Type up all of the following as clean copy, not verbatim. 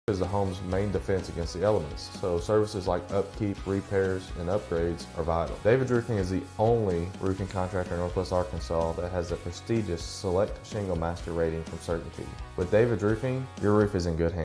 is the home's main defense against the elements, so services like upkeep, repairs, and upgrades are vital. David's Roofing is the only roofing contractor in Northwest Arkansas that has the prestigious Select Shingle Master rating from Certainty. With David's Roofing, your roof is in good hands.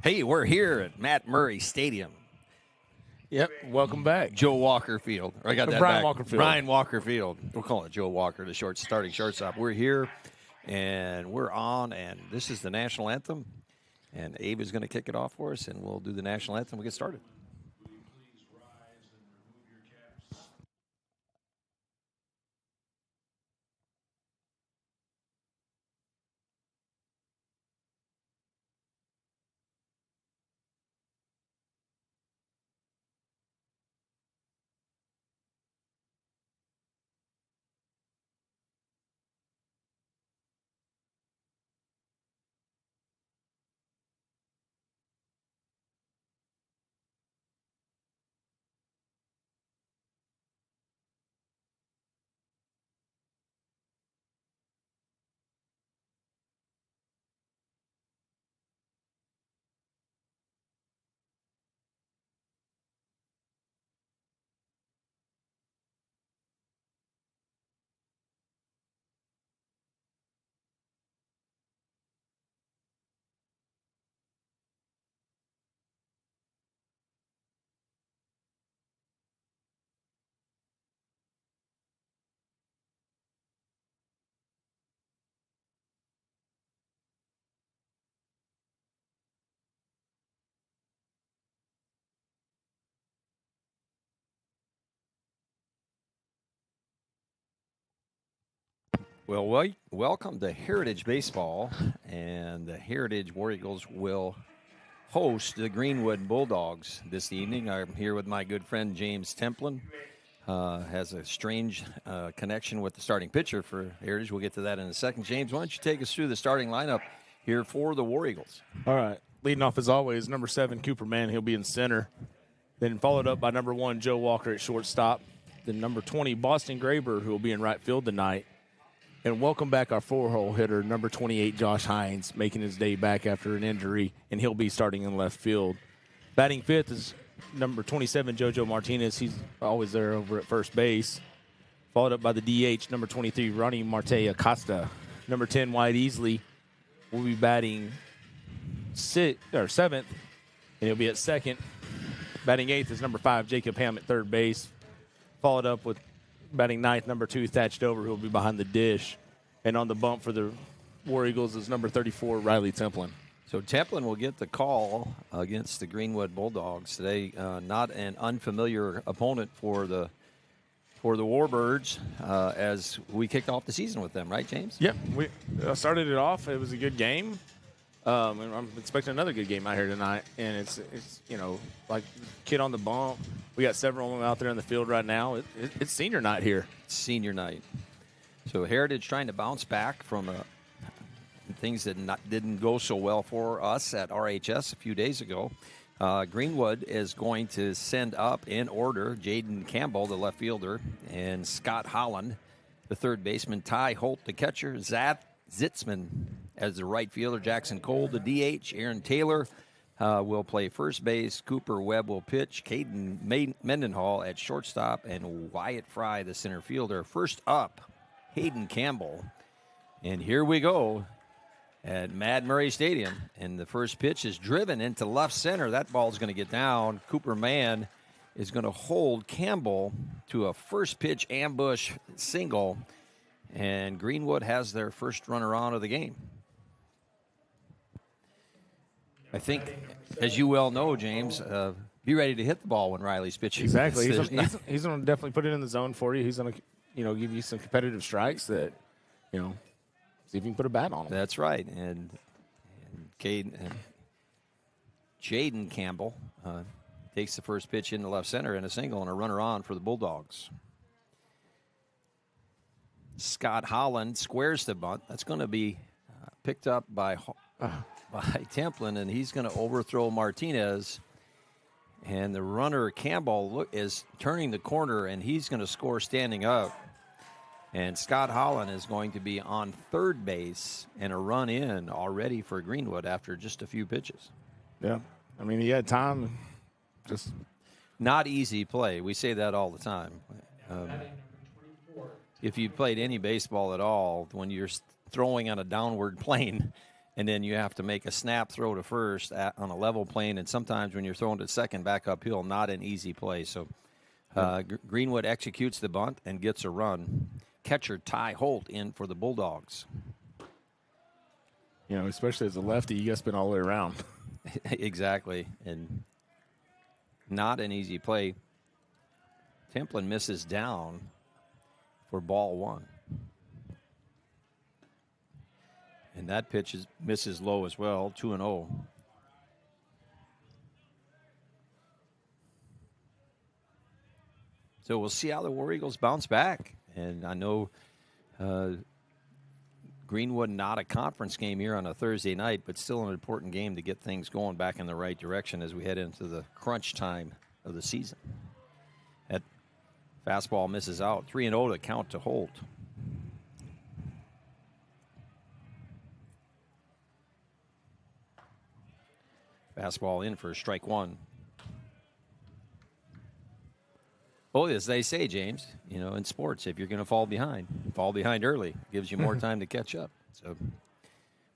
Hey, we're here at Matt Murray Stadium. Yep, welcome back. Joe Walker Field. I got that Brian back. Walker Field. Brian Walker Field. We'll call it Joe Walker, the starting shortstop. We're here, and we're on, and this is the national anthem. And Abe is going to kick it off for us, and we'll do the national anthem. We'll get started. Well, welcome to Heritage Baseball, and the Heritage War Eagles will host the Greenwood Bulldogs this evening. I'm here with my good friend James Templin. Has a strange connection with the starting pitcher for Heritage. We'll get to that in a second. James, why don't you take us through the starting lineup here for the War Eagles? All right. Leading off, as always, number 7, Cooper Mann. He'll be in center. Then followed up by number 1, Joe Walker at shortstop. Then number 20, Boston Graber, who will be in right field tonight. And welcome back our 4-hole hitter, number 28, Josh Hines, making his day back after an injury, and he'll be starting in left field. Batting fifth is number 27, JoJo Martinez. He's always there over at first base. Followed up by the DH, number 23, Ronnie Marte Acosta. Number 10, Wyatt Easley will be batting seventh, and he'll be at second. Batting eighth is number 5, Jacob Ham at third base. Followed up with batting ninth, number 2, Thatch Dover, who will be behind the dish. And on the bump for the War Eagles is number 34, Riley Templin. So Templin will get the call against the Greenwood Bulldogs today. Not an unfamiliar opponent for the Warbirds as we kicked off the season with them, right, James? Yep, we started it off. It was a good game. And I'm expecting another good game out here tonight. And it's like kid on the bump. We got several of them out there in the field right now. It's senior night here. Senior night. So Heritage trying to bounce back from things that didn't go so well for us at RHS a few days ago. Greenwood is going to send up in order Jaden Campbell, the left fielder, and Scott Holland, the third baseman, Ty Holt, the catcher, Zach Zitzman as the right fielder, Jackson Cole, the DH, Aaron Taylor will play first base, Cooper Webb will pitch, Caden Mendenhall at shortstop, and Wyatt Fry, the center fielder. First up, Hayden Campbell. And here we go at Mad Murray Stadium, and the first pitch is driven into left center. That ball is going to get down. Cooper Mann is going to hold Campbell to a first pitch ambush single, and Greenwood has their first runner on of the game. I think, as you well know, James, be ready to hit the ball when Riley's pitching. Exactly. He's going to definitely put it in the zone for you. He's going to, give you some competitive strikes that, see if you can put a bat on him. That's right. And Jaden Campbell takes the first pitch into left center in a single and a runner on for the Bulldogs. Scott Holland squares the bunt. That's going to be picked up by Templin, and he's going to overthrow Martinez. And the runner, Campbell, is turning the corner, and he's going to score standing up. And Scott Holland is going to be on third base and a run in already for Greenwood after just a few pitches. Yeah. I mean, he had time. Just not easy play. We say that all the time. If you played any baseball at all, when you're throwing on a downward plane and then you have to make a snap throw to first on a level plane, and sometimes when you're throwing to second back uphill, not an easy play. So Greenwood executes the bunt and gets a run. Catcher Ty Holt in for the Bulldogs. You know, especially as a lefty, you got to spin all the way around. Exactly, and not an easy play. Templin misses down for ball one. And that pitch misses low as well, 2-0. So we'll see how the War Eagles bounce back. And I know Greenwood, not a conference game here on a Thursday night, but still an important game to get things going back in the right direction as we head into the crunch time of the season. That fastball misses out. 3-0 to count to Holt. Fastball in for strike one. Oh, as they say, James, you know, in sports, if you're going to fall behind early. Gives you more time to catch up. So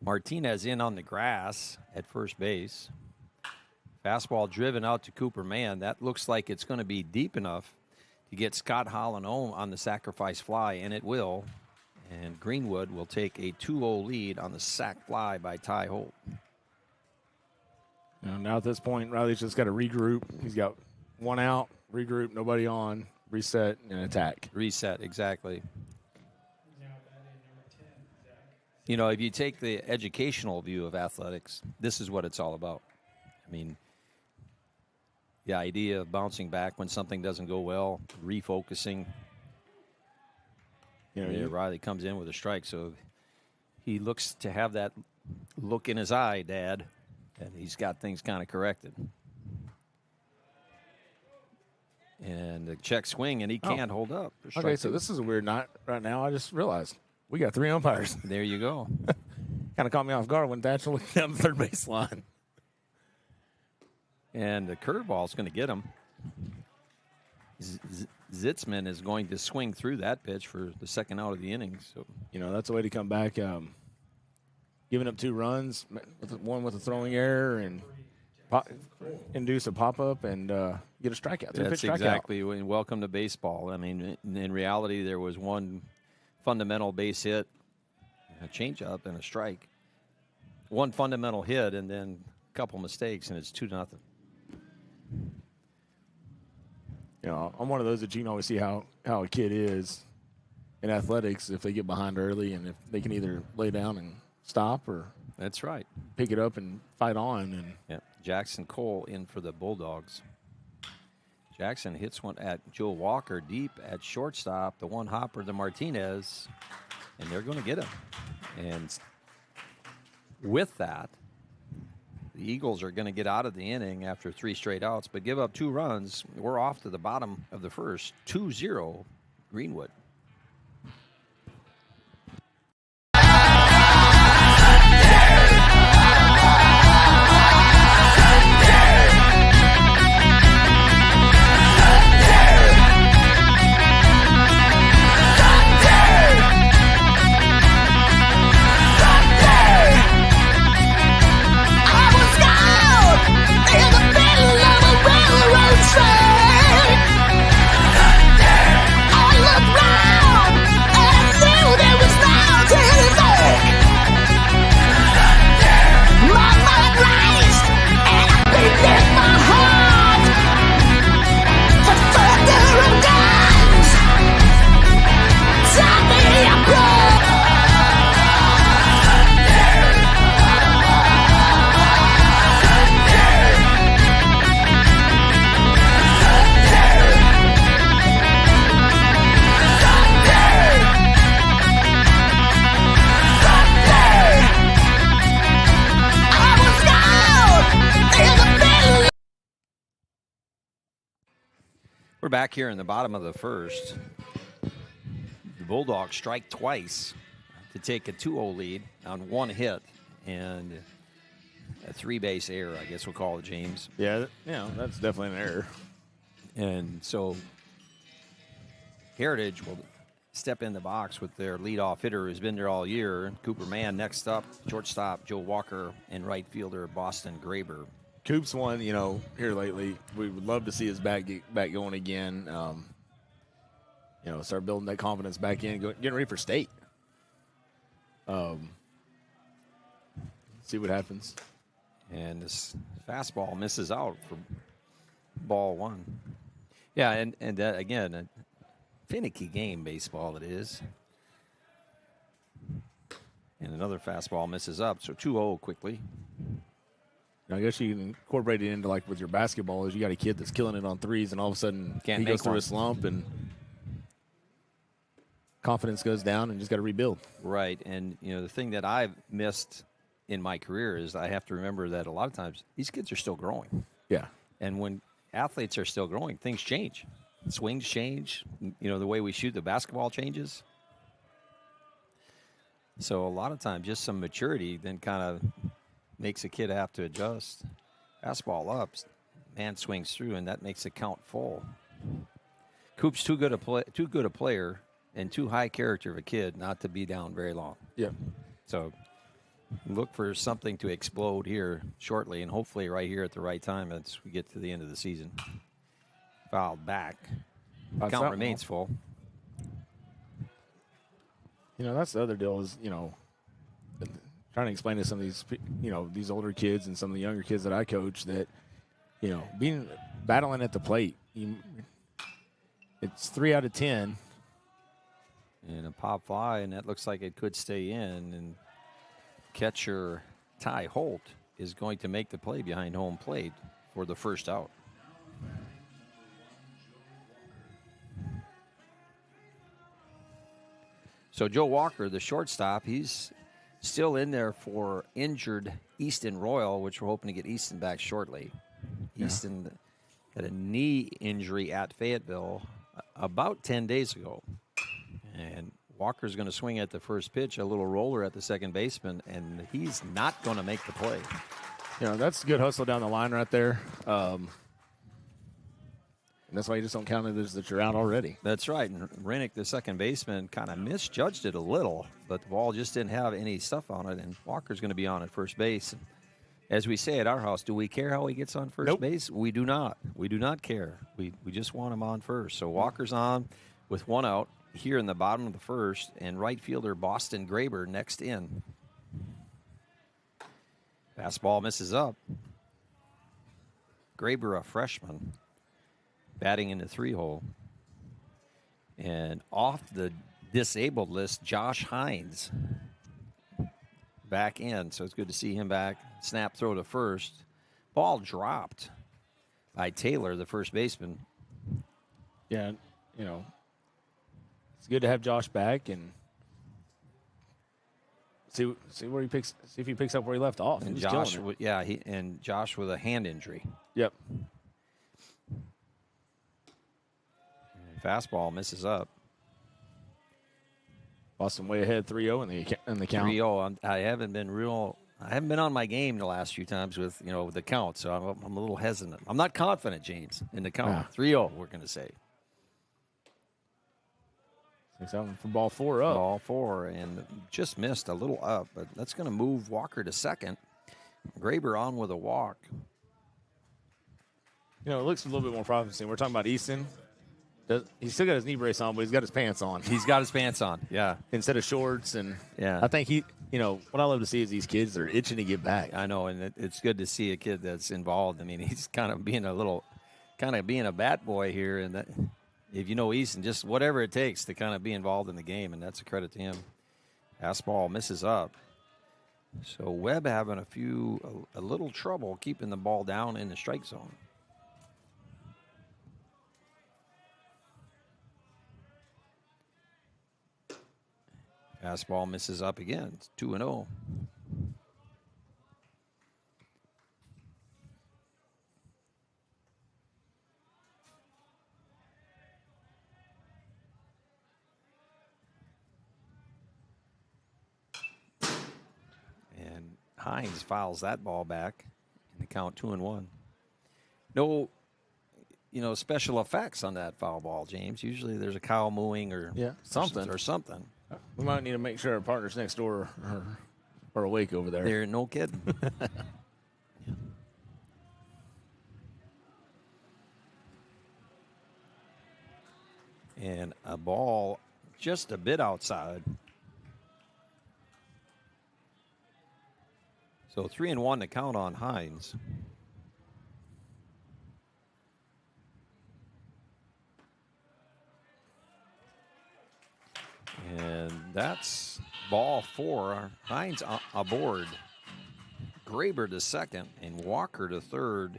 Martinez in on the grass at first base. Fastball driven out to Cooper Mann. That looks like it's going to be deep enough to get Scott Holland home on the sacrifice fly, and it will. And Greenwood will take a 2-0 lead on the sac fly by Ty Holt. Now at this point, Riley's just got to regroup. He's got one out, regroup, nobody on, reset, and attack. Reset, exactly. You know, if you take the educational view of athletics, this is what it's all about. I mean, the idea of bouncing back when something doesn't go well, refocusing. You know, Riley comes in with a strike, so he looks to have that look in his eye, Dad, and he's got things kind of corrected. And a check swing, and he can't hold up. Okay, so this is a weird night right now. I just realized we got 3 umpires. There you go. Kind of caught me off guard when Thatcher looked down the third base line. And the curveball is going to get him. Zitzman is going to swing through that pitch for the second out of the inning. So, you know, that's the way to come back. Giving up 2 runs, one with a throwing error, and induce a pop-up and get a strikeout. That's exactly. Welcome to baseball. I mean, in reality, there was one fundamental base hit, a changeup, and a strike. One fundamental hit, and then a couple mistakes, and it's 2-0. You know, I'm one of those that you can always see how a kid is in athletics if they get behind early and if they can either lay down and stop or that's right, pick it up and fight on. And yeah, Jackson Cole in for the Bulldogs. Jackson hits one at Joe Walker deep at shortstop, the one hopper to Martinez, and they're going to get him. And with that, the Eagles are going to get out of the inning after 3 straight outs, but give up 2 runs. We're off to the bottom of the first, 2-0 Greenwood. We're back here in the bottom of the first. The Bulldogs strike twice to take a 2-0 lead on 1 hit and a 3-base error, I guess we'll call it, James. Yeah, that's definitely an error. And so Heritage will step in the box with their leadoff hitter who's been there all year, Cooper Mann. Next up, shortstop Joe Walker, and right fielder Boston Graber. Coop's one, here lately. We would love to see his back going again. Start building that confidence back in, getting ready for state. See what happens. And this fastball misses out for ball one. Yeah, and again, a finicky game, baseball it is. And another fastball misses up, so 2-0 quickly. I guess you can incorporate it into like with your basketball is you got a kid that's killing it on threes and all of a sudden he goes through a slump and confidence goes down and just got to rebuild. Right, and the thing that I've missed in my career is I have to remember that a lot of times these kids are still growing. Yeah. And when athletes are still growing, things change. Swings change. The way we shoot the basketball changes. So a lot of times just some maturity then kind of makes a kid have to adjust. Fastball up, man swings through, and that makes it count full. Coop's too good a player and too high character of a kid not to be down very long. Yeah. So look for something to explode here shortly, and hopefully right here at the right time as we get to the end of the season. Fouled back. Count remains full. That's the other deal is, trying to explain to some of these, these older kids and some of the younger kids that I coach that, battling at the plate, it's 3 out of 10. And a pop fly, and that looks like it could stay in. And catcher Ty Holt is going to make the play behind home plate for the first out. So Joe Walker, the shortstop, he's still in there for injured Easton Royal, which we're hoping to get Easton back shortly. Yeah. Easton had a knee injury at Fayetteville about 10 days ago. And Walker's going to swing at the first pitch, a little roller at the second baseman, and he's not going to make the play. That's good hustle down the line right there. And that's why you just don't count it as that you're out already. That's right. And Rennick, the second baseman, kind of misjudged it a little, but the ball just didn't have any stuff on it, and Walker's going to be on at first base. And as we say at our house, do we care how he gets on first base? We do not. We do not care. We just want him on first. So Walker's on with one out here in the bottom of the first, and right fielder Boston Graber next in. Fastball misses up. Graber, a freshman, batting in the 3-hole. And off the disabled list, Josh Hines back in. So it's good to see him back. Snap throw to first. Ball dropped by Taylor, the first baseman. Yeah, it's good to have Josh back and see where he picks. See if he picks up where he left off. And Josh, Josh with a hand injury. Yep. Fastball misses up. Boston way ahead 3-0 in the count. 3-0. I haven't been on my game the last few times with the count, so I'm a little hesitant. I'm not confident, James, in the count. 3-0, we're going to say. 6-7 for ball 4 up. Ball 4, and just missed a little up, but that's going to move Walker to second. Graber on with a walk. It looks a little bit more promising. We're talking about Easton. He's still got his knee brace on, but he's got his pants on. He's got his pants on, yeah. Instead of shorts. And yeah, I think what I love to see is these kids are itching to get back. I know, and it's good to see a kid that's involved. I mean, he's kind of being a bat boy here. And that, if Easton, just whatever it takes to kind of be involved in the game, and that's a credit to him. Fastball misses up. So Webb having a little trouble keeping the ball down in the strike zone. Fastball misses up again. It's 2-0. And Hines fouls that ball back in the count 2-1. No, special effects on that foul ball, James. Usually there's a cow mooing or something. We might need to make sure our partners next door are awake over there. They're no kidding. And a ball just a bit outside. So 3-1 to count on Hines. And that's ball 4. Hines aboard. Graber to second and Walker to third.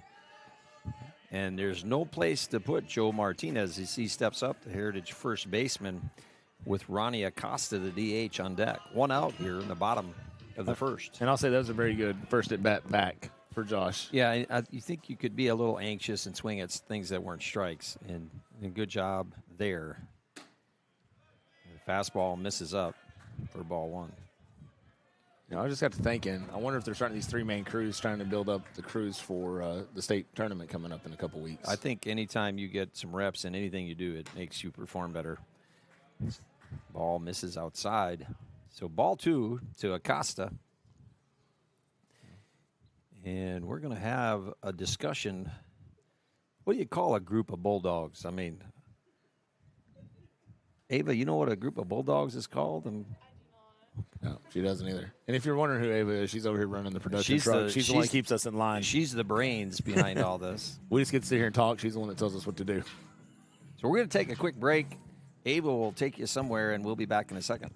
And there's no place to put Joe Martinez as he steps up, the Heritage first baseman, with Ronnie Acosta, the DH, on deck. One out here in the bottom of the first. And I'll say that was a very good first at bat back for Josh. Yeah, you think you could be a little anxious and swing at things that weren't strikes. And good job there. The fastball misses up for ball 1. I just got to thinking, I wonder if they're starting these 3-man crews trying to build up the crews for the state tournament coming up in a couple weeks. I think anytime you get some reps in anything you do, it makes you perform better. Ball misses outside. So ball 2 to Acosta. And we're going to have a discussion. What do you call a group of Bulldogs? I mean, Ava, you know what a group of Bulldogs is called? No, she doesn't either. And if you're wondering who Ava is, she's over here running the production truck. She's the one that keeps us in line. She's the brains behind all this. We just get to sit here and talk. She's the one that tells us what to do. So we're going to take a quick break. Ava will take you somewhere, and we'll be back in a second.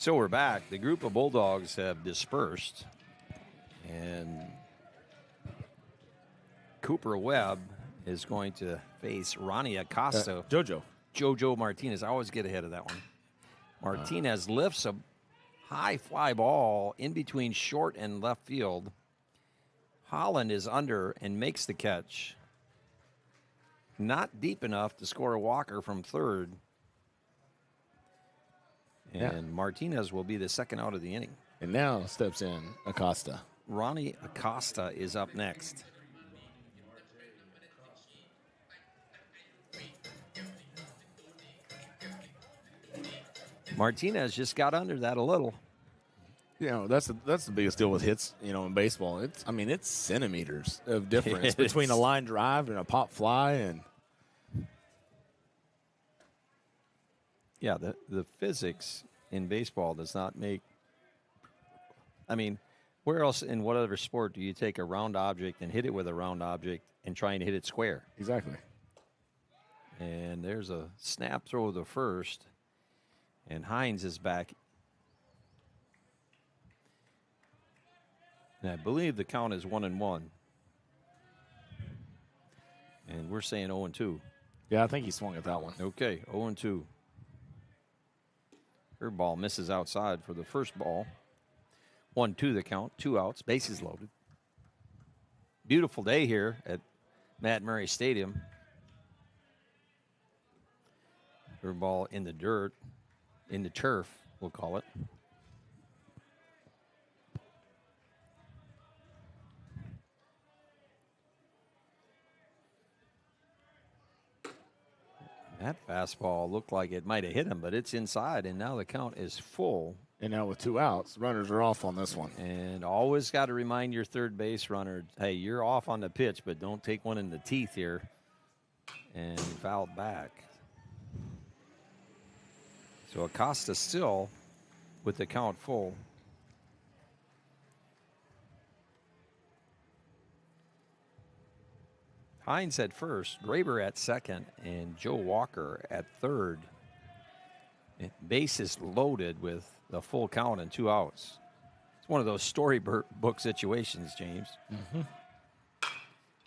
So we're back. The group of Bulldogs have dispersed, and Cooper Webb is going to face Ronnie Acosta. Jojo Martinez. I always get ahead of that one. Martinez lifts a high fly ball in between short and left field. Holland is under and makes the catch. Not deep enough to score a walker from third. And Martinez will be the second out of the inning. And now steps in Acosta. Ronnie Acosta is up next. Martinez just got under that a little. That's the biggest deal with hits, in baseball. It's centimeters of difference between a line drive and a pop fly. And yeah, the physics in baseball does not make. Where else in what other sport do you take a round object and hit it with a round object and try and hit it square? Exactly. And there's a snap throw to first, and Hines is back. And I believe the count is 1-1. And we're saying 0-2. Yeah, I think he swung at that one. Okay, 0-2. Her ball misses outside for the first ball. 1-2 the count, 2 outs, bases loaded. Beautiful day here at Matt Murray Stadium. Her ball in the dirt, in the turf, we'll call it. That fastball looked like it might have hit him, but it's inside, and now the count is full. And now with 2 outs, runners are off on this one. And always got to remind your third base runner, hey, you're off on the pitch, but don't take one in the teeth here. And fouled back. So Acosta still with the count full. Hines at first, Graber at second, and Joe Walker at third. Bases loaded with the full count and 2 outs. It's one of those storybook situations, James. Mm-hmm.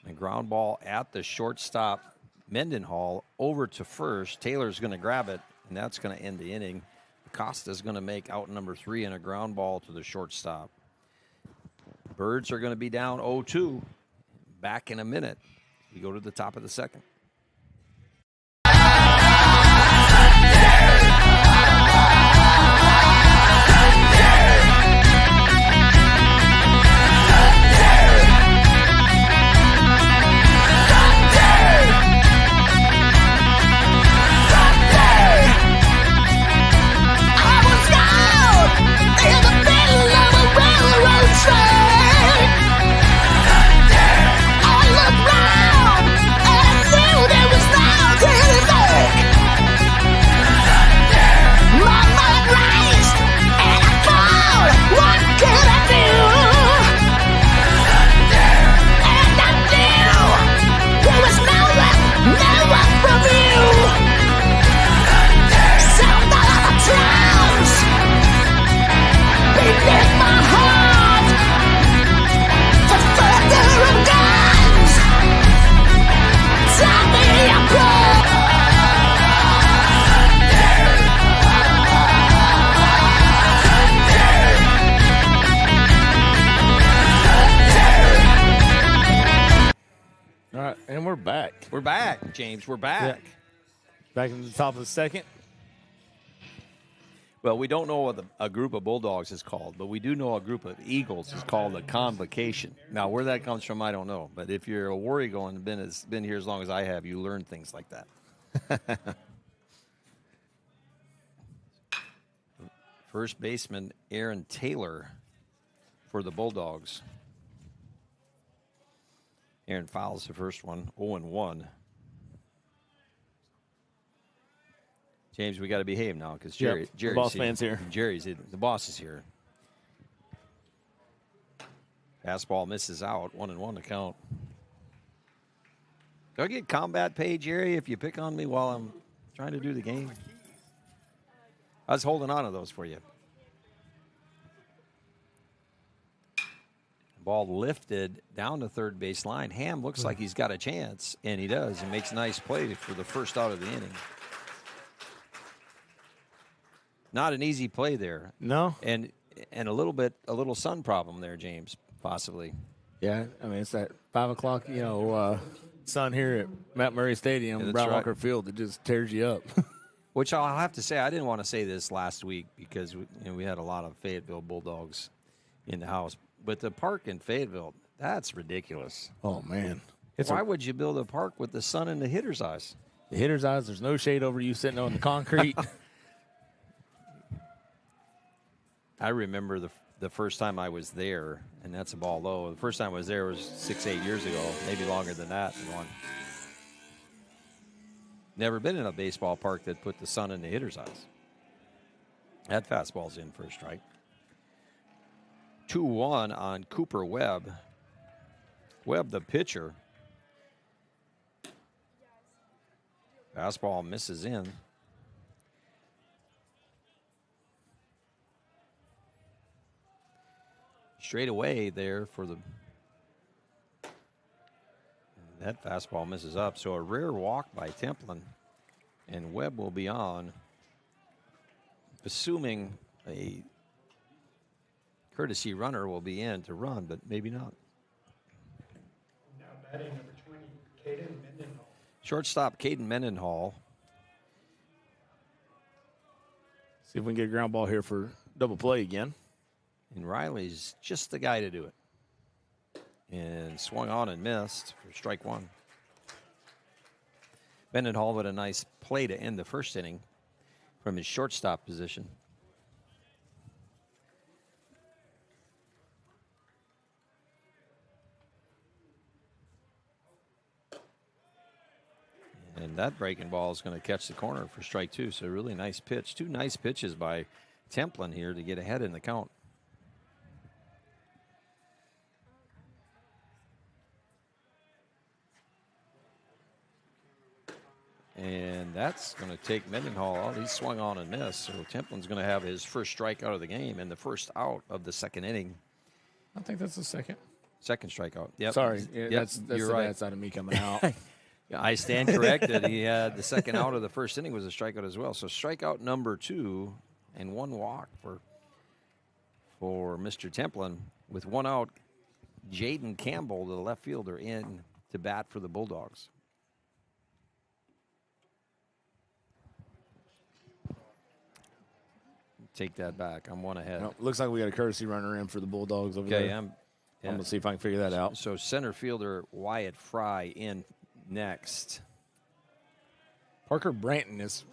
A ground ball at the shortstop, Mendenhall, over to first. Taylor's going to grab it, and that's going to end the inning. Acosta's going to make out number 3 and a ground ball to the shortstop. Birds are going to be down 0-2. Back in a minute. We go to the top of the second. And we're back. We're back, James. We're back. Yeah. Back in the top of the second. Well, we don't know what a group of Bulldogs is called, but we do know a group of Eagles is called a convocation. Now, where that comes from, I don't know. But if you're a Warrigal and been here as long as I have, you learn things like that. First baseman Aaron Taylor for the Bulldogs. Aaron fouls the first one, 0-1. James, we got to behave now because Jerry's the boss man's here. The boss is here. Fastball misses out, 1-1 to count. Do I get combat pay, Jerry, if you pick on me while I'm trying to do the game? I was holding on to those for you. Ball lifted down the third base line. Ham looks like he's got a chance, and he does. He makes a nice play for the first out of the inning. Not an easy play there. No. And a little sun problem there, James, possibly. Yeah, I mean, it's that 5 o'clock, sun here at Matt Murray Stadium, Yeah, Brown right. Walker Field. It just tears you up. Which I'll have to say, I didn't want to say this last week because we had a lot of Fayetteville Bulldogs in the house. But the park in Fayetteville, that's ridiculous. Oh, man. Why would you build a park with the sun in the hitter's eyes? The hitter's eyes, there's no shade over you sitting on the concrete. I remember the first time I was there, and that's a ball low. The first time I was there was 6-8 years ago, maybe longer than that. Never been in a baseball park that put the sun in the hitter's eyes. That fastball's in for a strike. 2-1 on Cooper Webb. Webb, the pitcher. Fastball misses in. Straight away there for that fastball misses up. So a rare walk by Templin, and Webb will be on, assuming a courtesy runner will be in to run, but maybe not. Now batting number 20, Caden Mendenhall. Shortstop Caden Mendenhall. See if we can get a ground ball here for double play again. And Riley's just the guy to do it. And swung on and missed for strike one. Mendenhall with a nice play to end the first inning from his shortstop position. And that breaking ball is going to catch the corner for strike two. So really nice pitch. Two nice pitches by Templin here to get ahead in the count. And that's going to take Mendenhall out. He swung on and missed. So Templin's going to have his first strike out of the game and the first out of the second inning. I think that's the second. Second strikeout. Yep. Sorry, Yep. that's You're the right. bad side of me coming out. Yeah, I stand corrected. He had the second out of the first inning was a strikeout as well. So strikeout number 2 and 1 walk for Mr. Templin. With 1 out, Jaden Campbell, the left fielder, in to bat for the Bulldogs. Take that back. I'm 1 ahead. No, looks like we got a courtesy runner in for the Bulldogs over Okay, there. I'm going to see if I can figure that out. So center fielder Wyatt Fry in next. Parker Branton is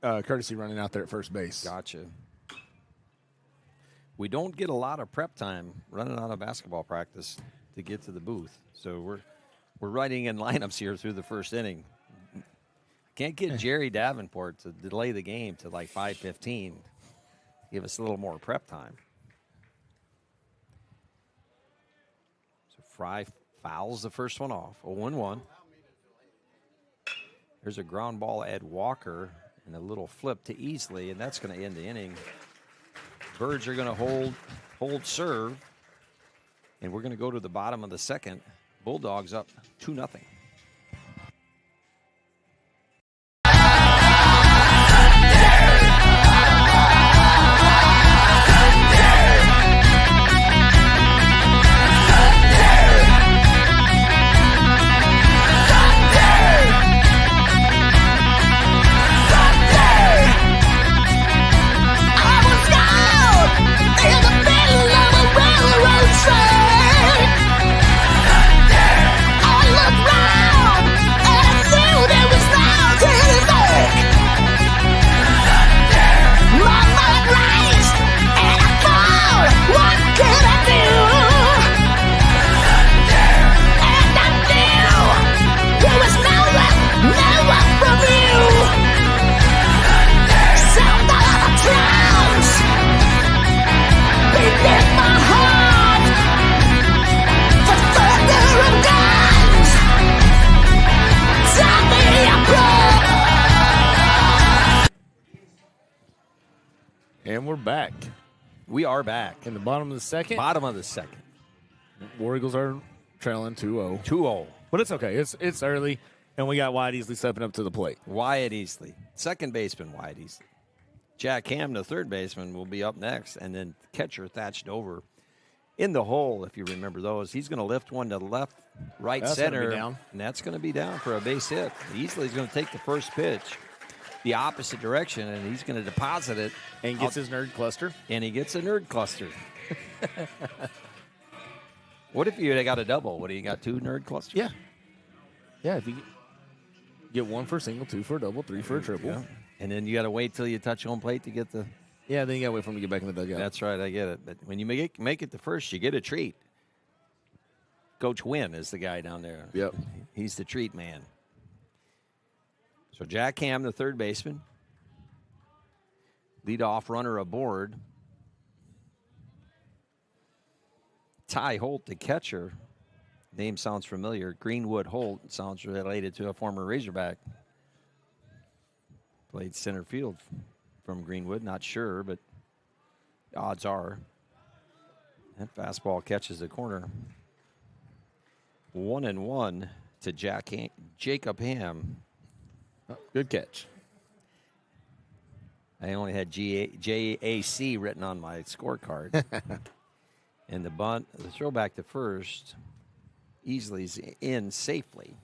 courtesy running out there at first base. Gotcha. We don't get a lot of prep time running out of basketball practice to get to the booth. So we're writing in lineups here through the first inning. Can't get Jerry Davenport to delay the game to like 5:15. Give us a little more prep time. So Fry fouls the first one off. 0-1. There's a ground ball at Walker and a little flip to Easley, and that's going to end the inning. Birds are going to hold serve, and we're going to go to the bottom of the second. Bulldogs up 2-0. And we're back. We are back. In the bottom of the second. Bottom of the second. War Eagles are trailing 2-0. 2-0. But it's okay. It's early, and we got Wyatt Easley stepping up to the plate. Wyatt Easley. Second baseman, Wyatt Easley. Jack Ham, the third baseman, will be up next, and then catcher Thatch Dover in the hole, if you remember those. He's going to lift one to left, right That's center, gonna be down. and that's going to be down for a base hit. Easley's going to take the first pitch the opposite direction, and he's going to deposit it. And gets his nerd cluster. And he gets a nerd cluster. What if you got a double? What, do you got 2 nerd clusters? Yeah. Yeah, if you get 1 for a single, 2 for a double, 3 for a triple. Yeah. And then you got to wait till you touch home plate to get the... Yeah, then you got to wait for him to get back in the dugout. That's right, I get it. But when you make it to first, you get a treat. Coach Wynn is the guy down there. Yep. He's the treat man. So Jack Ham, the third baseman. Leadoff runner aboard. Ty Holt, the catcher. Name sounds familiar. Greenwood Holt sounds related to a former Razorback. Played center field from Greenwood, not sure, but odds are. That fastball catches the corner. 1-1 to Jacob Ham. Oh, good catch. I only had JAC written on my scorecard. And the bunt, the throwback to first, Easley's in safely.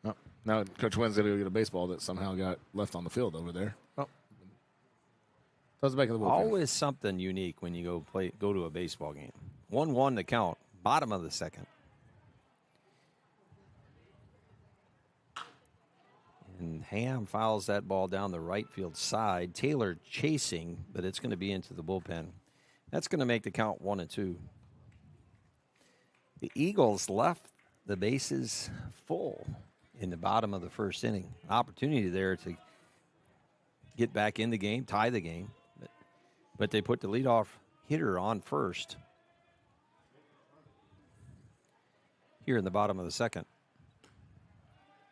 Oh, now Coach Wynn's going to go get a baseball that somehow got left on the field over there. Oh. Throws it back in the bullpen. Always something unique when you go to a baseball game. 1-1 to count, bottom of the second. And Ham fouls that ball down the right field side. Taylor chasing, but it's going to be into the bullpen. That's going to make the count 1-2. The Eagles left the bases full in the bottom of the first inning. An opportunity there to get back in the game, tie the game. But they put the leadoff hitter on first here in the bottom of the second.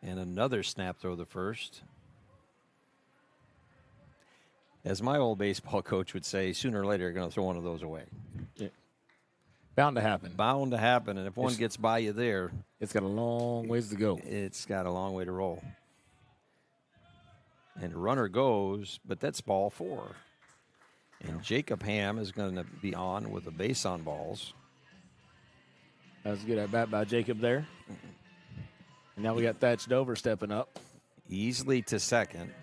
And another snap throw to first. As my old baseball coach would say, sooner or later you're going to throw one of those away. Yeah. Bound to happen. Bound to happen, and if one gets by you there, it's got a long ways to go. It's got a long way to roll. And the runner goes, but that's ball 4. And Jacob Ham is going to be on with a base on balls. That was a good at bat by Jacob there. And now we got Thatch Dover stepping up. Easily to second.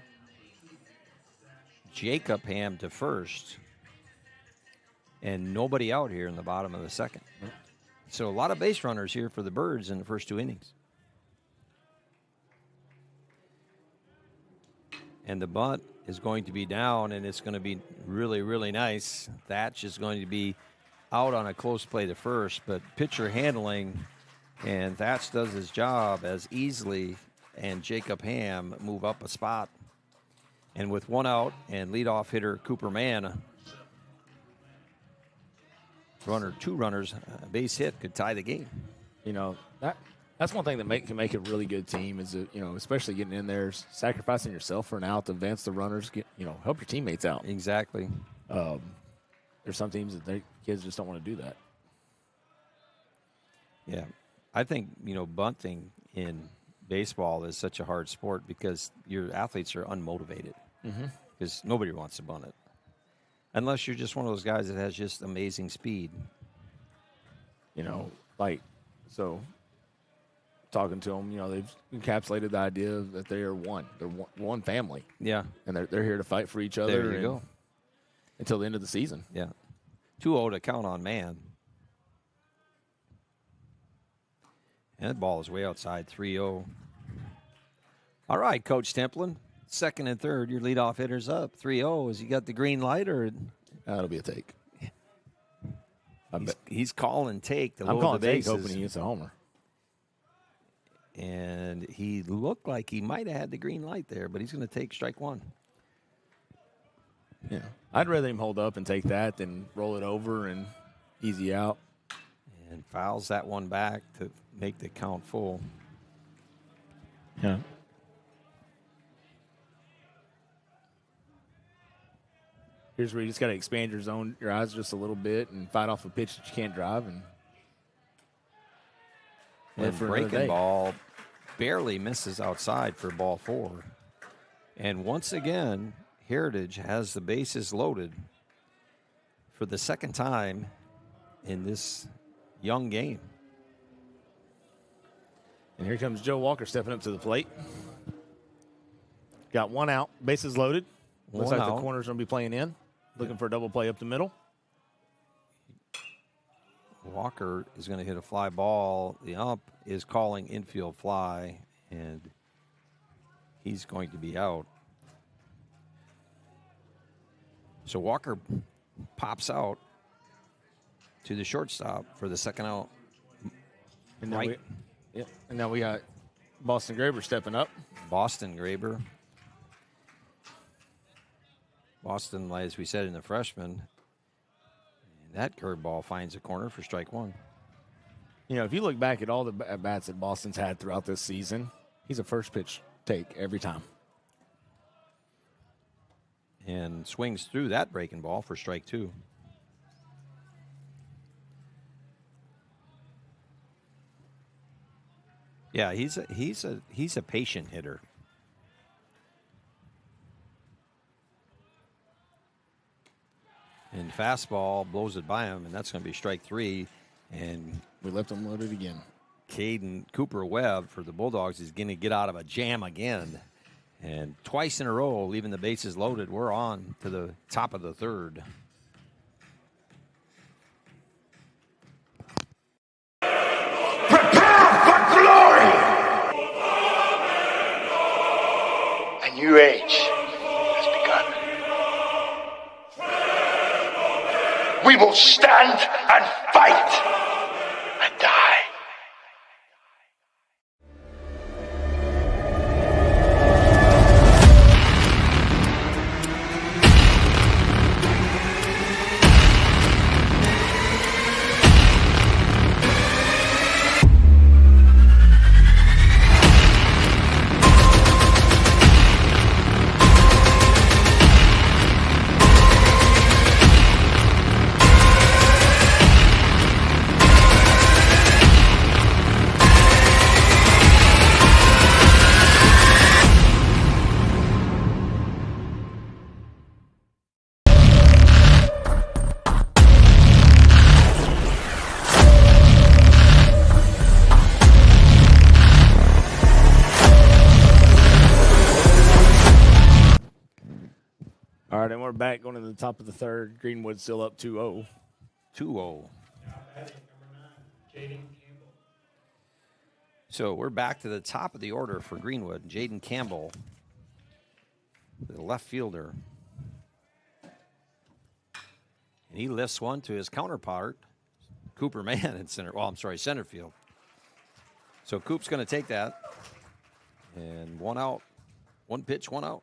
Jacob Ham to first. And nobody out here in the bottom of the second. So a lot of base runners here for the Birds in the first 2 innings. And the bunt is going to be down, and it's going to be really, really nice. Thatch is going to be out on a close play to first, but pitcher handling, and Thatch does his job as easily, and Jacob Ham move up a spot. And with 1 out and leadoff hitter Cooper Mann, 2 runners, a base hit could tie the game. You know, that's one thing that can make a really good team is, especially getting in there, sacrificing yourself for an out to advance the runners, help your teammates out. Exactly. There's some teams that their kids just don't want to do that. Yeah. I think, bunting in baseball is such a hard sport because your athletes are unmotivated because nobody wants to bunt it. Unless you're just one of those guys that has just amazing speed. Talking to them, they've encapsulated the idea that they are one. They're one family. Yeah. And they're here to fight for each other. There you go. Until the end of the season. Yeah. 2-0 to count on Mann. And the ball is way outside, 3-0. All right, Coach Templin. Second and third, your leadoff hitter's up. 3-0. Has he got the green light or? That'll be a take. He's calling take. I'm calling take, hoping he gets a homer. And he looked like he might have had the green light there, but he's going to take strike 1. Yeah, I'd rather him hold up and take that than roll it over and easy out. And fouls that one back to make the count full. Yeah. Here's where you just got to expand your eyes just a little bit and fight off a pitch that you can't drive. And breaking ball barely misses outside for ball 4. And once again, Heritage has the bases loaded for the second time in this young game. And here comes Joe Walker stepping up to the plate. Got 1 out, bases loaded. Looks like the corner's going to be playing in. Looking for a double play up the middle. Walker is going to hit a fly ball. The ump is calling infield fly, and he's going to be out. So Walker pops out to the shortstop for the second out. And now we got Boston Graber stepping up. Boston Graber. Boston, as we said, in the freshman. And that curveball finds a corner for strike 1. If you look back at all the at-bats that Boston's had throughout this season, he's a first pitch take every time. And swings through that breaking ball for strike 2. Yeah, he's a patient hitter. And fastball blows it by him, and that's going to be strike 3. And we left him loaded again. Caden Cooper Webb for the Bulldogs is going to get out of a jam again. And twice in a row, leaving the bases loaded. We're on to the top of the third. Prepare for glory! A new age has begun. We will stand and fight and die. All right, and we're back going to the top of the third. Greenwood still up 2-0. 2-0. Now batting number 9, Jaden Campbell. So we're back to the top of the order for Greenwood. Jaden Campbell, the left fielder. And he lifts one to his counterpart, Cooper Mann in center. Well, I'm sorry, center field. So Coop's going to take that. And 1 out. 1 pitch, 1 out.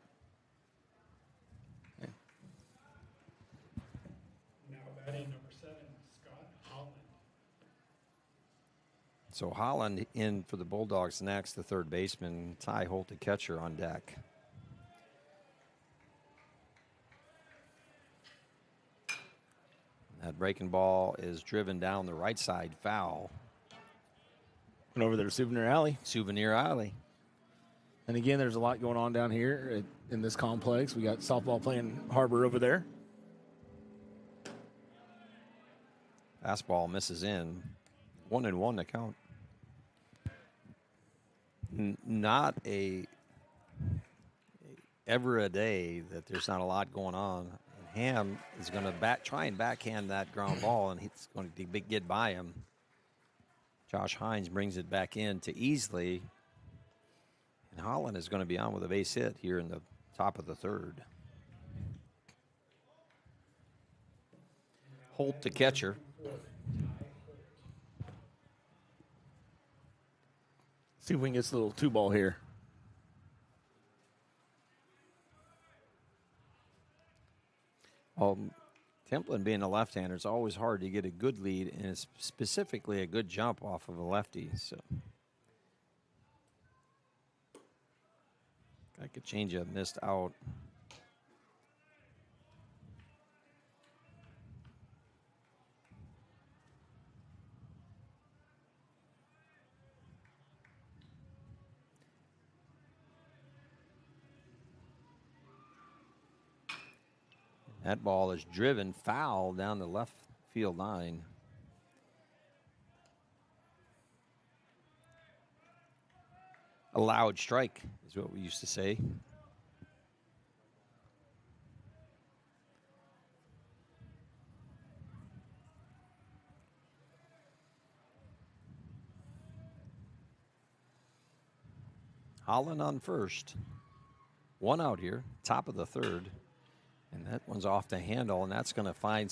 Now batting number 7, Scott Holland. So Holland in for the Bulldogs next, the third baseman. Ty Holt, the catcher, on deck. That breaking ball is driven down the right side, foul. Went over there to Souvenir Alley. Souvenir Alley. And again, there's a lot going on down here in this complex. We got softball playing Harbor over there. Fastball misses in. 1-1 to count. Not ever a day that there's not a lot going on. And Ham is going to try and backhand that ground ball, and he's going to get by him. Josh Hines brings it back in to Easley. And Holland is going to be on with a base hit here in the top of the third. Holt, the catcher. See if we can get this little 2-ball here. Templin being a left-hander, it's always hard to get a good lead, and it's specifically a good jump off of a lefty. So I could change up, missed out. That ball is driven foul down the left field line. A loud strike is what we used to say. Holland on first. 1 out here, top of the third. And that one's off the handle, and that's going to find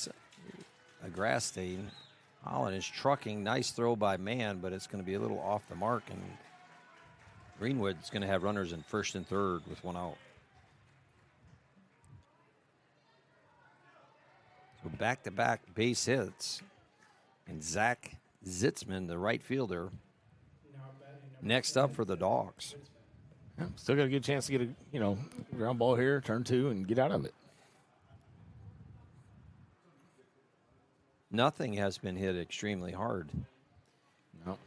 a grass stain. Holland is trucking. Nice throw by Mann, but it's going to be a little off the mark, and Greenwood's going to have runners in first and third with 1 out. So back-to-back base hits. And Zach Zitzman, the right fielder, next up for the Dogs. Yeah, still got a good chance to get a ground ball here, turn 2, and get out of it. Nothing has been hit extremely hard. No.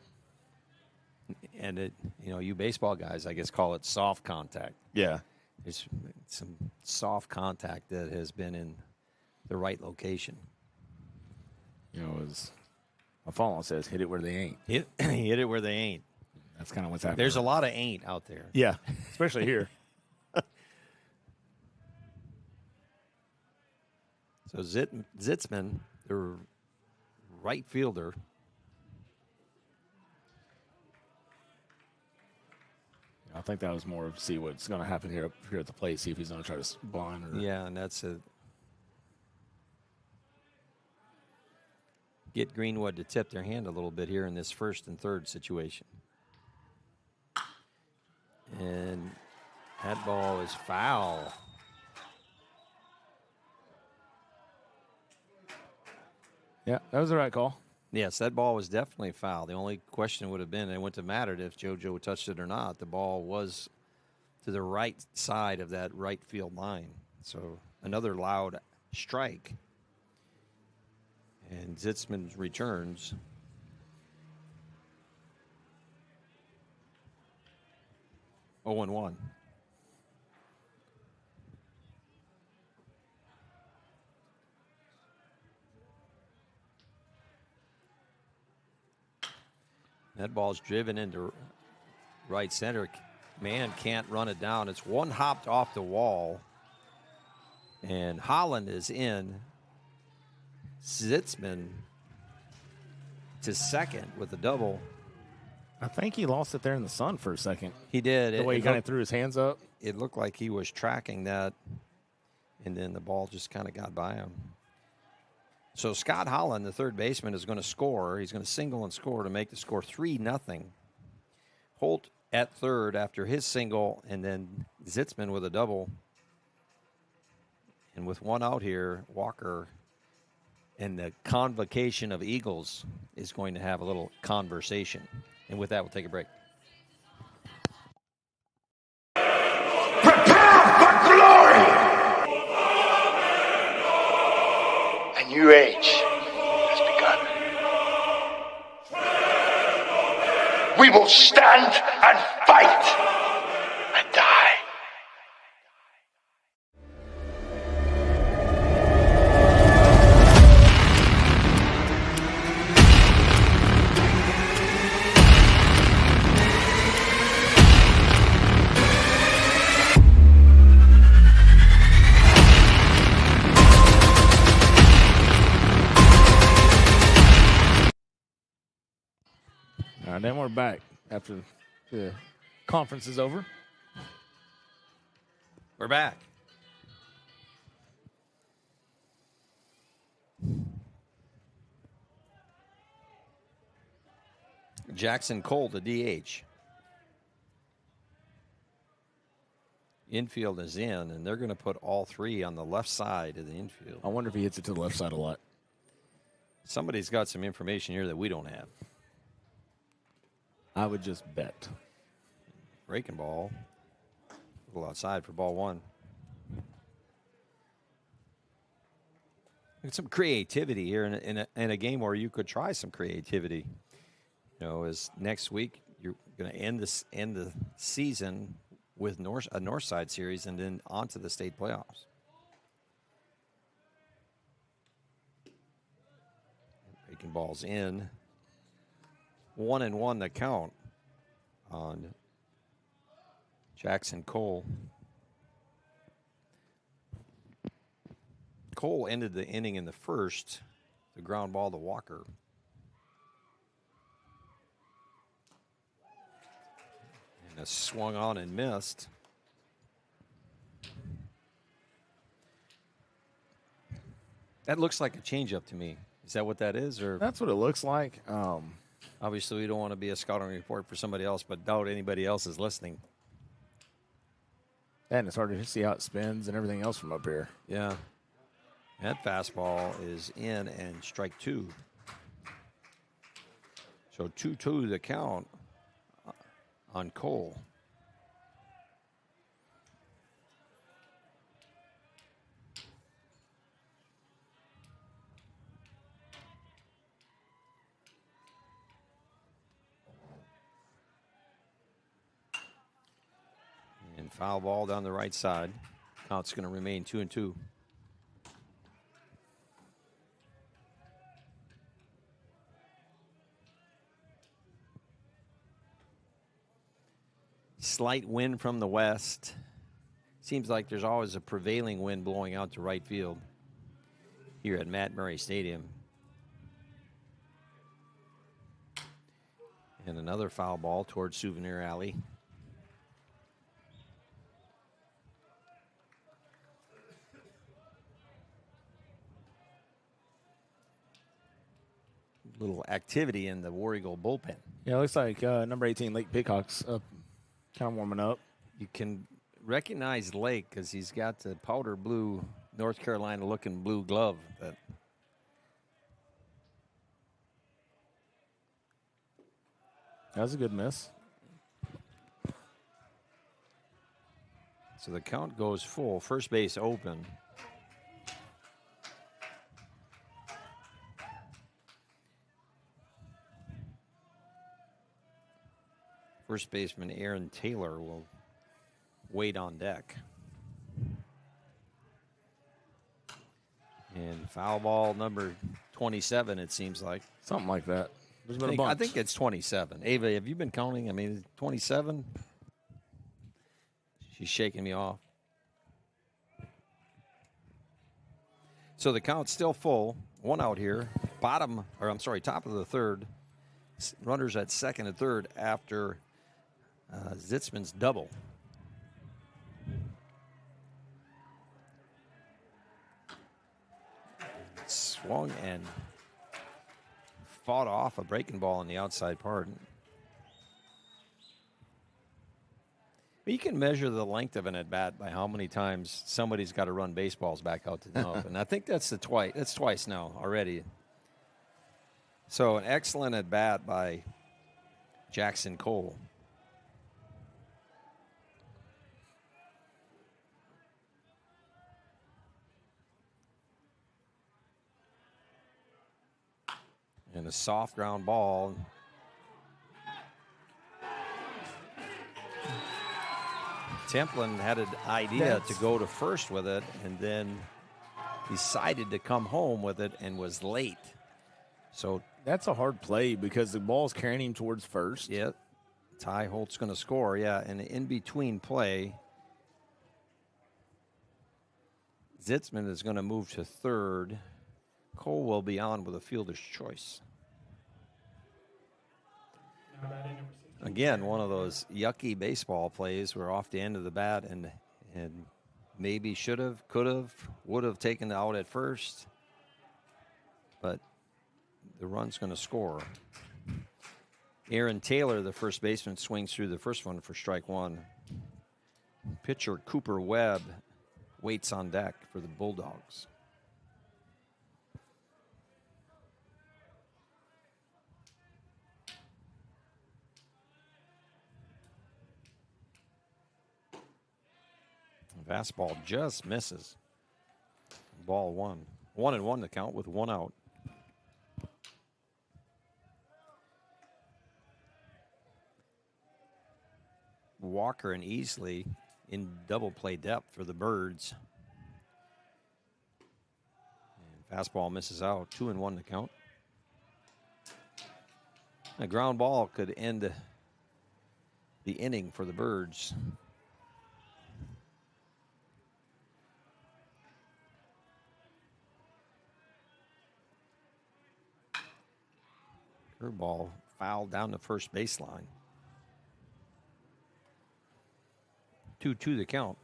And it, you baseball guys, I guess, call it soft contact. Yeah. It's some soft contact that has been in the right location. As Afalon says, hit it where they ain't. Hit it where they ain't. That's kind of what's happening. There's a lot of ain't out there. Yeah, especially here. So Zitzman, the right fielder. I think that was more of see what's going to happen here at the plate. See if he's going to try to blind. Or Yeah, and that's a get Greenwood to tip their hand a little bit here in this first and third situation. And that ball is foul. Yeah, that was the right call. Yes, that ball was definitely foul. The only question would have been, it wouldn't have mattered if JoJo touched it or not. The ball was to the right side of that right field line. So another loud strike. And Zitzman returns. Oh, 1. That ball's driven into right center. Man can't run it down. It's one hopped off the wall. And Holland is in. Zitzman to second with a double. I think he lost it there in the sun for a second. He did. The way he kind of threw his hands up. It looked like he was tracking that, and then the ball just kind of got by him. So Scott Holland, the third baseman, is going to score. He's going to single and score to make the score 3-0. Holt at third after his single, and then Zitzman with a double. And with one out here, Walker and the convocation of Eagles is going to have a little conversation. And with that, we'll take a break. Prepare for glory! A new age has begun. We will stand and fight and die. All right, then we're back after the conference is over. We're back. Jackson Cole, the DH. Infield is in, and they're going to put all three on the left side of the infield. I wonder if he hits it to the left side a lot. Somebody's got some information here that we don't have. I would just bet. Breaking ball. A little outside for ball one. It's some creativity here in a game where you could try some creativity. You know, as next week you're going to end the season with a North Side series and then on to the state playoffs. Breaking balls in. 1-1 the count on Jackson Cole. Cole ended the inning in the first, the ground ball to Walker. And a swung on and missed. That looks like a changeup to me. Is that what that is? Or That's what it looks like. obviously, we don't want to be a scouting report for somebody else, but doubt anybody else is listening. And it's hard to see how it spins and everything else from up here. Yeah. That fastball is in and strike two. So 2-2 the count on Cole. And foul ball down the right side. Count's going to remain 2-2. Slight wind from the west. Seems like there's always a prevailing wind blowing out to right field here at Matt Murray Stadium. And another foul ball towards Souvenir Alley. Little activity in the War Eagle bullpen. Yeah, it looks like number 18, Lake Pickock's up, kind of warming up. You can recognize Lake because he's got the powder blue North Carolina looking blue glove. That was a good miss. So the count goes full. First base open. First baseman Aaron Taylor will wait on deck. And foul ball number 27, it seems like. Something like that. There's been a bunch. I think it's 27. Ava, have you been counting? I mean, 27? She's shaking me off. So the count's still full. One out here. Top of the third. Runners at second and third after Zitzman's double. Swung and fought off a breaking ball on the outside part. You can measure the length of an at-bat by how many times somebody's got to run baseballs back out to the open. I think that's twice now already. So an excellent at-bat by Jackson Cole. And a soft ground ball. Templin had an idea to go to first with it and then decided to come home with it and was late. So that's a hard play because the ball's carrying him towards first. Yeah. Ty Holt's going to score, yeah. And the in-between play, Zitzman is going to move to third. Cole will be on with a fielder's choice. Again, one of those yucky baseball plays where off the end of the bat and maybe should have, could have, would have taken it out at first. But the run's going to score. Aaron Taylor, the first baseman, swings through the first one for strike one. Pitcher Cooper Webb waits on deck for the Bulldogs. Fastball just misses. Ball one. 1-1 to count with one out. Walker and Easley in double play depth for the Birds. And fastball misses out. 2-1 to count. A ground ball could end the inning for the Birds. Ball fouled down the first baseline. 2-2 the count.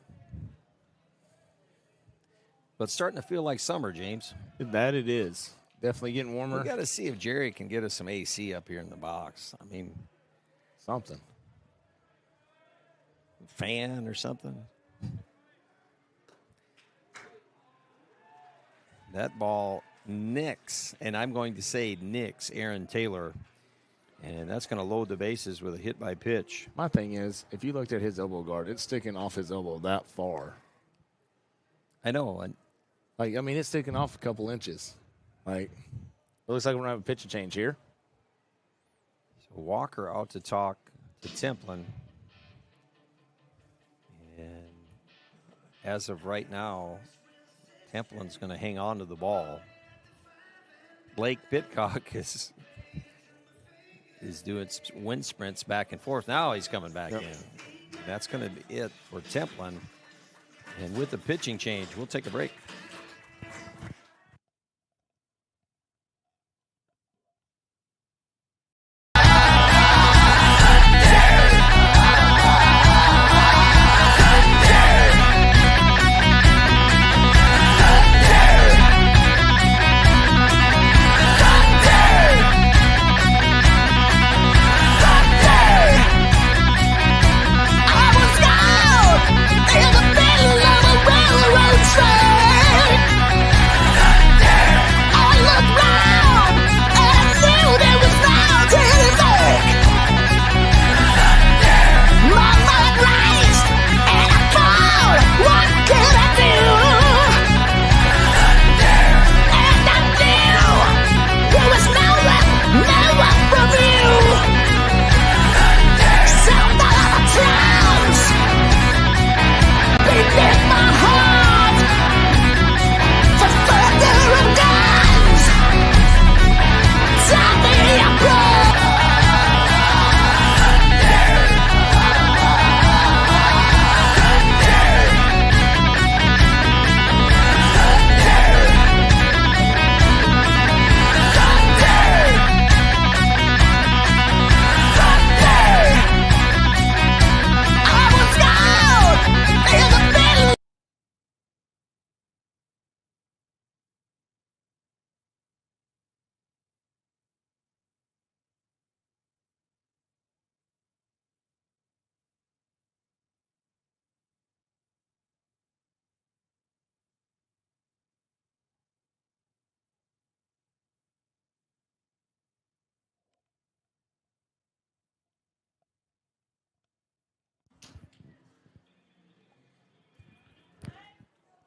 But starting to feel like summer, James. That it is. Definitely getting warmer. We got to see if Jerry can get us some AC up here in the box. I mean, something. Fan or something. That ball nicks, and I'm going to say nicks Aaron Taylor, and that's going to load the bases with a hit by pitch. My thing is, if you looked at his elbow guard, it's sticking off his elbow that far. I know. It's sticking off a couple inches. It looks like we're going to have a pitch change here. So Walker out to talk to Templin. And as of right now, Templin's going to hang on to the ball. Blake Pitcock is doing wind sprints back and forth. Now he's coming back in. That's going to be it for Templin. And with the pitching change, we'll take a break. In the middle of a railroad track.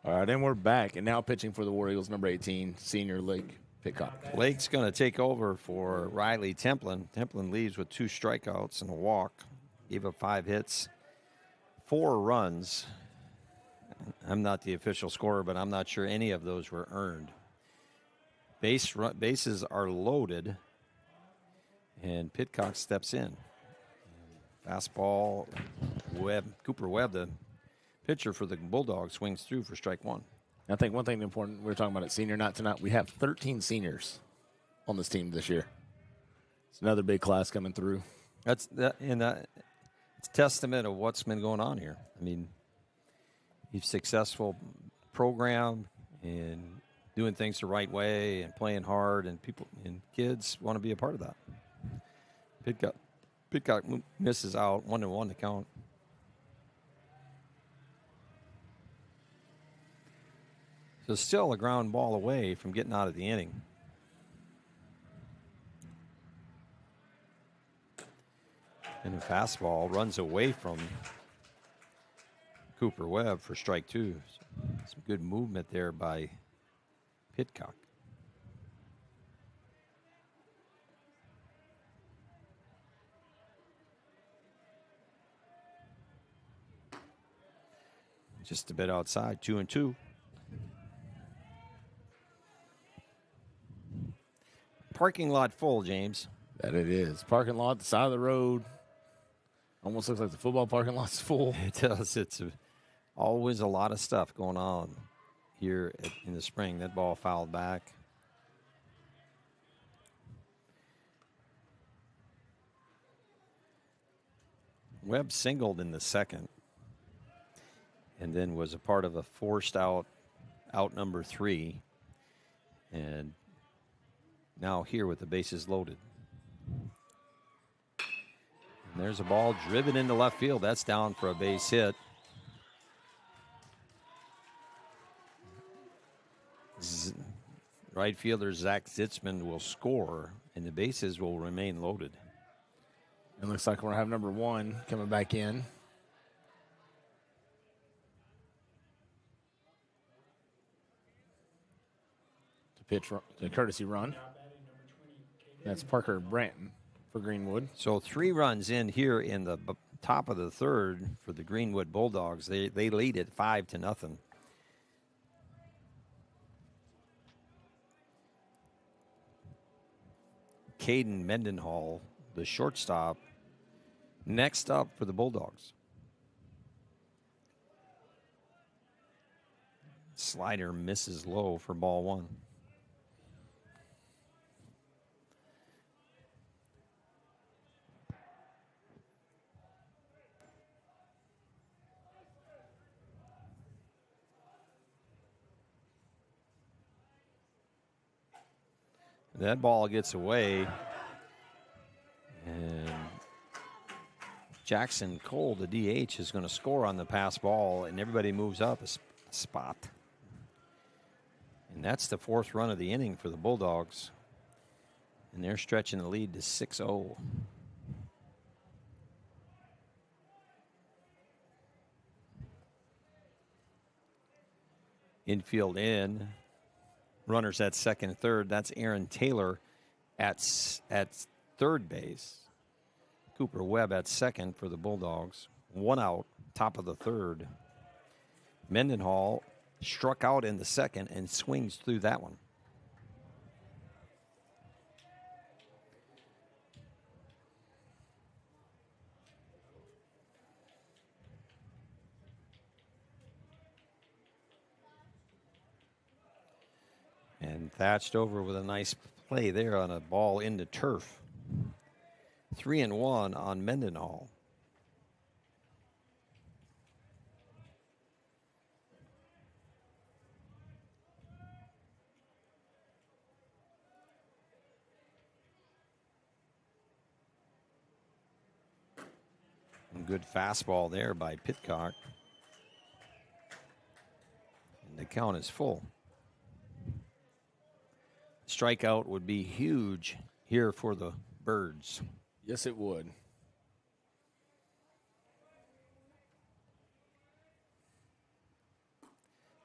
All right, and we're back. And now pitching for the War Eagles, number 18, senior Lake Pitcock. Lake's going to take over for Riley Templin. Templin leaves with 2 strikeouts and a walk. Gave up 5 hits, 4 runs. I'm not the official scorer, but I'm not sure any of those were earned. Bases are loaded, and Pitcock steps in. Fastball, Cooper Webb, the pitcher for the Bulldogs, swings through for strike 1. I think one thing important, we were talking about at senior night tonight, we have 13 seniors on this team this year. It's another big class coming through. It's a testament of what's been going on here. I mean, you've successful program and doing things the right way and playing hard, and people and kids want to be a part of that. Pitcock misses out 1-1 to count. So still a ground ball away from getting out of the inning. And the fastball runs away from Cooper Webb for strike 2. Some good movement there by Pitcock. Just a bit outside, 2-2. Parking lot full, James. That it is. Parking lot, the side of the road. Almost looks like the football parking lot's full. It does. It's always a lot of stuff going on here in the spring. That ball fouled back. Webb singled in the second and then was a part of a forced out number 3. And now here with the bases loaded. And there's a ball driven into left field. That's down for a base hit. Right fielder Zach Zitzman will score, and the bases will remain loaded. It looks like we're going to have number 1 coming back in. To pitch the courtesy run. That's Parker Branton for Greenwood. So 3 runs in here in the top of the third for the Greenwood Bulldogs. They lead it 5-0. Caden Mendenhall, the shortstop, next up for the Bulldogs. Slider misses low for ball 1. That ball gets away, and Jackson Cole, the DH, is going to score on the pass ball, and everybody moves up a spot. And that's the 4th run of the inning for the Bulldogs, and they're stretching the lead to 6-0. Infield in. Runners at second and third. That's Aaron Taylor at third base. Cooper Webb at second for the Bulldogs. 1 out, top of the third. Mendenhall struck out in the second and swings through that one. And thatched over with a nice play there on a ball into turf. 3-1 on Mendenhall. And good fastball there by Pitcock. And the count is full. Strikeout would be huge here for the Birds. Yes, it would.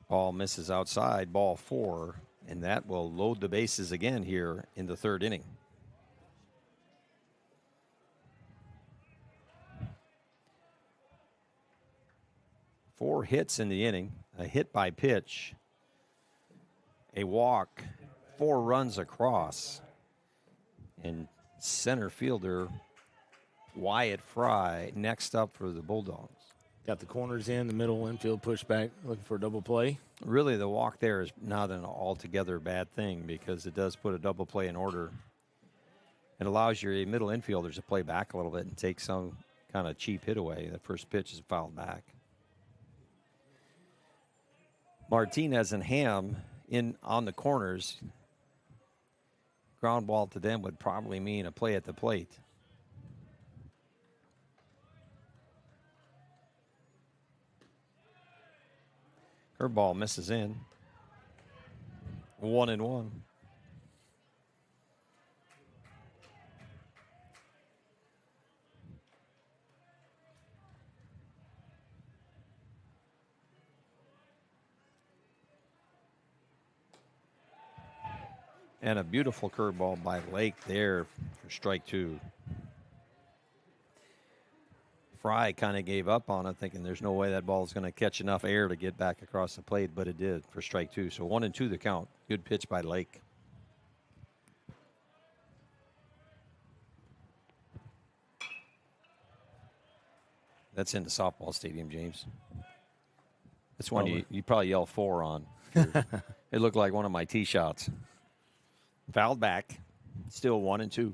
Ball misses outside, ball 4, and that will load the bases again here in the 3rd inning. Four hits in the inning, a hit by pitch, a walk, 4 runs across, and center fielder Wyatt Fry next up for the Bulldogs. Got the corners in, the middle infield pushback, looking for a double play. Really, the walk there is not an altogether bad thing because it does put a double play in order. It allows your middle infielders to play back a little bit and take some kind of cheap hit away. The first pitch is fouled back. Martinez and Ham in on the corners. Ground ball to them would probably mean a play at the plate. Curveball misses in. 1-1. And a beautiful curveball by Lake there for strike 2. Fry kind of gave up on it, thinking there's no way that ball is going to catch enough air to get back across the plate, but it did for strike 2. So 1-2 the count. Good pitch by Lake. That's in the softball stadium, James. That's one you probably yell 4 on. It looked like one of my tee shots. Fouled back. Still 1-2.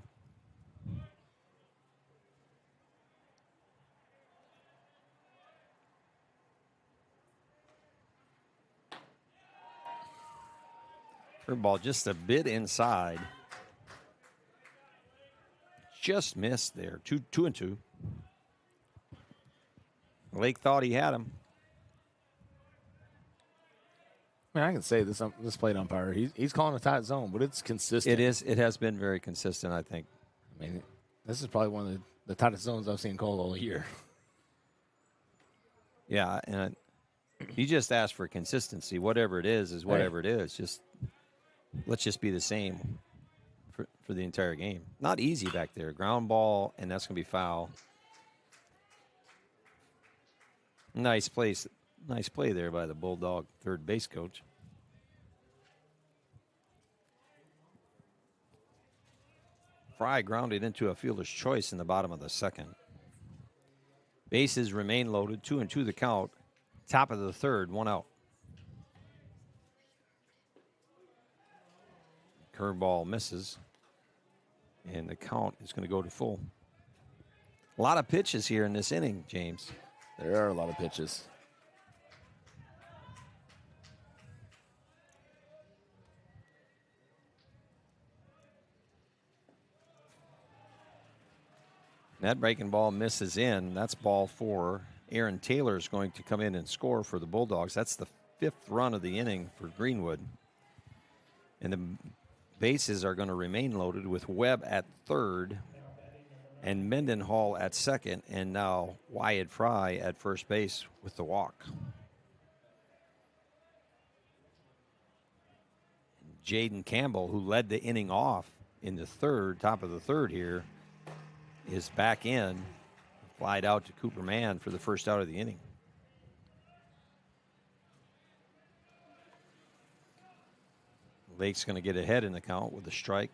Curveball just a bit inside. Just missed there. 2-2. Lake thought he had him. I mean, I can say this plate umpire, he's calling a tight zone, but it's consistent. It is. It has been very consistent, I think. I mean, this is probably one of the tightest zones I've seen called all year. Yeah, and you just ask for consistency. Whatever it is whatever it is. Just let's just be the same for the entire game. Not easy back there. Ground ball, and that's going to be foul. Nice place. Nice play there by the Bulldog third base coach. Fry grounded into a fielder's choice in the bottom of the 2nd. Bases remain loaded. 2-2 the count. Top of the 3rd, 1 out. Curveball misses. And the count is going to go to full. A lot of pitches here in this inning, James. There are a lot of pitches. That breaking ball misses in. That's ball 4. Aaron Taylor is going to come in and score for the Bulldogs. That's the 5th run of the inning for Greenwood. And the bases are going to remain loaded with Webb at 3rd and Mendenhall at 2nd, and now Wyatt Fry at first base with the walk. Jaden Campbell, who led the inning off in the 3rd, top of the 3rd here, is back in, flied out to Cooper Mann for the first out of the inning. Lake's going to get ahead in the count with a strike.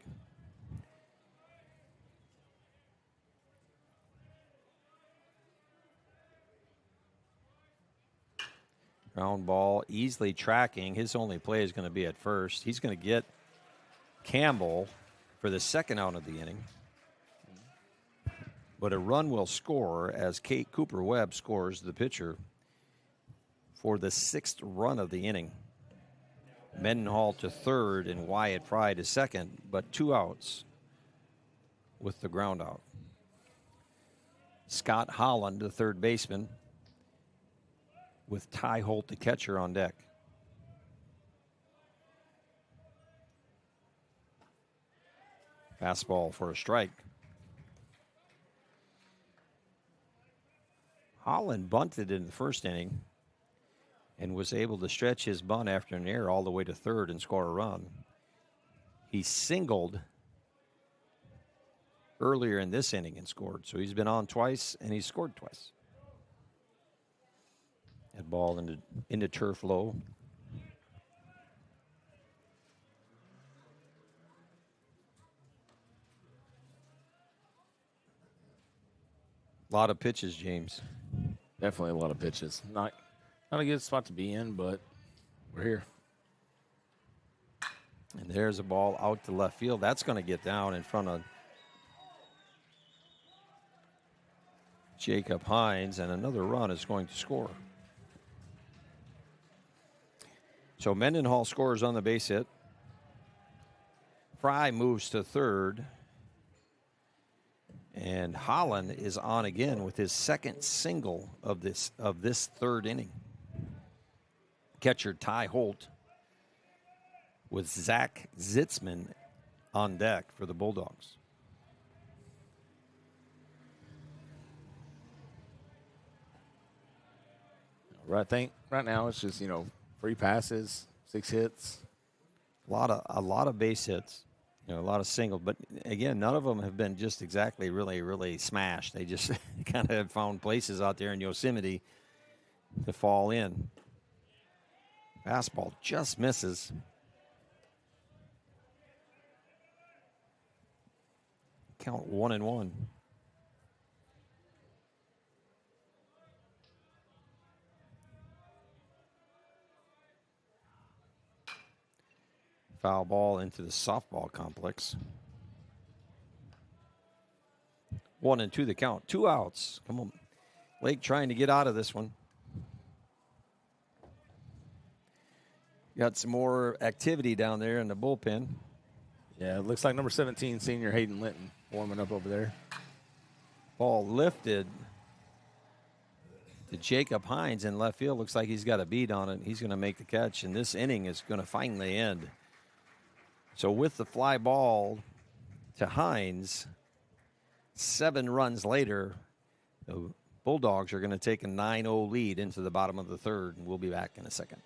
Ground ball, easily tracking. His only play is going to be at first. He's going to get Campbell for the 2nd out of the inning. But a run will score as Kate Cooper Webb scores, the pitcher, for the 6th run of the inning. Mendenhall to 3rd and Wyatt Fry to 2nd, but 2 outs with the ground out. Scott Holland, the 3rd baseman, with Ty Holt, the catcher, on deck. Fastball for a strike. Holland bunted in the 1st inning and was able to stretch his bunt after an error all the way to third and score a run. He singled earlier in this inning and scored. So he's been on twice, and he's scored twice. That ball into turf low. A lot of pitches, James. Definitely a lot of pitches. Not a good spot to be in, but we're here. And there's a ball out to left field. That's going to get down in front of Jacob Hines, and another run is going to score. So Mendenhall scores on the base hit. Fry moves to third. And Holland is on again with his second single of this third inning. Catcher Ty Holt with Zach Zitzman on deck for the Bulldogs. Right, I think right now it's just, free passes, 6 hits. A lot of base hits, a lot of singles. But again, none of them have been just exactly really, really smashed. They just kind of have found places out there in Yosemite to fall in. Fastball just misses. Count 1-1. Foul ball into the softball complex. 1-2 the count. 2 outs. Come on. Lake trying to get out of this one. Got some more activity down there in the bullpen. Yeah, it looks like number 17, senior Hayden Linton, warming up over there. Ball lifted to Jacob Hines in left field. Looks like he's got a beat on it. He's going to make the catch, and this inning is going to finally end. So with the fly ball to Hines, 7 runs later, the Bulldogs are going to take a 9-0 lead into the bottom of the third, and we'll be back in a second.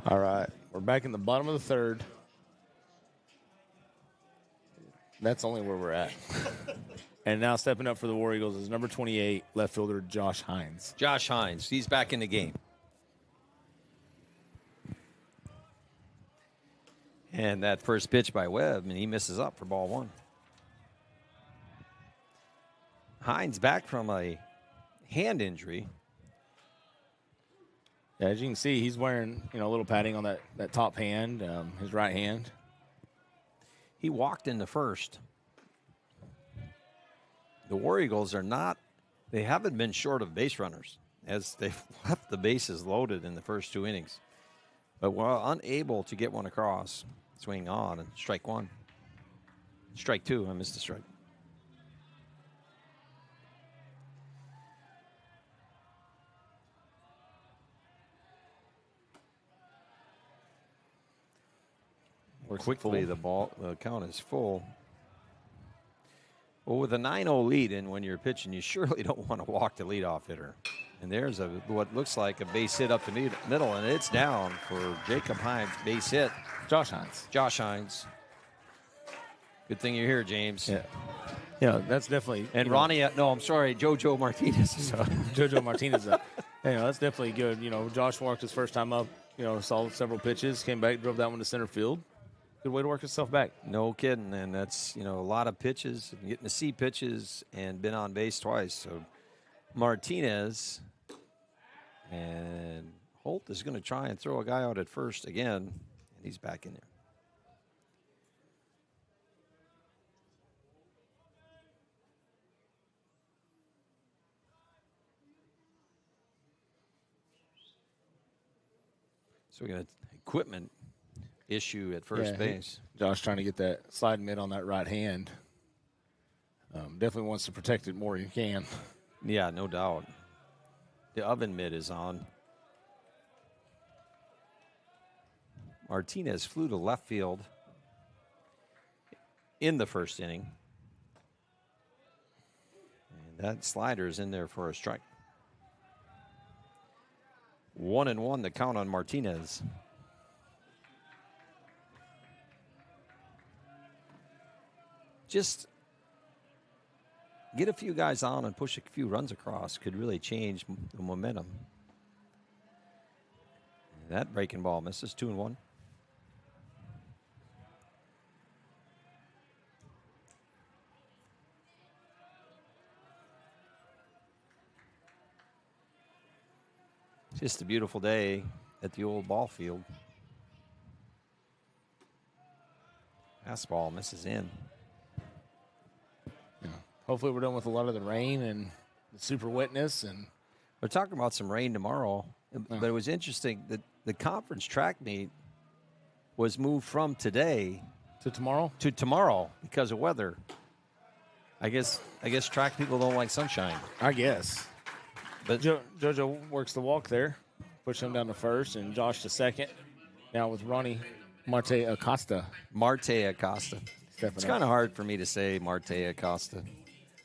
All right, we're back in the bottom of the third. That's only where we're at. And now stepping up for the War Eagles is number 28, left fielder Josh Hines. Josh Hines, he's back in the game. And that first pitch by Webb, and he misses up for ball 1. Hines back from a hand injury. Yeah, as you can see, he's wearing a little padding on that top hand, his right hand. He walked in the first. The War Eagles they haven't been short of base runners as they've left the bases loaded in the first 2 innings. But while unable to get one across, swing on and strike 1. Strike 2, I missed the strike. Works quickly full. the count is full. Well, with a 9-0 lead, and when you're pitching, you surely don't want to walk the leadoff hitter. And there's what looks like a base hit up the middle, and it's down for Jacob Hines. Base hit. Josh Hines. Josh Hines. Good thing you're here, James. Yeah. Yeah, that's definitely. And Ronnie, no, I'm sorry, JoJo Martinez. JoJo Martinez. That's definitely good. Josh worked his first time up. Saw several pitches, came back, drove that one to center field. Good way to work himself back. No kidding. And that's, a lot of pitches, getting to see pitches, and been on base twice. So Martinez and Holt is going to try and throw a guy out at first again, and he's back in there. So we got an equipment issue at first base. Josh trying to get that slide mid on that right hand. Definitely wants to protect it more than you can. Yeah, no doubt. The oven mitt is on. Martinez flew to left field in the first inning. And that slider is in there for a strike. 1-1 the count on Martinez. Just get a few guys on and push a few runs across could really change the momentum. That breaking ball misses. 2-1. Just a beautiful day at the old ball field. Fastball misses in. Yeah. Hopefully we're done with a lot of the rain and the super wetness. And we're talking about some rain tomorrow. But it was interesting that the conference track meet was moved from today to tomorrow because of weather. I guess track people don't like sunshine. I guess. But JoJo works the walk there, push him down to first, and Josh to second. Now with Ronnie Marte Acosta. It's kind of hard for me to say Marte Acosta.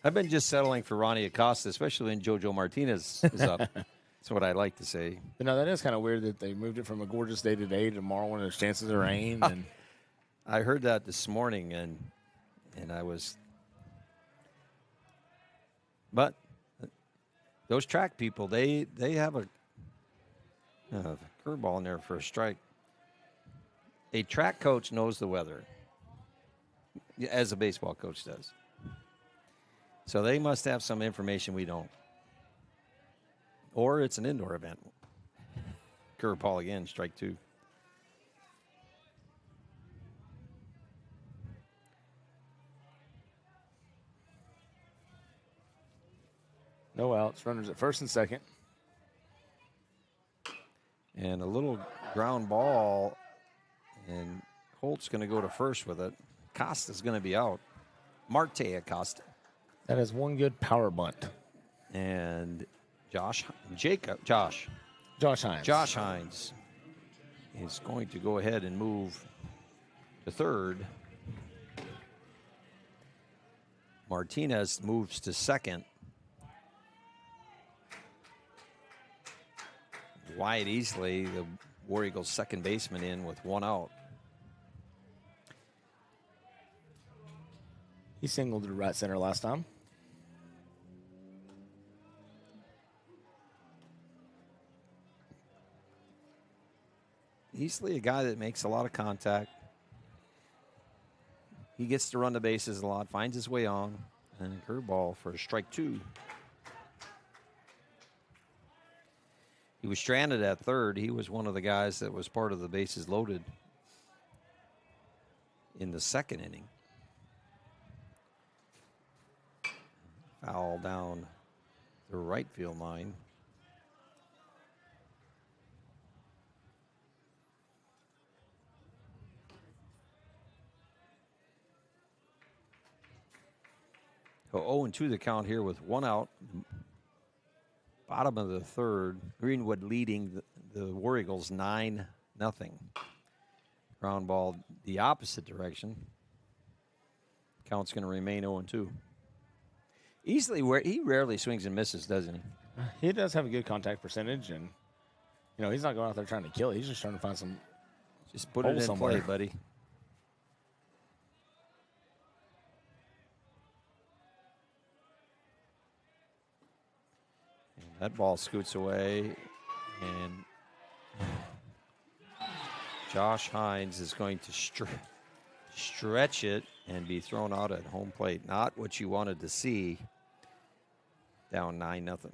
I've been just settling for Ronnie Acosta, especially when JoJo Martinez is up. That's what I like to say. But no, that is kind of weird that they moved it from a gorgeous day today to tomorrow when there's chances of rain. And I heard that this morning, and I was. But those track people, they have a curveball in there for a strike. A track coach knows the weather, as a baseball coach does. So they must have some information we don't. Or it's an indoor event. Curveball again, strike 2. No outs. Runners at first and second. And a little ground ball. And Holt's going to go to first with it. Acosta's going to be out. Marte Acosta. That is one good power bunt. And Josh Hines. Josh Hines is going to go ahead and move to third. Martinez moves to second. Wyatt Easley, the War Eagles second baseman, in with 1 out. He singled to right center last time. Easley, a guy that makes a lot of contact. He gets to run the bases a lot, finds his way on, and a curveball for strike 2. He was stranded at third. He was one of the guys that was part of the bases loaded in the second inning. Foul down the right field line. So 0-2 the count here with 1 out. Bottom of the third. Greenwood leading the War Eagles 9-0. Ground ball the opposite direction. Count's going to remain 0-2. He rarely swings and misses, doesn't he? He does have a good contact percentage, and he's not going out there trying to kill it. He's just trying to find some. Just put it in somewhere. play, buddy. And that ball scoots away, and Josh Hines is going to stretch it and be thrown out at home plate. Not what you wanted to see. Down 9-0.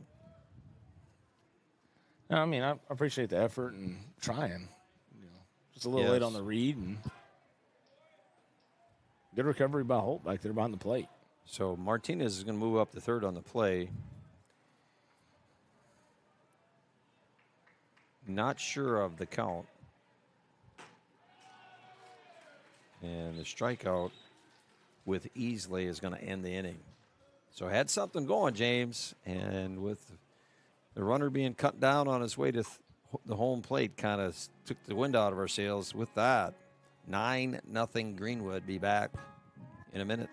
No, I mean, I appreciate the effort and trying. Just a little late on the read, and good recovery by Holt back there behind the plate. So Martinez is going to move up to third on the play. Not sure of the count. And the strikeout with Easley is going to end the inning. So had something going, James, and with the runner being cut down on his way to the home plate, kind of took the wind out of our sails with that. 9-0 Greenwood. Be back in a minute.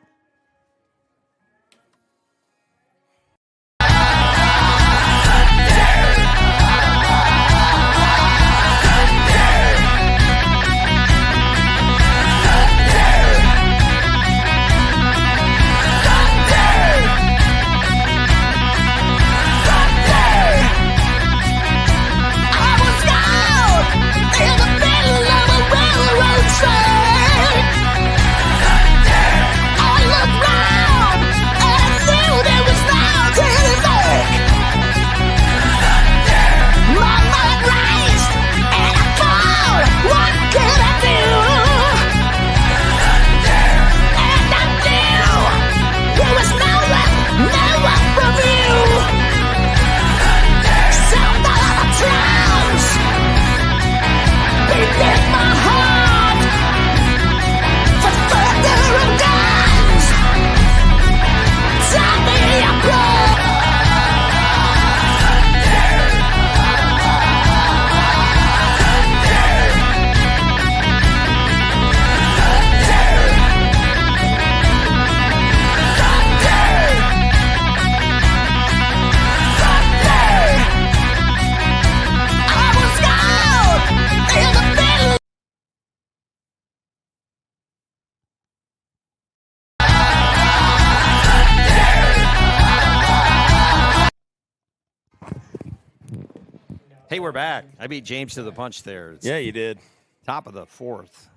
Hey, we're back. I beat James to the punch there. It's Yeah, you did. top of the fourth.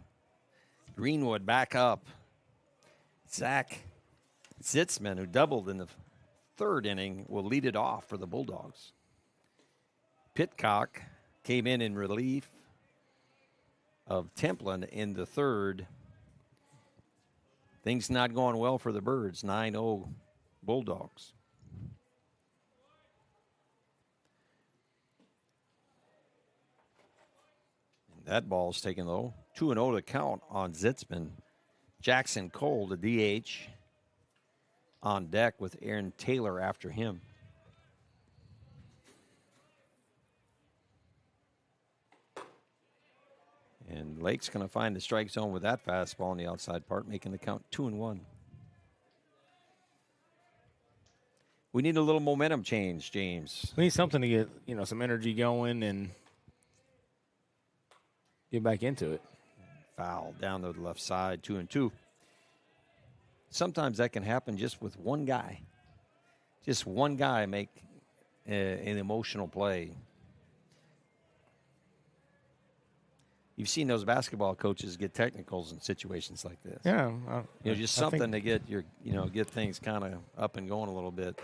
Greenwood back up. Zach Zitzman, who doubled in the third inning, will lead it off for the Bulldogs. Pitcock came in relief of Templin in the third. Things not going well for the Birds. 9-0 Bulldogs. That ball's taken, though. 2-0 to count on Zitzman. Jackson Cole, the DH, on deck with Aaron Taylor after him. And Lake's going to find the strike zone with that fastball on the outside part, making the count 2-1. We need a little momentum change, James. We need something to get, some energy going and get back into it. Foul down the left side, 2-2. Sometimes that can happen just with one guy. Just one guy make an emotional play. You've seen those basketball coaches get technicals in situations like this. Yeah. Just something to get get things kind of up and going a little bit.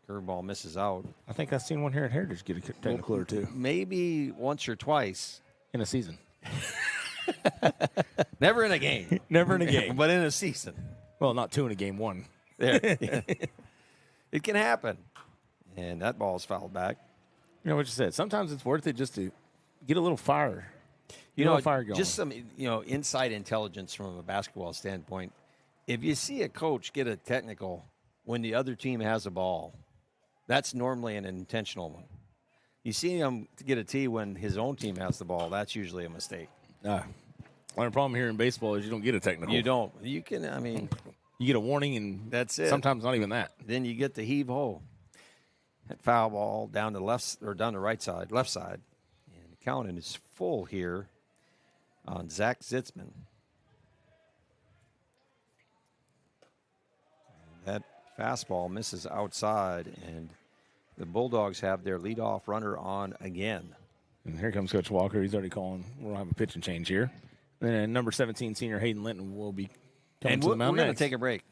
Curveball misses out. I think I've seen one here at Heritage get a technical or two. Maybe once or twice. In a season. Never in a game. Never in a game. But in a season. Well, not two in a game, one. There. Yeah. It can happen. And that ball's fouled back. You know what you said. Sometimes it's worth it just to get a little fire. Fire going. Just some, inside intelligence from a basketball standpoint. If you see a coach get a technical when the other team has a ball, that's normally an intentional one. You see him get a tee when his own team has the ball, that's usually a mistake. Well, the problem here in baseball is you don't get a technical. You don't. You can, I mean. You get a warning, and That's it. Sometimes not even that. Then you get the heave-ho. That foul ball down the left side. And the count is full here on Zach Zitzman. That fastball misses outside, and the Bulldogs have their leadoff runner on again. And here comes Coach Walker. He's already calling. We'll have a pitching change here. And then number 17, senior Hayden Linton, will be coming to the mound We're going next. to take a break.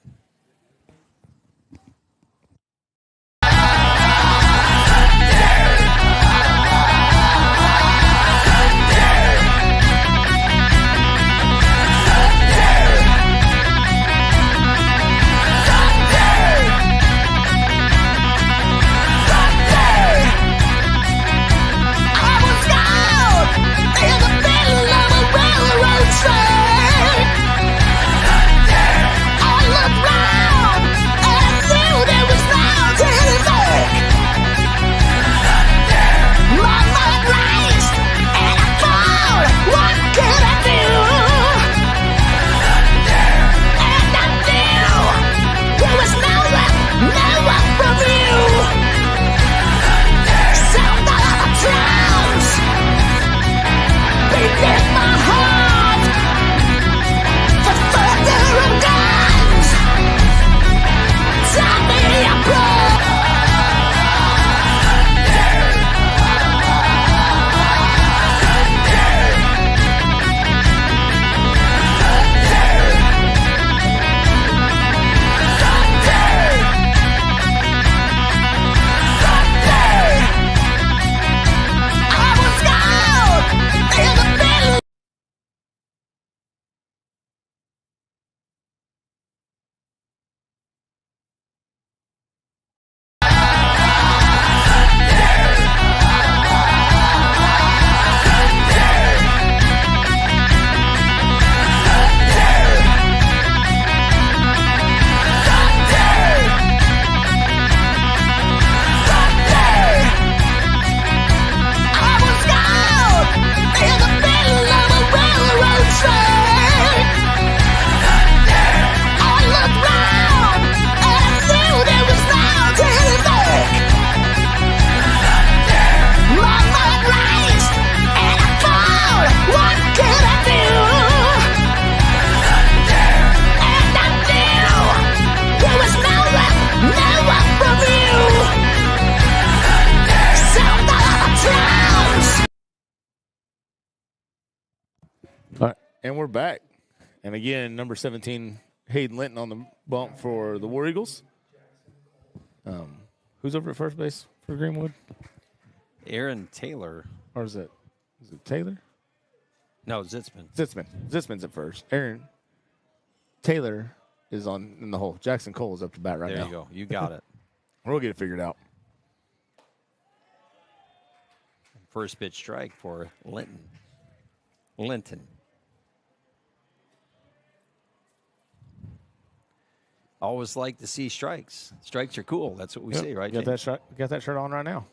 And we're back. And again, number 17, Hayden Linton on the bump for the War Eagles. Who's over at first base for Greenwood? Aaron Taylor. Or is it Taylor? No, Zitzman. Zitzman's at first. Aaron Taylor is in the hole. Jackson Cole is up to bat right now. There you go. You got it. We'll get it figured out. First pitch strike for Linton. Always like to see strikes. Strikes are cool. That's what we say, right? Got that shirt on right now.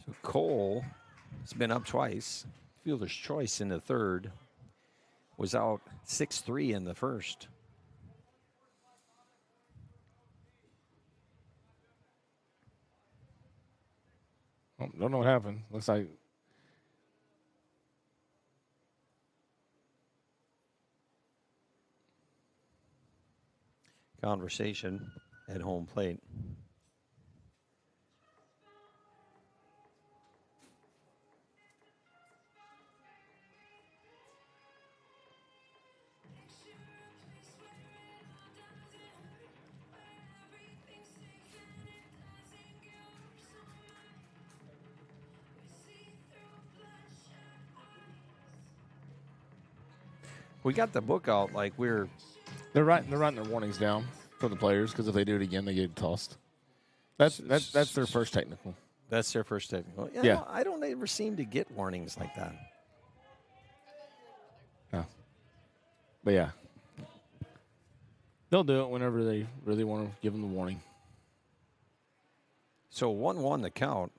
So Cole has been up twice. Fielder's choice in the third. Was out 6-3 in the first. Oh, don't know what happened. Looks like conversation at home plate. We got the book out like we're. They're writing their warnings down for the players because if they do it again, they get tossed. That's their first technical. That's their first technical. Well, Yeah. I don't ever seem to get warnings like that. Yeah. But yeah, they'll do it whenever they really want to give them the warning. So 1-1 the count.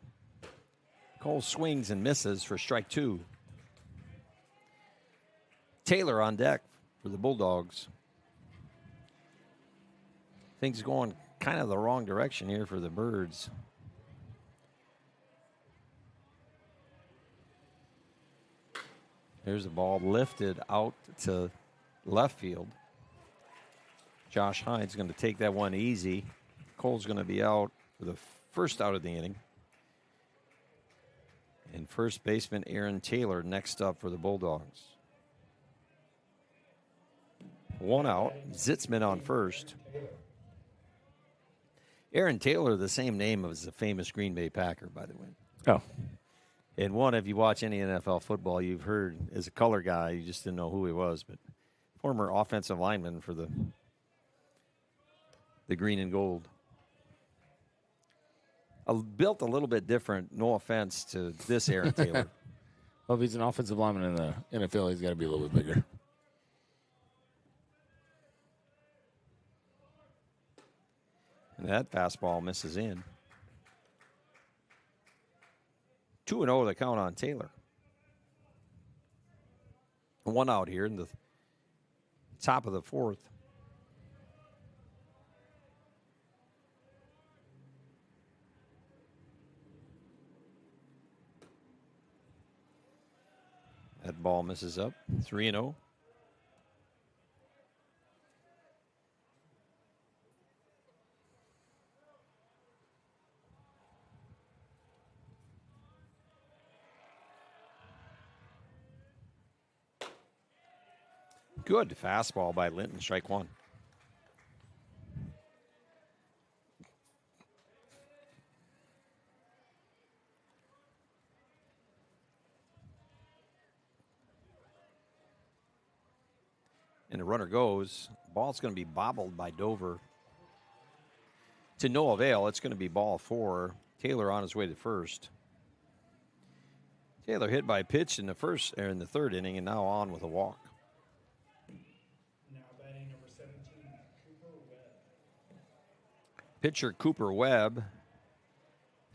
Cole swings and misses for strike 2. Taylor on deck for the Bulldogs. Things going kind of the wrong direction here for the Birds. There's the ball lifted out to left field. Josh Hines going to take that one easy. Cole's going to be out for the first out of the inning. And first baseman Aaron Taylor next up for the Bulldogs. 1 out. Zitzman on first. Aaron Taylor, the same name as the famous Green Bay Packer, by the way. Oh. And one, if you watch any NFL football, you've heard as a color guy, you just didn't know who he was, but former offensive lineman for the green and gold. Built a little bit different, no offense to this Aaron Taylor. Well, if he's an offensive lineman in the NFL, he's got to be a little bit bigger. And that fastball misses in. 2-0 the count on Taylor. 1 out here in the top of the 4th. That ball misses up. 3-0. Good fastball by Linton, strike 1. And the runner goes. Ball's going to be bobbled by Dover. To no avail, it's going to be ball 4. Taylor on his way to first. Taylor hit by a pitch in the third inning and now on with a walk. Now batting number 17, Cooper Webb. Pitcher Cooper Webb,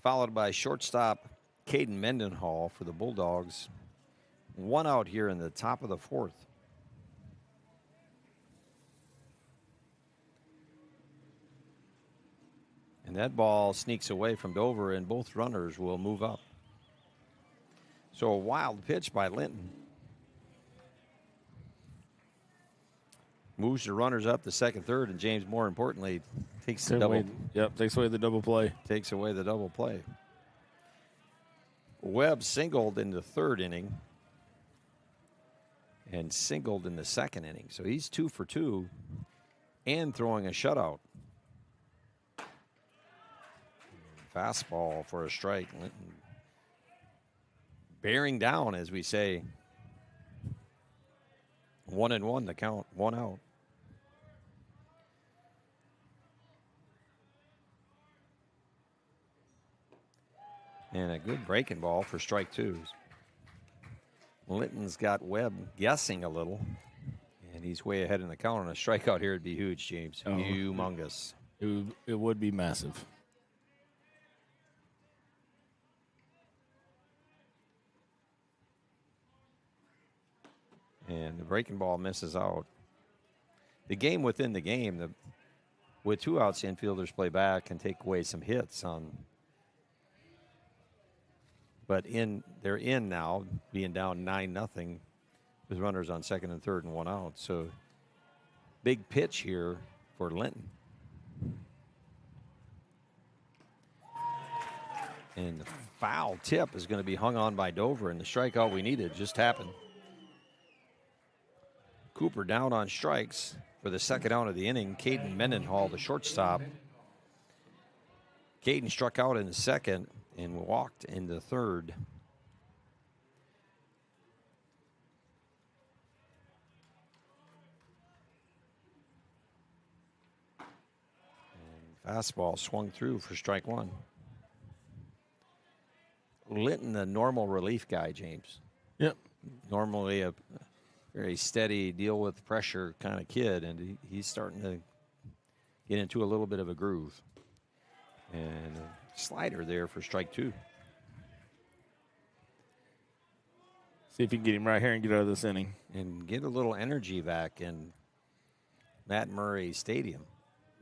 followed by shortstop Caden Mendenhall for the Bulldogs. 1 out here in the top of the 4th. And that ball sneaks away from Dover, and both runners will move up. So a wild pitch by Linton. Moves the runners up to second, third, and James, more importantly, takes the double. Takes away the double play. Takes away the double play. Webb singled in the third inning and singled in the second inning. So he's 2 for 2 and throwing a shutout. Fastball for a strike. Linton bearing down, as we say. 1-1 the count, 1 out. And a good breaking ball for strike 2. Linton's got Webb guessing a little, and he's way ahead in the count. On a strikeout here would be huge, James. Humongous. It would be massive. And the breaking ball misses out. The game within the game, with 2 outs, infielders play back and take away some hits on. But they're in now, being down 9-0 with runners on second and third and 1 out. So big pitch here for Linton. And the foul tip is going to be hung on by Dover, and the strikeout we needed just happened. Cooper down on strikes for the second out of the inning. Caden Mendenhall, the shortstop. Caden struck out in the second and walked in the third. And fastball swung through for strike 1. Linton, a normal relief guy, James. Yep. Normally a very steady, deal with pressure kind of kid, and he's starting to get into a little bit of a groove. And a slider there for strike 2. See if you can get him right here and get out of this inning. And get a little energy back in Matt Murray Stadium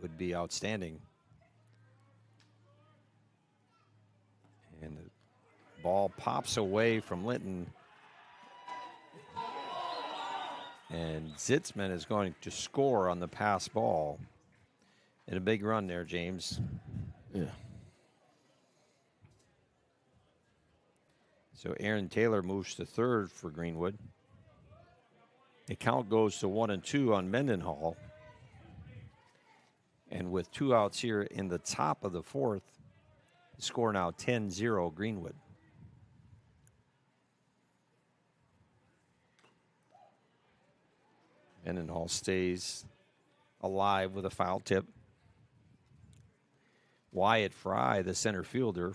would be outstanding. And the ball pops away from Linton. And Zitzman is going to score on the pass ball. And a big run there, James. Yeah. So Aaron Taylor moves to third for Greenwood. The count goes to 1-2 on Mendenhall. And with 2 outs here in the top of the 4th, the score now 10-0 Greenwood. Mendenhall stays alive with a foul tip. Wyatt Fry, the center fielder,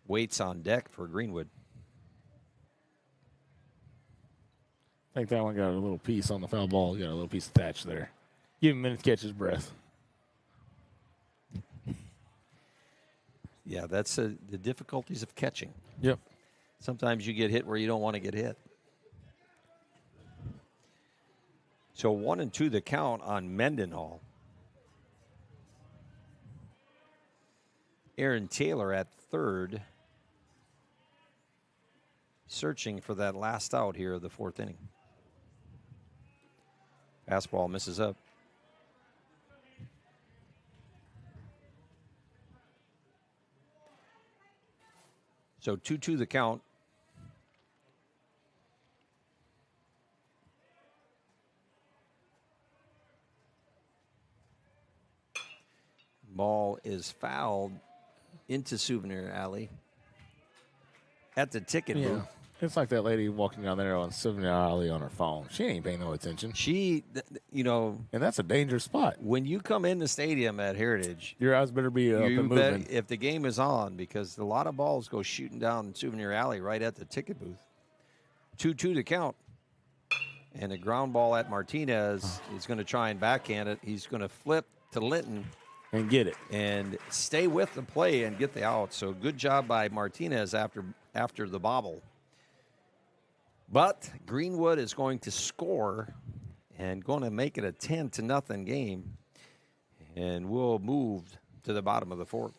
waits on deck for Greenwood. I think that one got a little piece on the foul ball. Got a little piece attached there. Give him a minute to catch his breath. Yeah, that's the difficulties of catching. Yep. Sometimes you get hit where you don't want to get hit. So 1-2 the count on Mendenhall. Aaron Taylor at third, searching for that last out here of the 4th inning. Fastball misses up. So 2-2 the count. Ball is fouled into Souvenir Alley at the ticket booth. It's like that lady walking down there on Souvenir Alley on her phone. She ain't paying no attention. She, and that's a dangerous spot. When you come in the stadium at Heritage, your eyes better be up and moving. If the game is on, because a lot of balls go shooting down Souvenir Alley right at the ticket booth. 2-2 to count. And a ground ball at Martinez. He's going to try and backhand it. He's going to flip to Linton. And get it. And stay with the play and get the out. So good job by Martinez after the bobble. But Greenwood is going to score and going to make it a 10-0 game. And we'll move to the bottom of the 4th.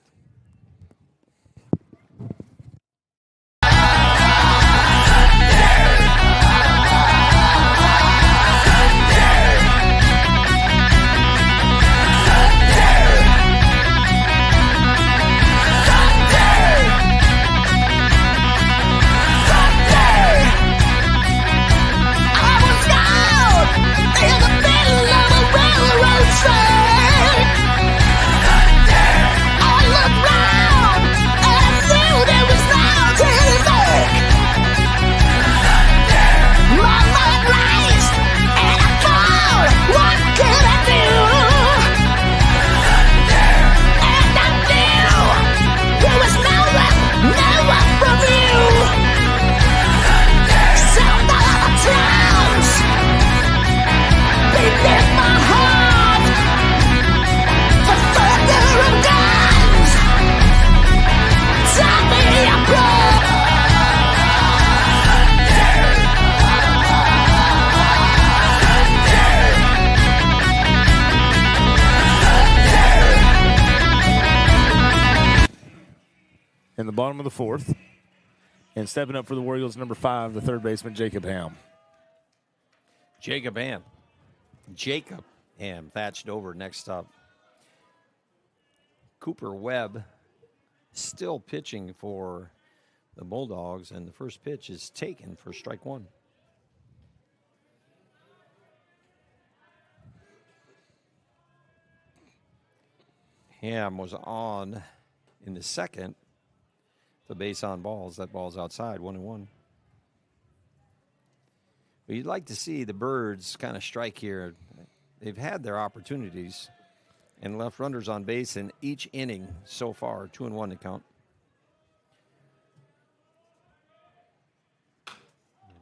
In the bottom of the 4th. And stepping up for the Warriors, number 5, the third baseman, Jacob Ham. Jacob Ham thatched over next up. Cooper Webb still pitching for the Bulldogs, and the first pitch is taken for strike 1. Ham was on in the second. The base on balls. That ball's outside, 1-1. But you'd like to see the Birds kind of strike here. They've had their opportunities and left runners on base in each inning so far, 2-1 to count.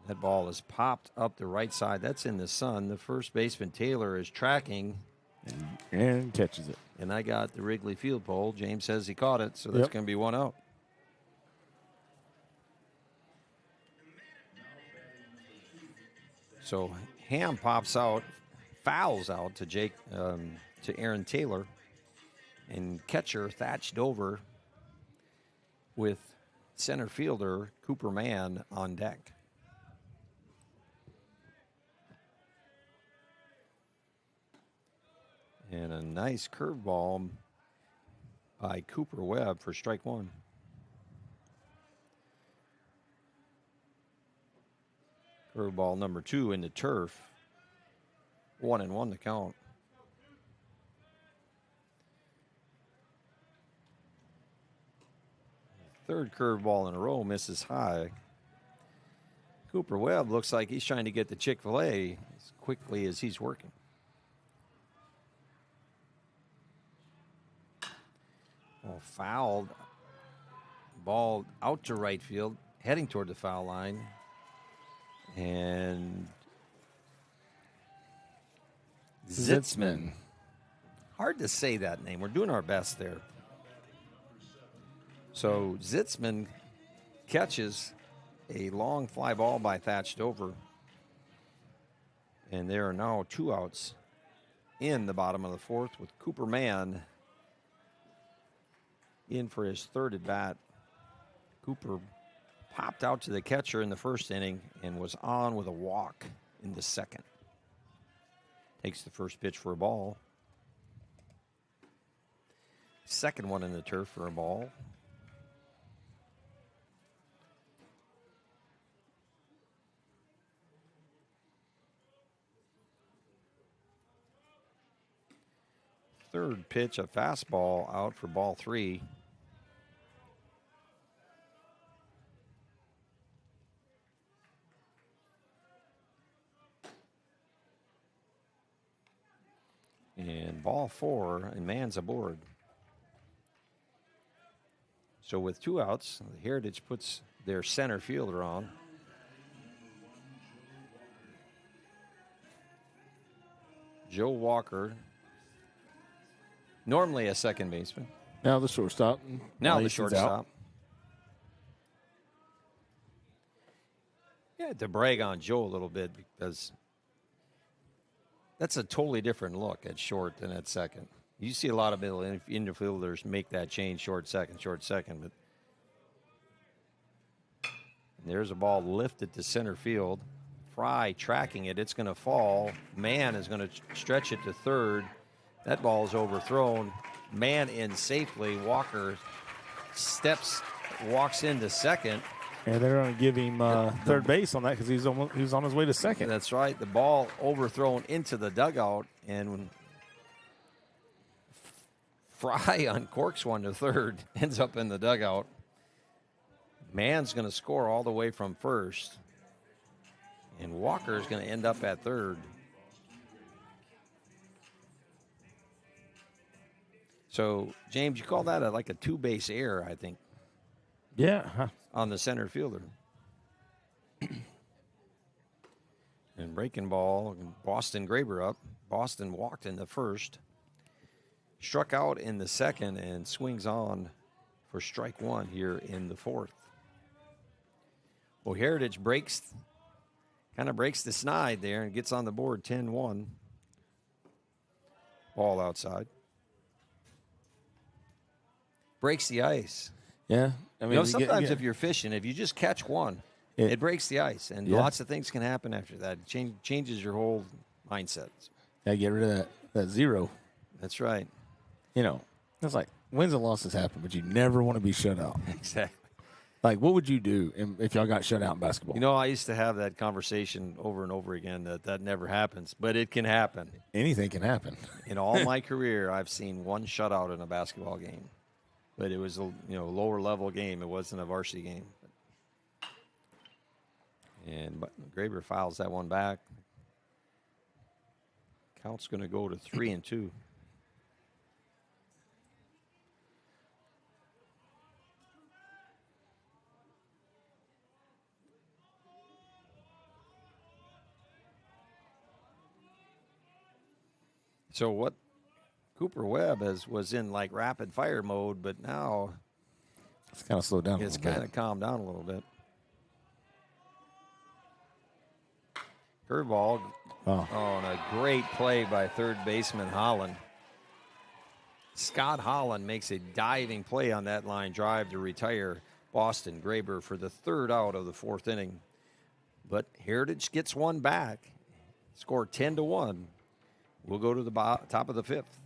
That ball is popped up the right side. That's in the sun. The first baseman, Taylor, is tracking. And catches it. And I got the Wrigley Field pole. James says he caught it, so that's going to be 1 out. So Ham pops out, fouls out to to Aaron Taylor, and catcher Thatch Dover with center fielder Cooper Mann on deck. And a nice curveball by Cooper Webb for strike 1. Curveball number 2 in the turf. 1-1 to count. Third curveball in a row misses high. Cooper Webb looks like he's trying to get the Chick-fil-A as quickly as he's working. Oh, fouled. Ball out to right field, heading toward the foul line. And Zitzman. Hard to say that name. We're doing our best there. So Zitzman catches a long fly ball by Thatch Dover. And there are now 2 outs in the bottom of the 4th with Cooper Mann in for his 3rd at bat. Cooper popped out to the catcher in the 1st inning and was on with a walk in the 2nd. Takes the first pitch for a ball. Second one in the turf for a ball. Third pitch, a fastball out for ball 3. And ball 4, and Mann's aboard. So with 2 outs, the Heritage puts their center fielder on. Joe Walker, normally a second baseman. Now the shortstop. Now the shortstop. Yeah, to brag on Joe a little bit because that's a totally different look at short than at second. You see a lot of infielders make that change short second, but there's a ball lifted to center field. Fry tracking it. It's going to fall. Mann is going to stretch it to third. That ball is overthrown. Mann in safely. Walker walks into second. And they're going to give him third base on that because he was on his way to second. That's right. The ball overthrown into the dugout, and when Fry uncorks one to third, ends up in the dugout. Mann's going to score all the way from first, and Walker is going to end up at third. So, James, you call that like a 2-base error, I think. Yeah. On the center fielder. And breaking ball, Boston Graber up. Boston walked in the first, struck out in the second, and swings on for strike 1 here in the 4th. Well, Heritage kind of breaks the snide there and gets on the board 10-1. Ball outside. Breaks the ice. Yeah. I mean, sometimes if you're fishing, if you just catch one, it breaks the ice, and lots of things can happen after that. It changes your whole mindset. Gotta get rid of that zero. That's right. It's like wins and losses happen, but you never want to be shut out. Exactly. Like, what would you do if y'all got shut out in basketball? I used to have that conversation over and over again that never happens, but it can happen. Anything can happen. In all my career, I've seen one shutout in a basketball game. But it was a lower level game. It wasn't a varsity game. And Graber fouls that one back. Count's going to go to 3-2. So what Cooper Webb was in like rapid fire mode, but now It's kind of slowed down. it's kind of calmed down a little bit. Curveball. Oh. And a great play by third baseman Holland. Scott Holland makes a diving play on that line drive to retire Boston Graber for the third out of the fourth inning. But Heritage gets one back. Score 10-1. We'll go to the top of the fifth.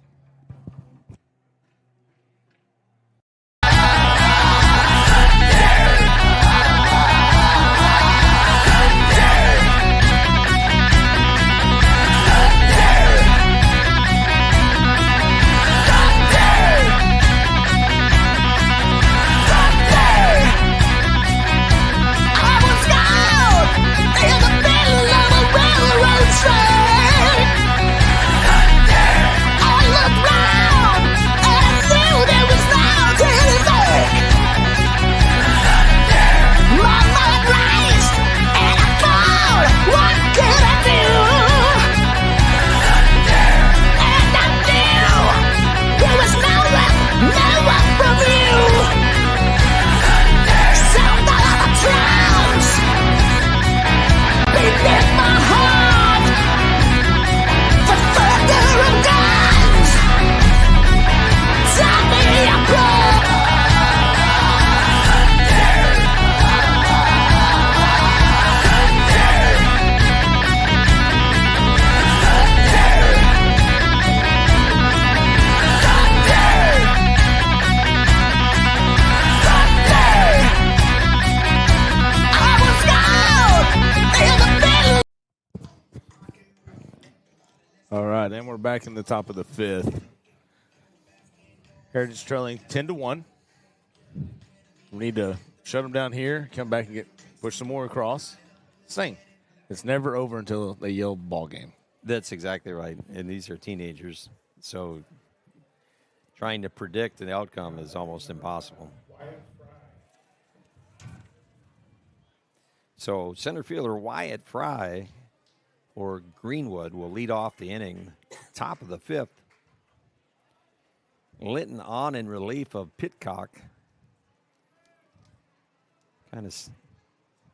All right, and we're back in the top of the fifth. Heritage trailing 10-1. We need to shut them down here, come back and push some more across. Sing. It's never over until they yell ball game. That's exactly right. And these are teenagers. So trying to predict the outcome is almost impossible. So center fielder Wyatt Fry for Greenwood will lead off the inning, top of the fifth. Linton on in relief of Pitcock. Kind of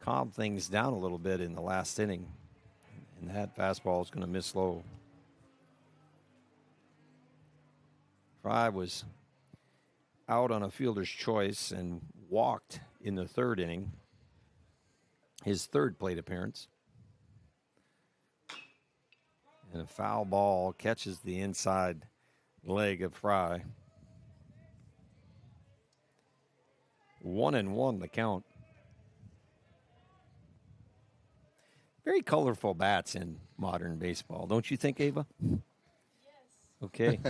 calmed things down a little bit in the last inning. And that fastball is going to miss low. Fry was out on a fielder's choice and walked in the third inning. His third plate appearance. And a foul ball catches the inside leg of Fry. 1-1 the count. Very colorful bats in modern baseball, don't you think, Ava? Yes. Okay.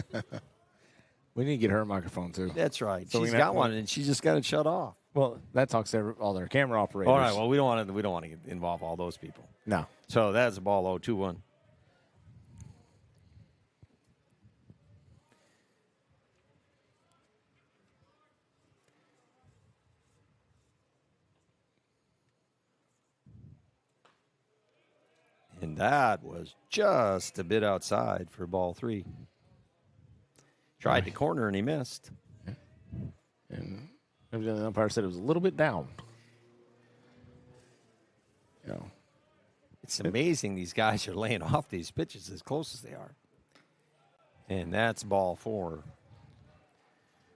We need to get her a microphone, too. That's right. So She's got one, and she just got it shut off. Well, that talks to all their camera operators. All right. Well, we don't want to involve all those people. No. So that's a ball 0-2-1. And that was just a bit outside for ball 3. Tried to corner and he missed. And evidently the umpire said it was a little bit down. You know. It's amazing these guys are laying off these pitches as close as they are. And that's ball 4.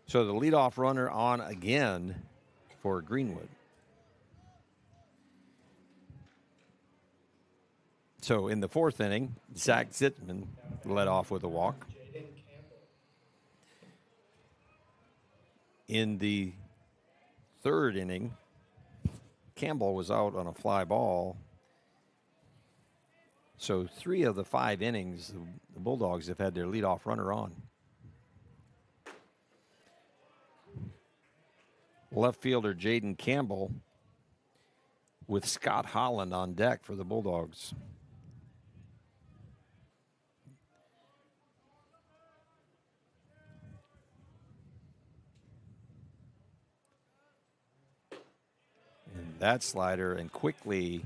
So the leadoff runner on again for Greenwood. So in the fourth inning, Zach Zittman led off with a walk. In the third inning, Campbell was out on a fly ball. So 3 of the 5 innings, the Bulldogs have had their leadoff runner on. Left fielder Jaden Campbell with Scott Holland on deck for the Bulldogs. And that slider, and quickly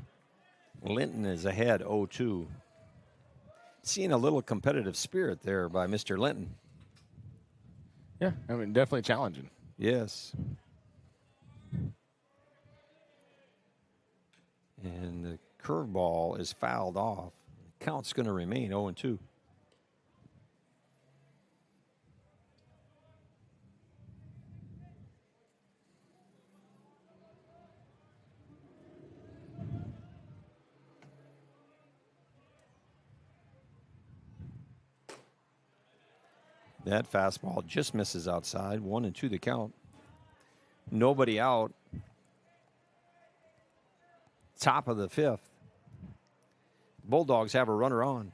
Linton is ahead 0-2. Seeing a little competitive spirit there by Mr. Linton. Yeah, I mean, definitely challenging. Yes. And the curveball is fouled off. Count's going to remain 0-2. That fastball just misses outside. 1-2 the count. Nobody out. Top of the fifth. Bulldogs have a runner on.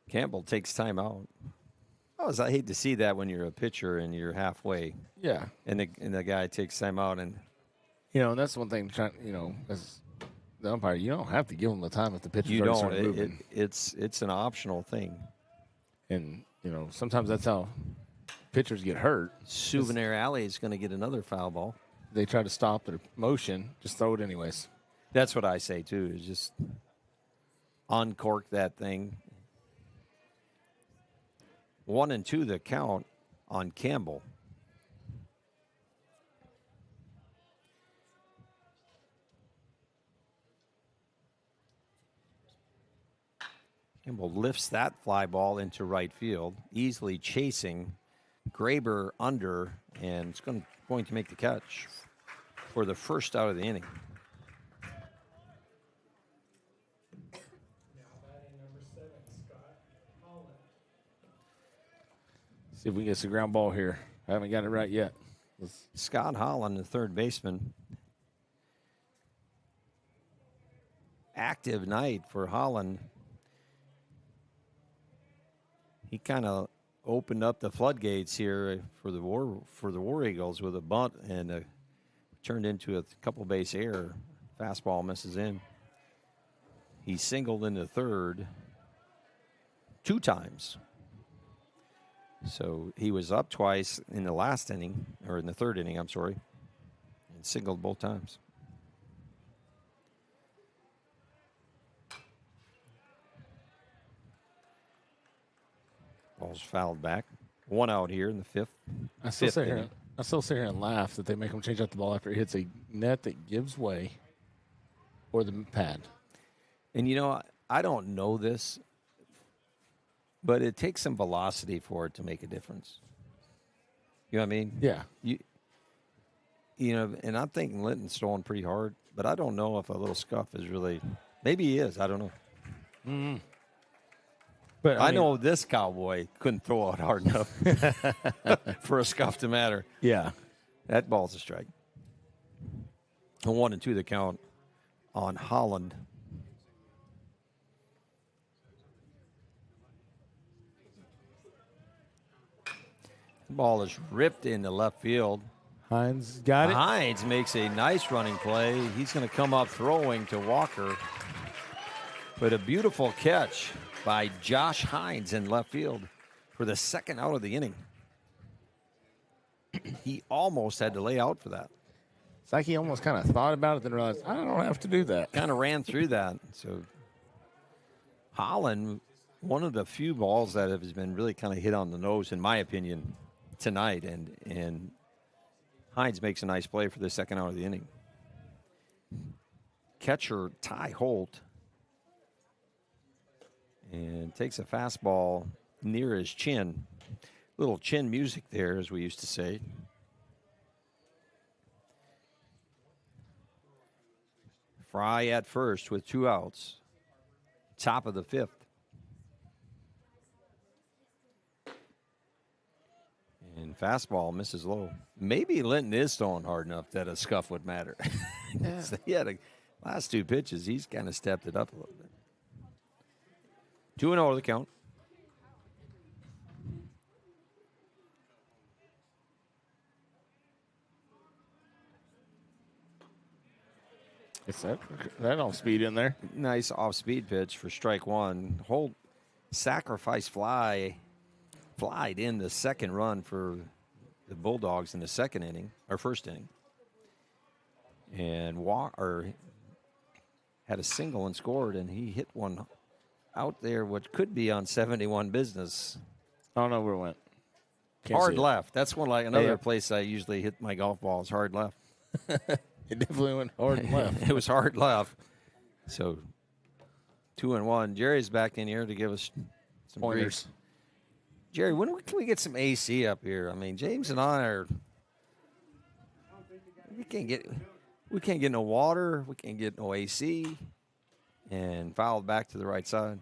Campbell takes time out. I hate to see that when you're a pitcher and you're halfway. Yeah. And the guy takes time out. And and that's one thing, as the umpire, you don't have to give them the time if the pitcher's you already don't. started moving. It's an optional thing. And, sometimes that's how pitchers get hurt. Souvenir Alley is going to get another foul ball. They try to stop their motion, just throw it anyways. That's what I say, too, is just uncork that thing. 1-2 the count on Campbell. Campbell lifts that fly ball into right field, easily chasing Graber under, and it's going to make the catch for the first out of the inning. Now batting number 7, Scott Holland. See if we can get some ground ball here. I haven't got it right yet. Scott Holland, the third baseman. Active night for Holland. He kind of opened up the floodgates here for the War Eagles with a bunt and turned into a couple base error. Fastball misses in. He singled in the third 2 times. So he was up twice in the last inning, or in the third inning, I'm sorry, and singled both times. Ball's fouled back. 1 out here in the fifth. I still sit inning. here and laugh that they make him change out the ball after it hits a net that gives way or the pad. And I don't know this, but it takes some velocity for it to make a difference. You know what I mean? Yeah. And I'm thinking Linton's throwing pretty hard, but I don't know if a little scuff is really. Maybe he is. I don't know. Mm-hmm. But I know this cowboy couldn't throw it hard enough for a scuff to matter. Yeah. That ball's a strike. 1-2 the count on Holland. The ball is ripped into left field. Hines got it. Hines makes a nice running play. He's going to come up throwing to Walker. But a beautiful catch by Josh Hines in left field for the second out of the inning. He almost had to lay out for that. It's like he almost kind of thought about it, then realized, I don't have to do that. Kind of ran through that. So Holland, one of the few balls that has been really kind of hit on the nose, in my opinion, tonight. And Hines makes a nice play for the second out of the inning. Catcher Ty Holt. And takes a fastball near his chin. Little chin music there, as we used to say. Fry at first with 2 outs. Top of the fifth. And fastball misses low. Maybe Linton is throwing hard enough that a scuff would matter. Yeah. He had the last 2 pitches, he's kind of stepped it up a little bit. 2-0 the count. It's that off speed in there. Nice off-speed pitch for strike 1. Holt sacrifice flied in the second run for the Bulldogs in the second inning, or first inning. And had a single and scored, and he hit one out there, what could be on 71 business. I don't know where it went. Can't Hard see it. left. That's another Yeah. place I usually hit my golf balls, hard left. It definitely went hard and left. It was hard left. So 2-1. Jerry's back in here to give us some Pointers. briefs. Jerry, when can we get some AC up here? I mean, James and I are. We can't get no water. We can't get no AC, and fouled back to the right side.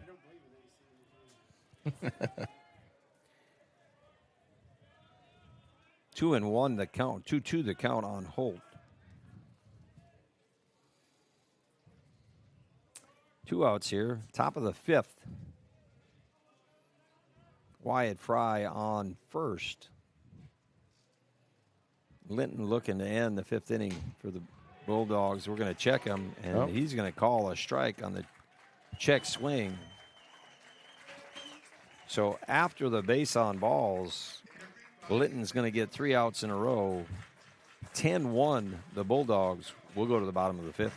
2-1 the count. 2-2 the count on Holt. 2 outs here. Top of the 5th. Wyatt Fry on first. Linton looking to end the 5th inning for the Bulldogs. We're going to check him, and he's going to call a strike on the check swing. So after the base on balls, Linton's going to get 3 outs in a row. 10-1, the Bulldogs will go to the bottom of the 5th.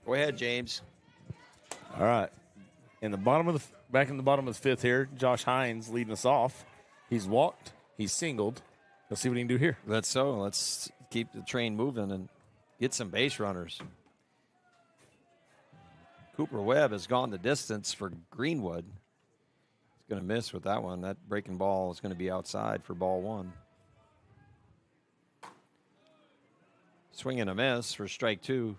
Go ahead, James. All right. Back in the bottom of the 5th here, Josh Hines leading us off. He's walked. He's singled. Let's see what he can do here. Let's keep the train moving and get some base runners. Cooper Webb has gone the distance for Greenwood. He's going to miss with that one. That breaking ball is going to be outside for ball 1. Swing and a miss for strike 2.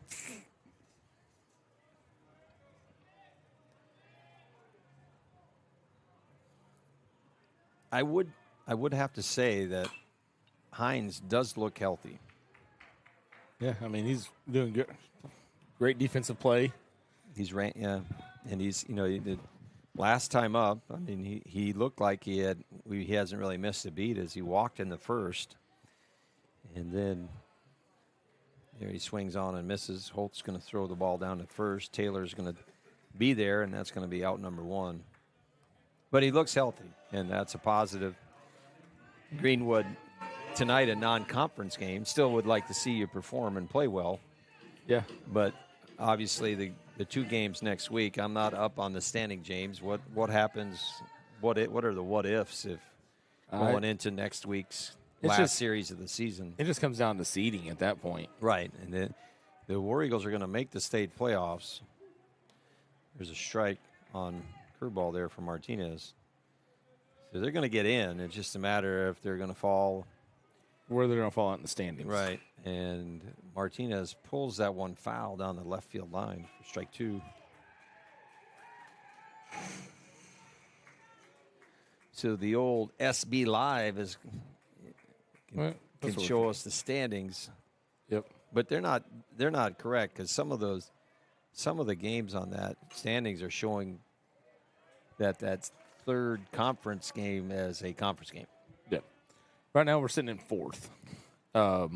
I would have to say that Hines does look healthy. Yeah, I mean, he's doing good. Great defensive play. And he's he did last time up. I mean, he looked like he hasn't really missed a beat as he walked in the first, and then there he swings on and misses. Holt's going to throw the ball down to first. Taylor's going to be there, and that's going to be out number 1. But he looks healthy, and that's a positive. Greenwood tonight, a non-conference game, still would like to see you perform and play well. Yeah. But obviously the 2 games next week, I'm not up on the standing, James. What happens? What are the what ifs if going into next week's last series of the season? It just comes down to seeding at that point. Right, and then the War Eagles are going to make the state playoffs. There's a strike on curveball there for Martinez. So they're going to get in. It's just a matter if they're going to fall. Where they're going to fall out in the standings. Right. And Martinez pulls that one foul down the left field line for strike 2. So the old SB Live can show us the standings. Yep. But they're not correct, because some of the games on that standings are showing that third conference game as a conference game. Yeah. Right now we're sitting in fourth. So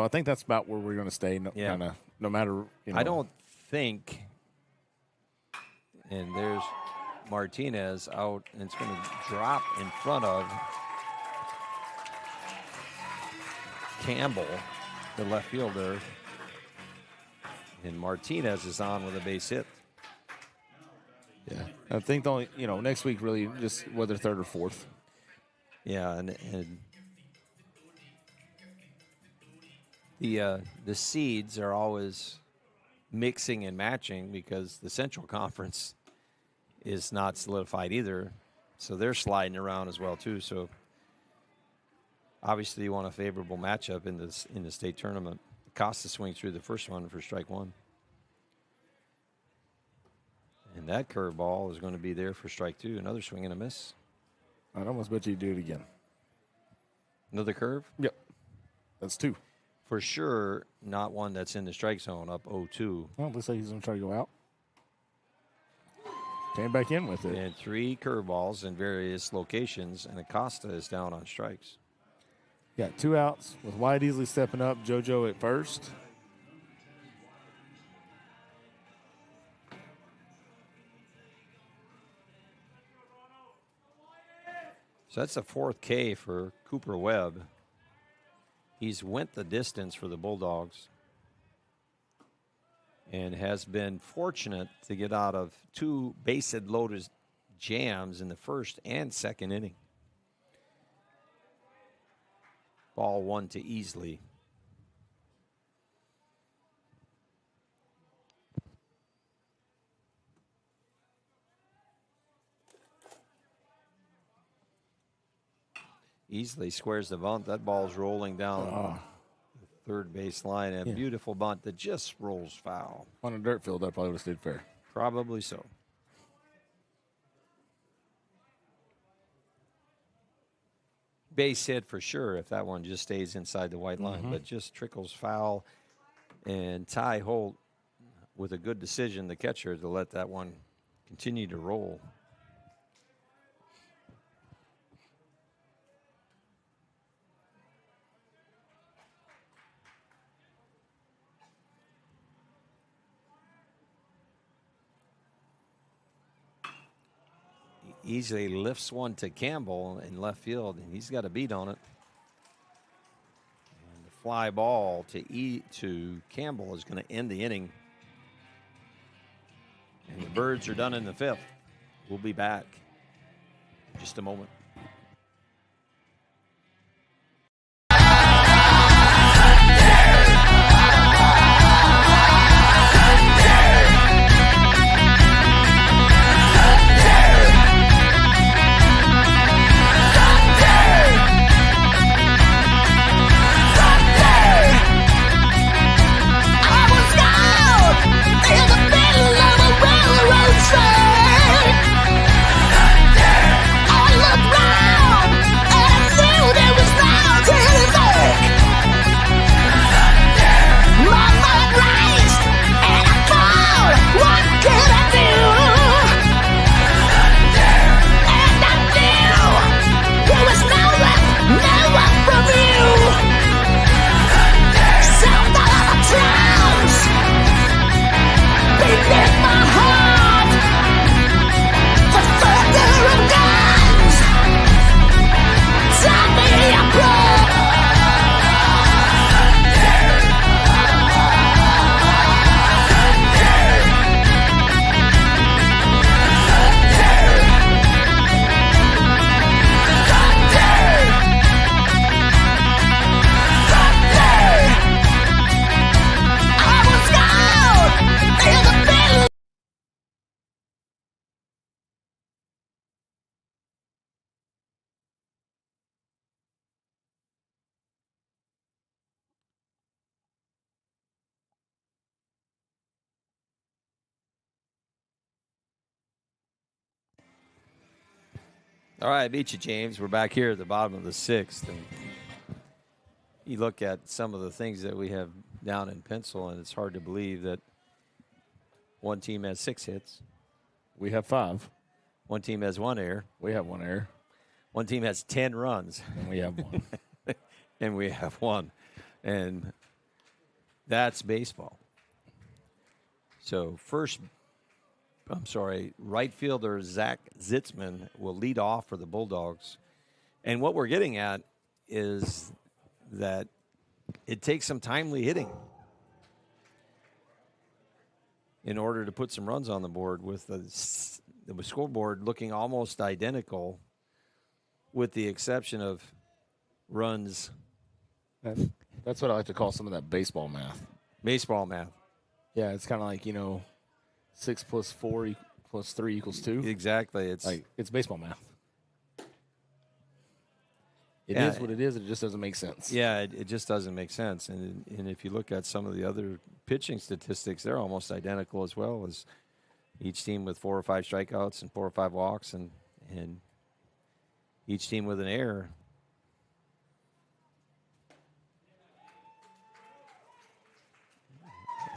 I think that's about where we're going to stay. No matter. I don't think. And there's Martinez out, and it's going to drop in front of Campbell, the left fielder. And Martinez is on with a base hit. Yeah, I think the only, next week really just whether third or fourth. Yeah, and the seeds are always mixing and matching because the Central Conference is not solidified either, so they're sliding around as well too. So obviously you want a favorable matchup in the state tournament. Costa swings through the first one for strike one. And that curveball is going to be there for strike two. Another swing and a miss. I'd almost bet you do it again. Another curve? Yep. That's two. For sure, not one that's in the strike zone, up 0-2. Well, looks like he's going to try to go out. Came back in with it. And three curveballs in various locations, and Acosta is down on strikes. Got 2 outs with Wyatt easily stepping up. JoJo at first. So that's the 4th K for Cooper Webb. He's went the distance for the Bulldogs and has been fortunate to get out of 2 base-loaded jams in the first and second inning. Ball 1 to Easley. Easley squares the bunt. That ball's rolling down the third base line. A beautiful bunt that just rolls foul. On a dirt field, that probably would have stayed fair. Probably so. Base hit for sure if that one just stays inside the white line, but just trickles foul. And Ty Holt with a good decision, the catcher, to let that one continue to roll. Easily lifts one to Campbell in left field, and he's got a beat on it. And the fly ball to Campbell is going to end the inning. And the Birds are done in the 5th. We'll be back in just a moment. All right, I beat you, James. We're back here at the bottom of the 6th. And you look at some of the things that we have down in pencil, and it's hard to believe that one team has 6 hits, We have 5. One team has 1 error. We have 1 error. One team has 10 runs. And we have 1. And we have 1. And that's baseball. So right fielder Zach Zitzman will lead off for the Bulldogs. And what we're getting at is that it takes some timely hitting in order to put some runs on the board, with the scoreboard looking almost identical with the exception of runs. That's what I like to call some of that baseball math. Baseball math. Yeah, it's kind of like, 6 plus 4 plus 3 equals 2. Exactly. It's baseball math. It is what it is. It just doesn't make sense. Yeah, it just doesn't make sense. And if you look at some of the other pitching statistics, they're almost identical as well, as each team with 4 or 5 strikeouts and 4 or 5 walks, and each team with an error.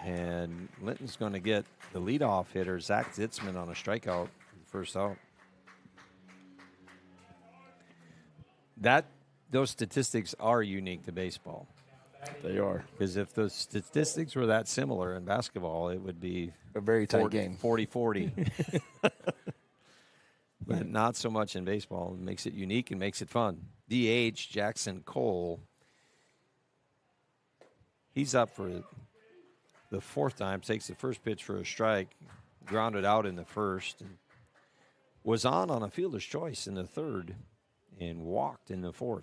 And Linton's going to get the leadoff hitter, Zach Zitzman, on a strikeout for the first out. Those statistics are unique to baseball. They are. Because if those statistics were that similar in basketball, it would be a very tight game. 40-40. But not so much in baseball. It makes it unique and makes it fun. DH, Jackson Cole. He's up for the 4th time, takes the first pitch for a strike, grounded out in the first, and was on a fielder's choice in the 3rd and walked in the 4th.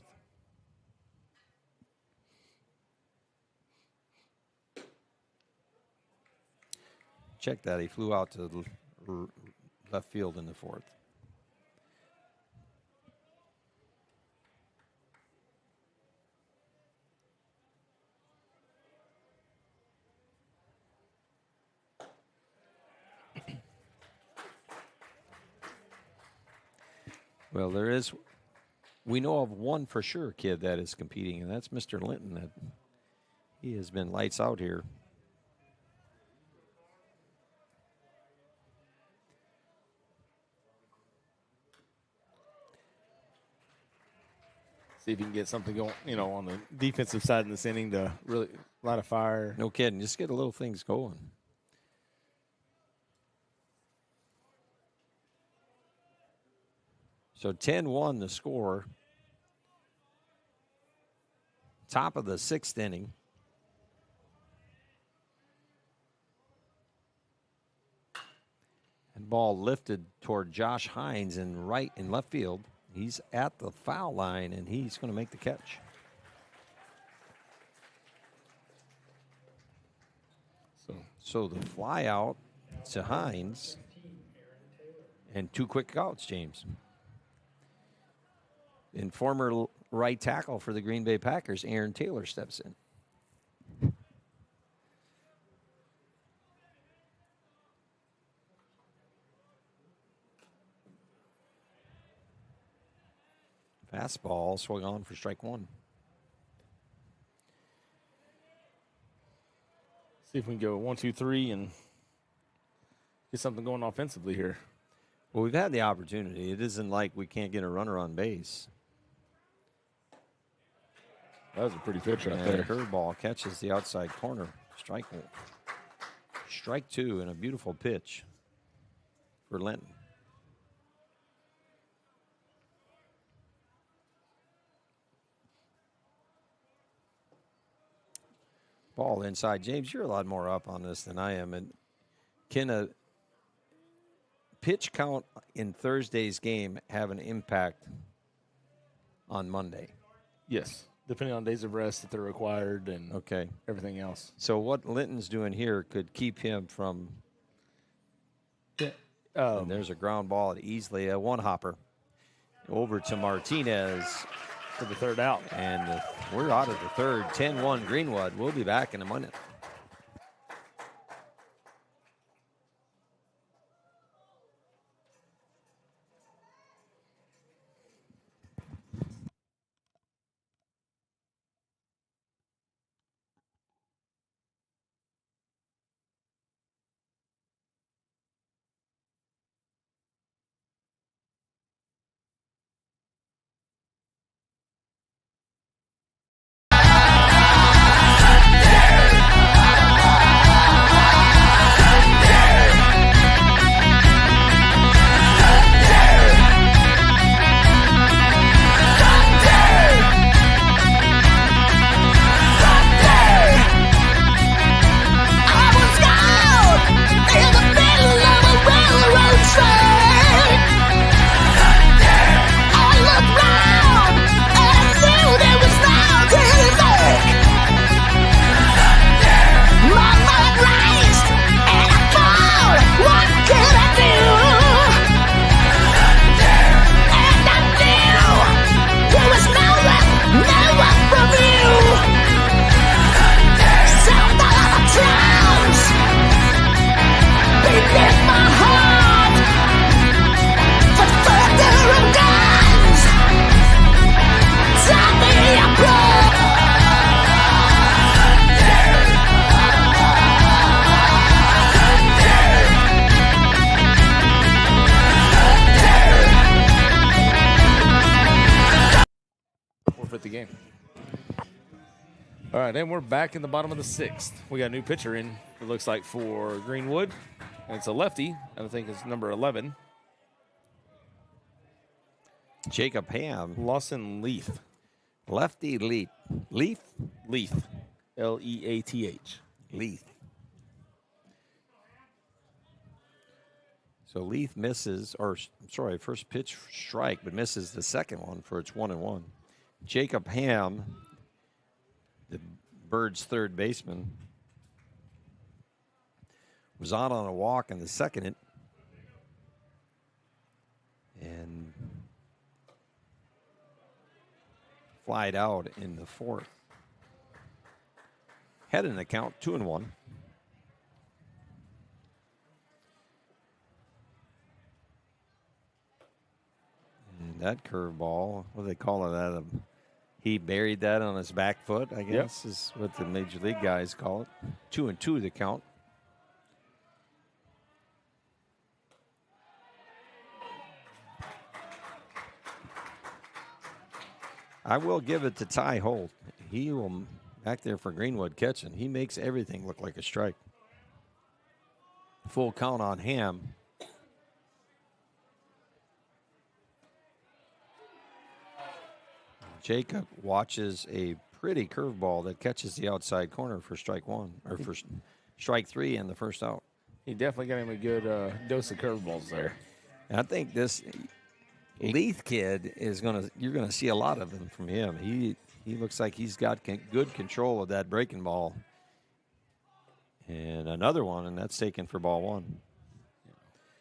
Check that. He flew out to the left field in the 4th. Well, we know of one for sure kid that is competing, and that's Mr. Linton. That he has been lights out here. See if you can get something going, on the defensive side in this inning to really light a fire. No kidding. Just get a little things going. So 10-1 the score. Top of the 6th inning. And ball lifted toward Josh Hines in left field. He's at the foul line, and he's going to make the catch. So the fly out to Hines, and 2 quick outs, James. And former right tackle for the Green Bay Packers, Aaron Taylor, steps in. Fastball swung on for strike 1. See if we can go 1, 2, 3 and get something going offensively here. Well, we've had the opportunity. It isn't like we can't get a runner on base. That was a pretty pitch right And there. Curveball catches the outside corner. Strike 2, and a beautiful pitch for Linton. Ball inside. James, you're a lot more up on this than I am. And can a pitch count in Thursday's game have an impact on Monday? Yes, depending on days of rest that they're required and Okay. everything else. So what Linton's doing here could keep him from. And there's a ground ball at easily a one-hopper over to Martinez. For the 3rd out. And we're out of the 3rd. 10-1 Greenwood. We'll be back in a minute. game. All right, and we're back in the bottom of the 6th. We got a new pitcher in, it looks like, for Greenwood. And it's a lefty. I think it's number 11. Jacob Ham. Lawson Leith. Lefty Leith. Leith? Leith. Leath. Leith. So Leith misses, first pitch strike, but misses the second one for its 1-1. Jacob Ham, the Birds' third baseman, was out on a walk in the second and flied out in the fourth. Had an account 2-1. And that curveball, what do they call it? That he buried that on his back foot, I guess, is what the major league guys call it. 2-2 the count. I will give it to Ty Holt. He will back there for Greenwood catching. He makes everything look like a strike. Full count on Ham. Jacob watches a pretty curveball that catches the outside corner for strike one, or for strike three and the first out. He definitely got him a good dose of curveballs there. And I think this Leith kid is you're gonna see a lot of them from him. He looks like he's got good control of that breaking ball. And another one, and that's taken for ball one.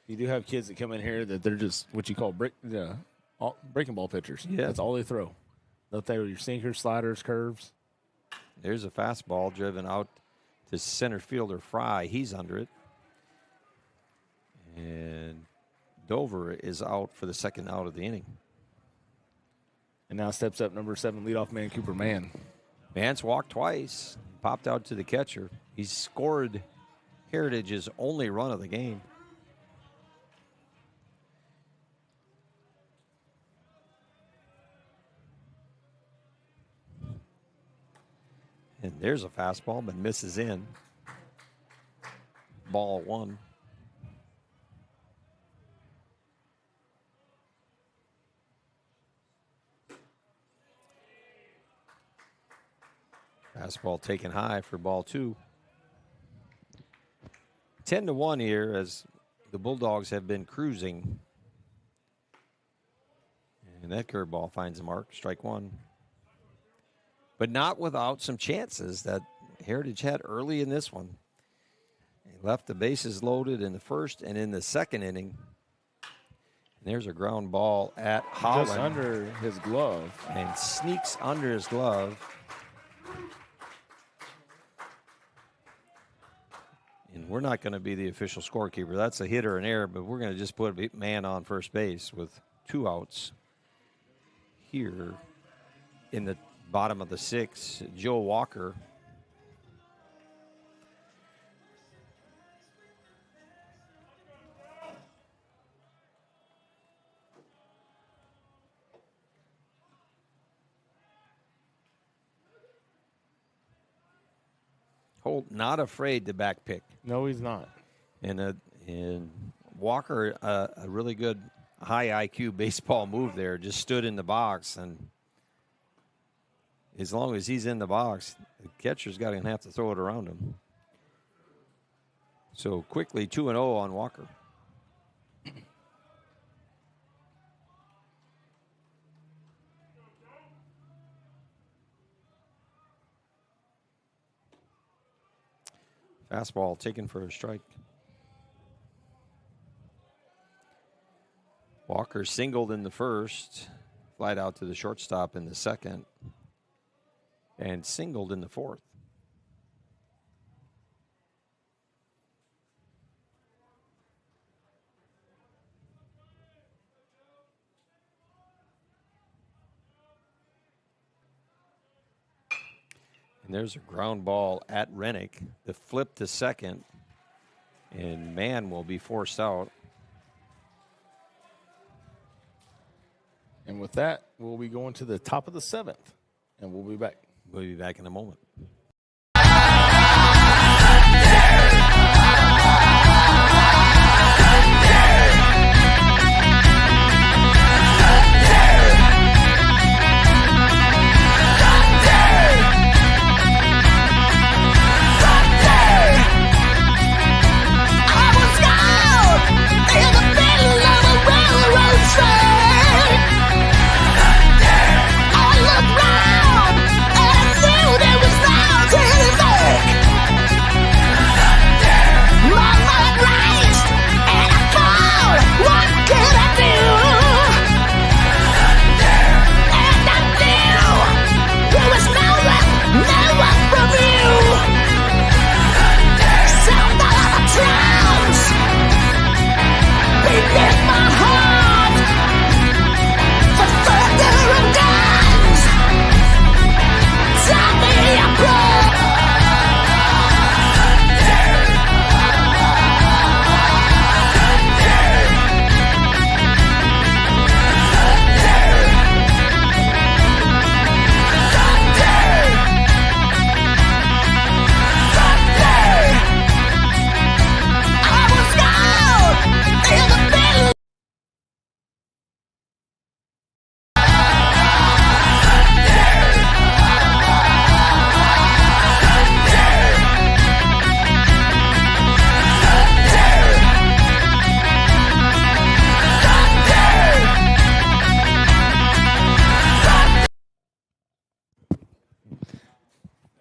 You do have kids that come in here that they're just what you call breaking ball pitchers. Yeah. That's all they throw. They'll throw your sinkers, sliders, curves. There's a fastball driven out to center fielder Fry. He's under it. And Dover is out for the second out of the inning. And now steps up number 7 leadoff man Cooper Mann. Mann's walked twice, popped out to the catcher. He's scored Heritage's only run of the game. And there's a fastball, but misses in. Ball one. Fastball taken high for ball two. 10-1 here as the Bulldogs have been cruising. And that curveball finds a mark, strike one. But not without some chances that Heritage had early in this one. He left the bases loaded in the first and in the second inning. And there's a ground ball at Holland. Just under his glove. And sneaks under his glove. And we're not going to be the official scorekeeper. That's a hit or an error, but we're going to just put a man on first base with 2 outs here in the bottom of the 6th. Joe Walker. Holt not afraid to back pick. No, he's not. And Walker, a really good high IQ baseball move there, just stood in the box, and as long as he's in the box, the catcher's going to have to throw it around him. So quickly 2-0 on Walker. Fastball taken for a strike. Walker singled in the first, flied out to the shortstop in the second, and singled in the fourth. And there's a ground ball at Rennick. The flip to second, and Mann will be forced out. And with that, we'll be going to the top of the 7th. and we'll be back. We'll be back in a moment.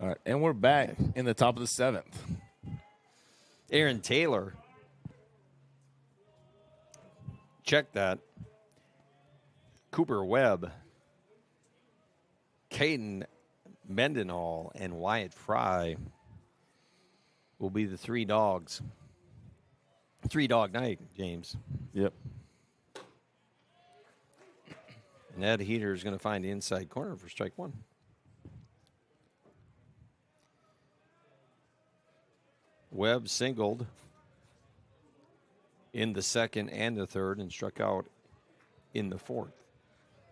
All right, and we're back in the top of the 7th. Aaron Taylor. Check that. Cooper Webb, Caden Mendenhall, and Wyatt Fry will be the 3 dogs. 3-dog night, James. Yep. And Ed Heater is going to find the inside corner for strike 1. Webb singled in the 2nd and the 3rd and struck out in the 4th.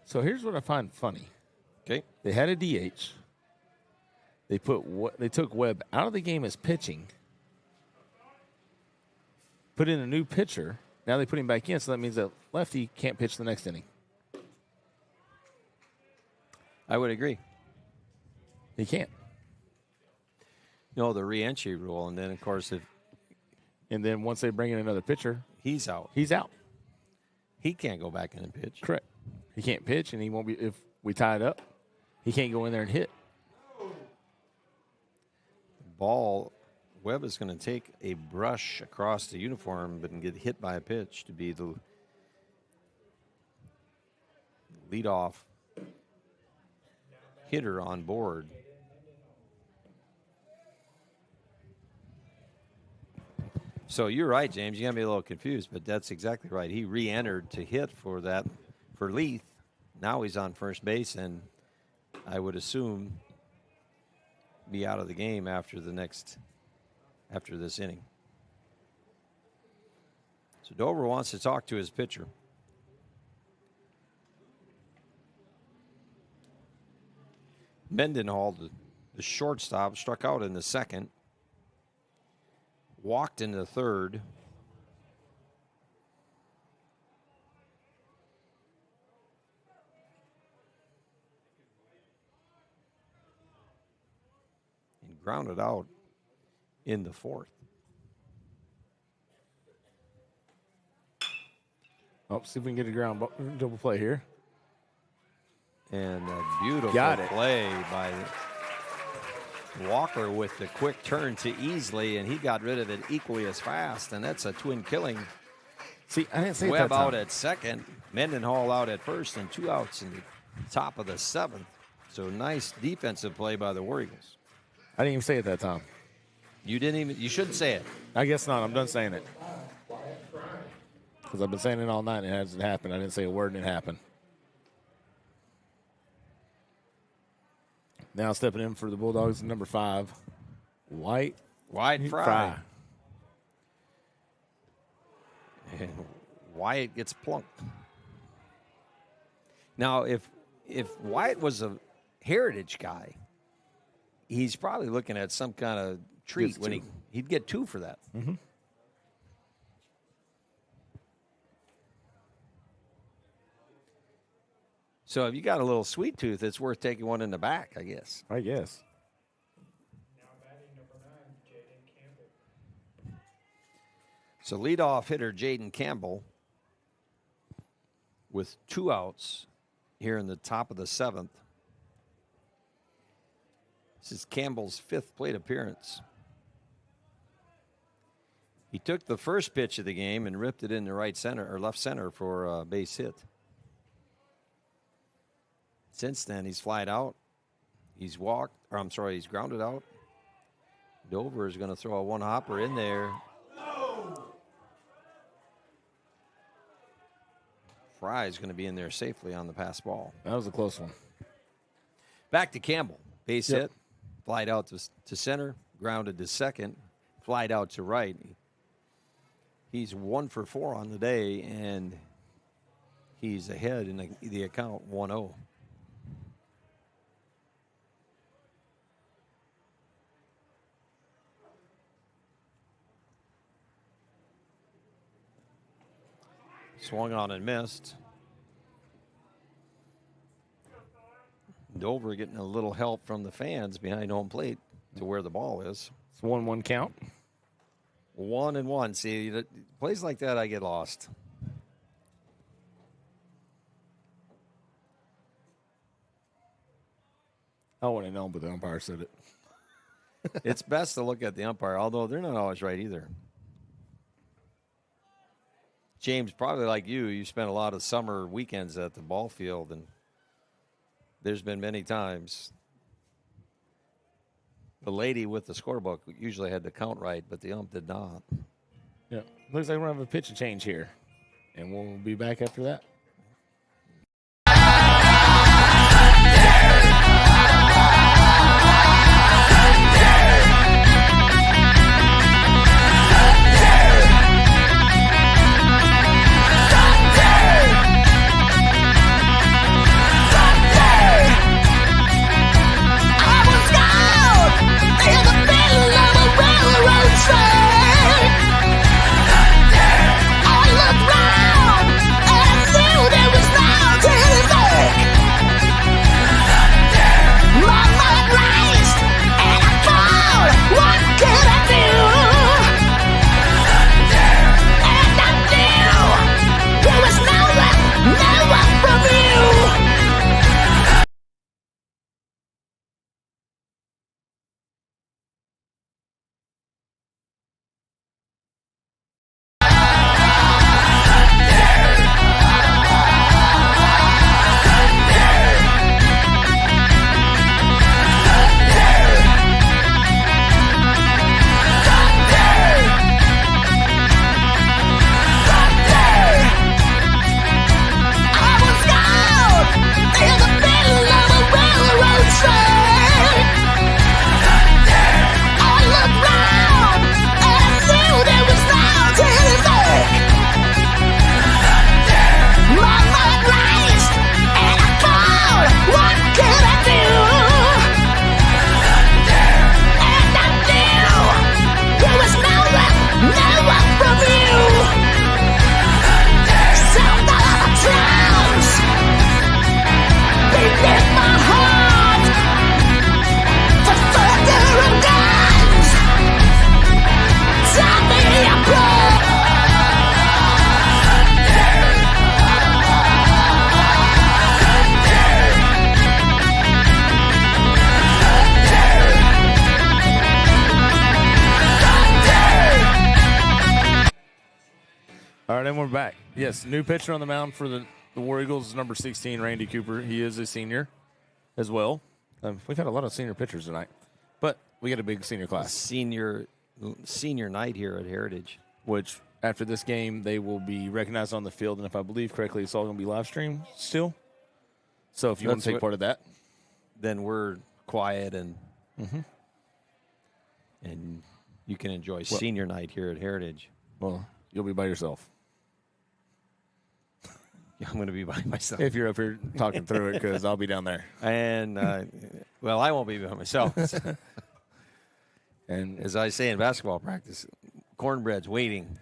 So here's what I find funny. Okay. They had a DH. They took Webb out of the game as pitching. Put in a new pitcher. Now they put him back in, so that means that lefty can't pitch the next inning. I would agree. He can't. No, the re-entry rule, and then of course And then once they bring in another pitcher, he's out. he's out. He can't go back in and pitch. Correct. He can't pitch, and he won't be. If we tie it up, he can't go in there and hit. Ball, Webb is going to take a brush across the uniform, but get hit by a pitch to be the leadoff hitter on board. So you're right, James. You got to be a little confused, but that's exactly right. He re-entered to hit for Leith. Now he's on first base, and I would assume be out of the game after this inning. So Dover wants to talk to his pitcher. Mendenhall, the shortstop, struck out in the 2nd. Walked in the 3rd. And grounded out in the 4th. Oh, see if we can get a ground double play here. And a beautiful Got it. play by Walker with the quick turn to Easley, and he got rid of it equally as fast, and that's a twin killing. See, I didn't say Webb that out time. at 2nd, Mendenhall out at 1st, and 2 outs in the top of the 7th. So nice defensive play by the War Eagles. I didn't even say it that time. You shouldn't say it. I guess not. I'm done saying it. Because I've been saying it all night and it hasn't happened. I didn't say a word and it happened. Now stepping in for the Bulldogs, number 5, Wyatt Fry. And Wyatt gets plunked. Now, if Wyatt was a Heritage guy, he's probably looking at some kind of treat Gets when two. he'd get 2 for that. Mm-hmm. So if you got a little sweet tooth, it's worth taking one in the back, I guess. I guess. Now batting number 9, Jaden Campbell. So leadoff hitter Jaden Campbell with 2 outs here in the top of the 7th. This is Campbell's 5th plate appearance. He took the first pitch of the game and ripped it in the right center or left center for a base hit. Since then, he's flied out. He's grounded out. Dover is going to throw a one-hopper in there. Fry is going to be in there safely on the pass ball. That was a close one. Back to Campbell. Base hit. Flied out to center. Grounded to second. Flied out to right. He's 1 for 4 on the day, and he's ahead in the account 1-0. Swung on and missed. Dover getting a little help from the fans behind home plate to where the ball is. It's 1-1 count. 1-1. See, plays like that, I get lost. I wouldn't know, but the umpire said it. It's best to look at the umpire, although they're not always right either. James, probably like you spent a lot of summer weekends at the ball field, and there's been many times the lady with the scorebook usually had the count right, but the ump did not. Yeah. Looks like we're going to have a pitch change here, and we'll be back after that. All right, and we're back. Yes, new pitcher on the mound for the War Eagles is number 16, Randy Cooper. He is a senior as well. We've had a lot of senior pitchers tonight, but we got a big senior class. Senior night here at Heritage. Which, after this game, they will be recognized on the field, and if I believe correctly, it's all going to be live streamed still. So if you want to take part of that. Then we're quiet and and you can enjoy senior night here at Heritage. Well, you'll be by yourself. I'm going to be by myself. If you're up here talking through it, because I'll be down there. And, well, I won't be by myself. And As I say in basketball practice, cornbread's waiting.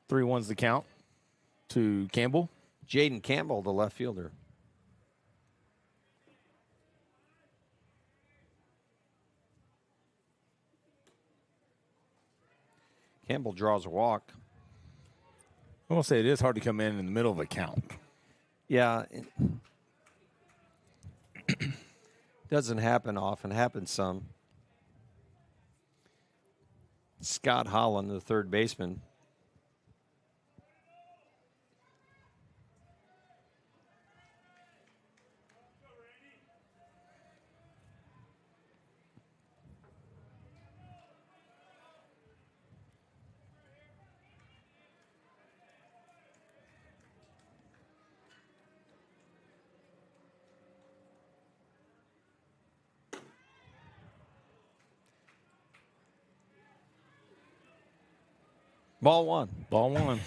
3-1's the count to Campbell. Jaden Campbell, the left fielder. Campbell draws a walk. I will say it is hard to come in the middle of a count. Yeah. It doesn't happen often. Happens some. Scott Holland, the third baseman. Ball one. Ball one.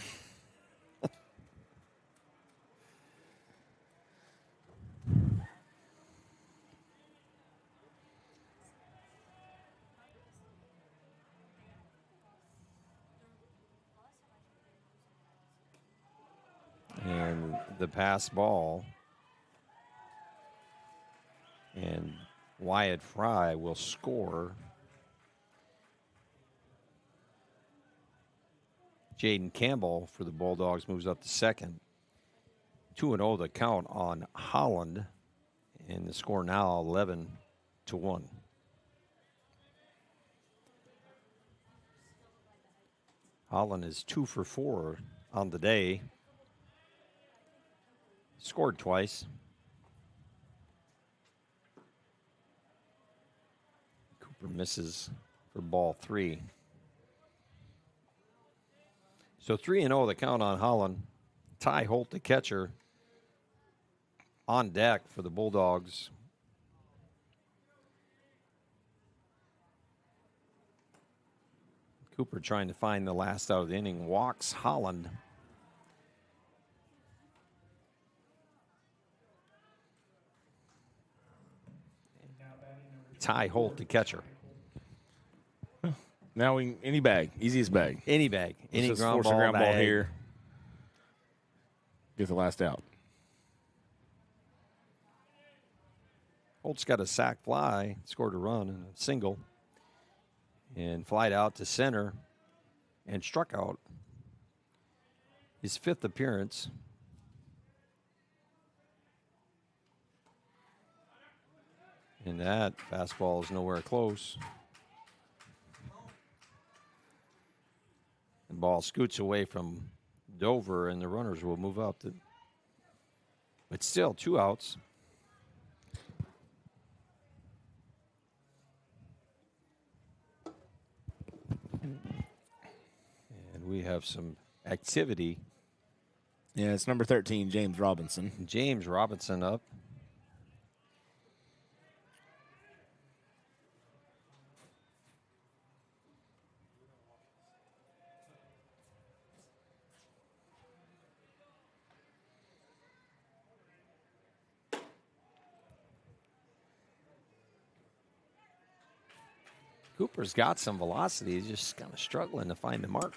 And the pass ball. And Wyatt Fry will score. Jaden Campbell for the Bulldogs moves up to second. 2-0 the count on Holland. And the score now 11-1. Holland is 2 for 4 on the day. Scored twice. Cooper misses for ball 3. So 3-0 the count on Holland. Ty Holt, the catcher, on deck for the Bulldogs. Cooper trying to find the last out of the inning. Walks Holland. Ty Holt, the catcher. Now any bag, easiest bag. Any bag, any Let's just ground force a ball, ground ball bag. here. Get the last out. Holt's got a sac fly, scored a run and a single, and flied out to center and struck out. His 5th appearance. And that fastball is nowhere close. The ball scoots away from Dover, and the runners will move up. But still, 2 outs. And we have some activity. Yeah, it's number 13, James Robinson. James Robinson up. Cooper's got some velocity. He's just kind of struggling to find the mark.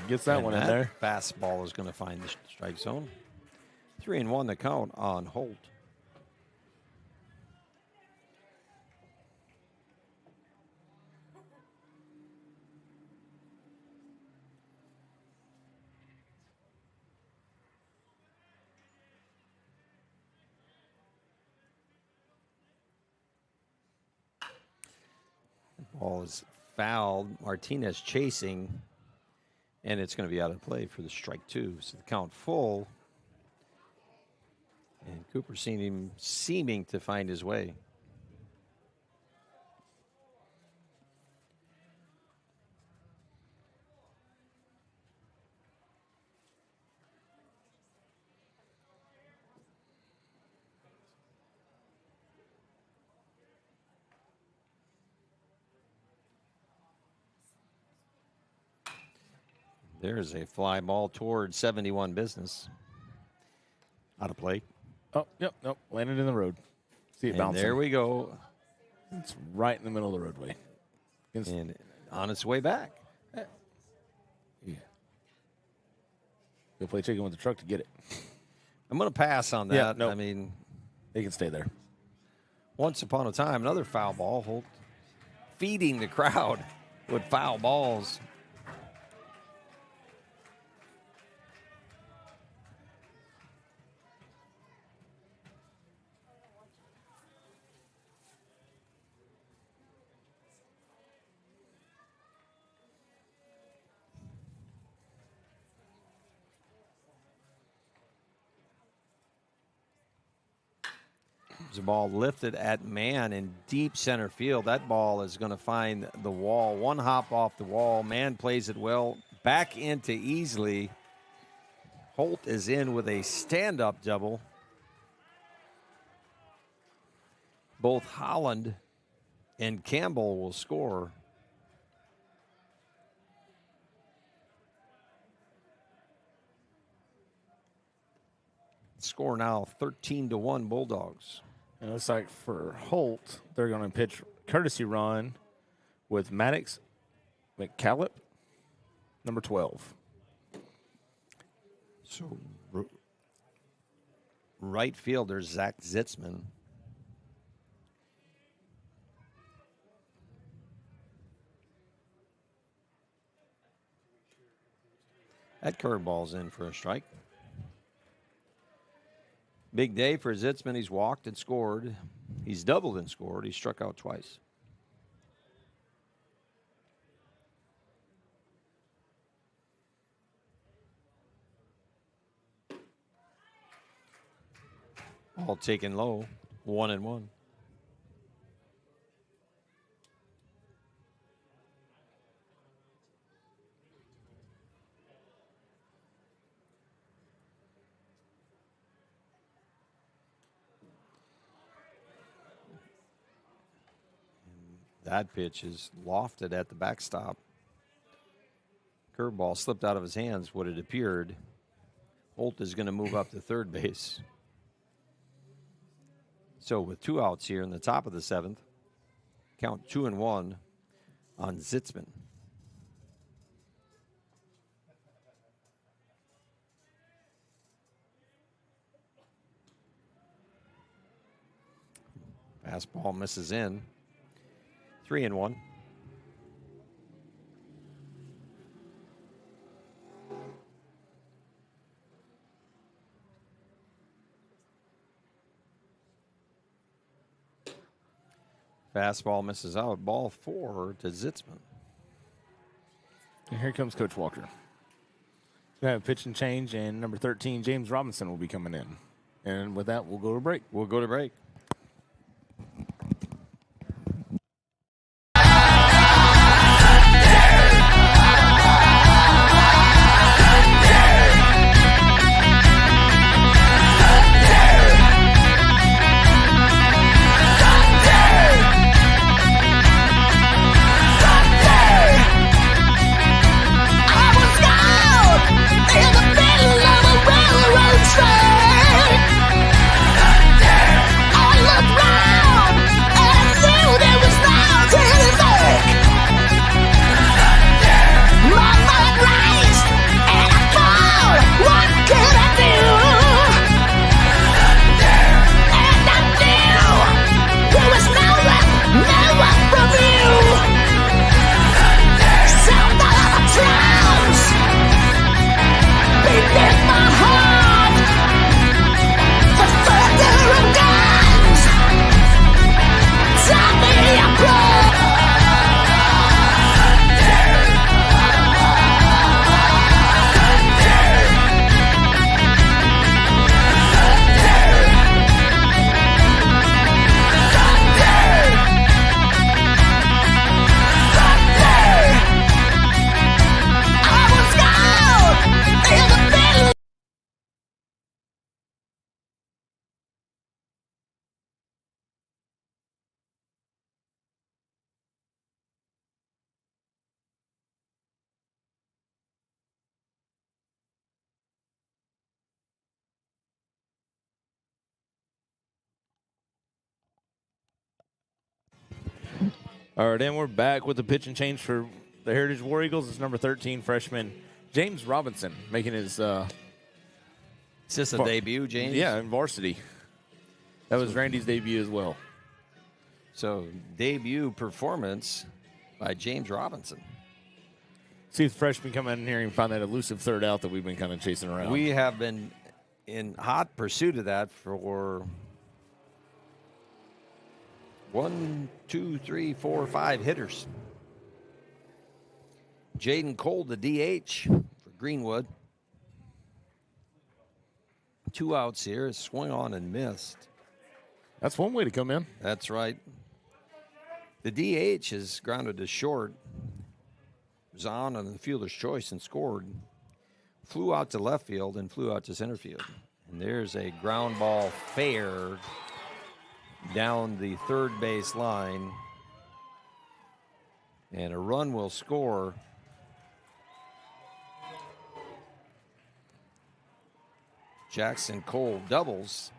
Gets that And one in there. Fastball is going to find the strike zone. 3-1 the count on Holt. Ball is fouled. Martinez chasing, and it's going to be out of play for the strike 2. So the count full. And Cooper seeming to find his way. There's a fly ball toward 71 business. Out of play. Oh, yep, nope. Landed in the road. See it And bouncing. there we go. It's right in the middle of the roadway. And on its way back. Yeah. Go play chicken with the truck to get it. I'm going to pass on that. Yeah, nope. I mean, They can stay there. once upon a time, another foul ball. Holt feeding the crowd with foul balls. There's a ball lifted at man in deep center field. That ball is going to find the wall. One hop off the wall. Man plays it well. Back into Easley. Holt is in with a stand-up double. Both Holland and Campbell will score. Score now 13-1 Bulldogs. It looks like for Holt, they're going to pitch courtesy run with Maddox McCallop, number 12. So, right fielder Zach Zitzman. That curveball's in for a strike. Big day for Zitzman. He's walked and scored. He's doubled and scored. He struck out twice. All taken low, 1-1. That pitch is lofted at the backstop. Curveball slipped out of his hands, what it appeared. Holt is going to move up to third base. So with 2 outs here in the top of the 7th, count 2-1 on Zitzman. Fastball misses in. 3-1. Fastball misses out. Ball 4 to Zitzman. And here comes Coach Walker. We have a pitch and change, and number 13, James Robinson, will be coming in. And with that, we'll go to break. We'll go to break. I All right, and we're back with the pitch and change for the Heritage War Eagles. It's number 13 freshman James Robinson making his Is this a debut, James? Yeah, in varsity. That was Randy's debut as well. So, debut performance by James Robinson. See if the freshman come in here and find that elusive third out that we've been kind of chasing around. We have been in hot pursuit of that for 1, 2, 3, 4, 5 hitters. Jaden Cole, the DH for Greenwood. 2 outs here. Swung on and missed. That's one way to come in. That's right. The DH is grounded to short. Was on the fielder's choice and scored. Flew out to left field and flew out to center field. And there's a ground ball fair down the third base line. And a run will score. Jackson Cole doubles.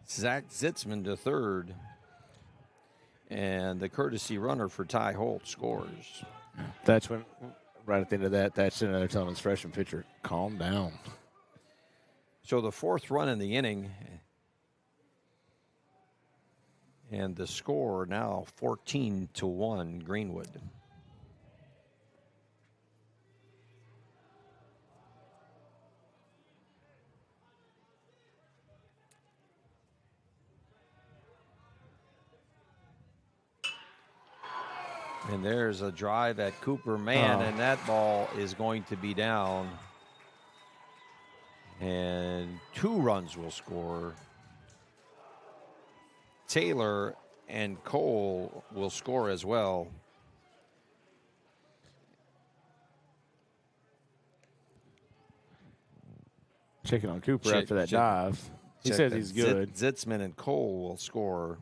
Zach Zitzman to third. And the courtesy runner for Ty Holt scores. That's when, right at the end of that, that's another telling his freshman pitcher, calm down. So the 4th run in the inning. And the score now 14-1 Greenwood. And there's a drive at Cooper Mann, and that ball is going to be down. And 2 runs will score. Taylor and Cole will score as well. Checking on Cooper after that dive. He says he's good. Zitzman and Cole will score.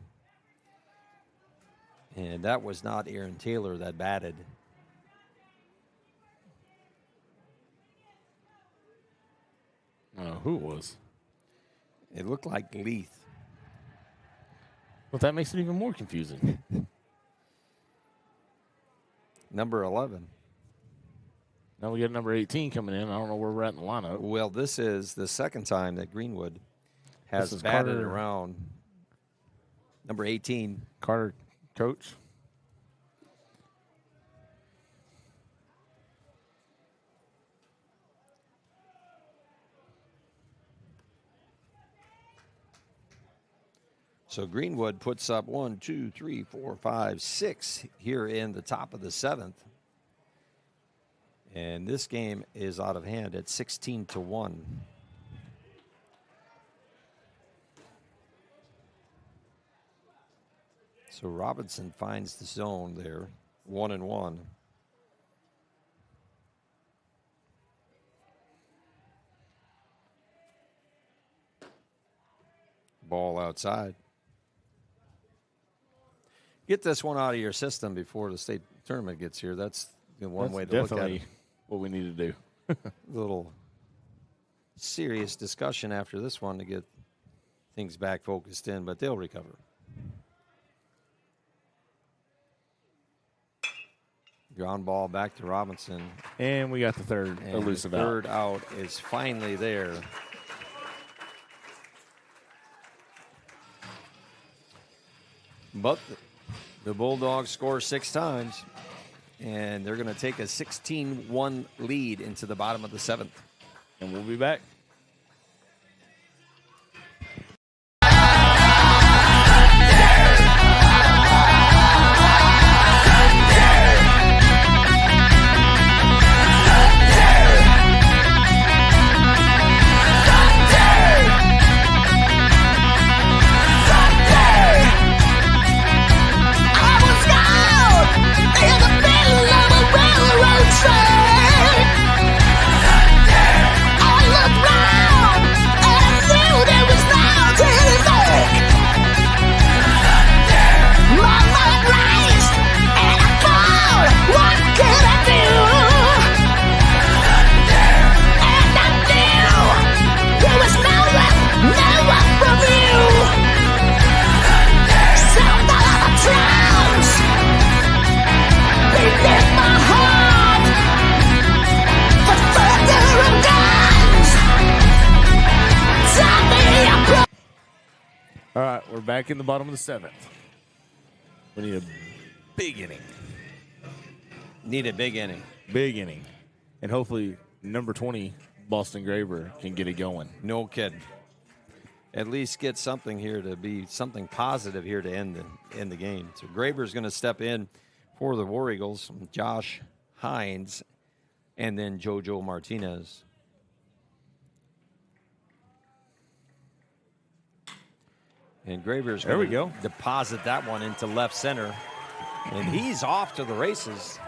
And that was not Aaron Taylor that batted. Who it was? It looked like Leith. Well, that makes it even more confusing. Number 11. Now we got number 18 coming in. I don't know where we're at in the lineup. Well, this is the second time that Greenwood has batted Carter. around. Number 18. Carter Coach. So Greenwood puts up 1, 2, 3, 4, 5, 6 here in the top of the 7th. And this game is out of hand at 16-1. So Robinson finds the zone there, 1-1. Ball outside. Get this one out of your system before the state tournament gets here. That's one way to look at it. What we need to do. A little serious discussion after this one to get things back focused in, but they'll recover. Ground ball back to Robinson. And we got the third And elusive the third out is finally there. But the Bulldogs score 6 times, and they're going to take a 16-1 lead into the bottom of the 7th. And we'll be back. I looked right we're back in the bottom of the 7th. We need a big inning. Need a big inning. Big inning. And hopefully number 20, Boston Graber, can get it going. No kidding. At least get something here to be something positive here to end the game. So Graber's going to step in for the War Eagles. Josh Hines and then JoJo Martinez. And Graber's going to deposit that one into left center. And he's off to the races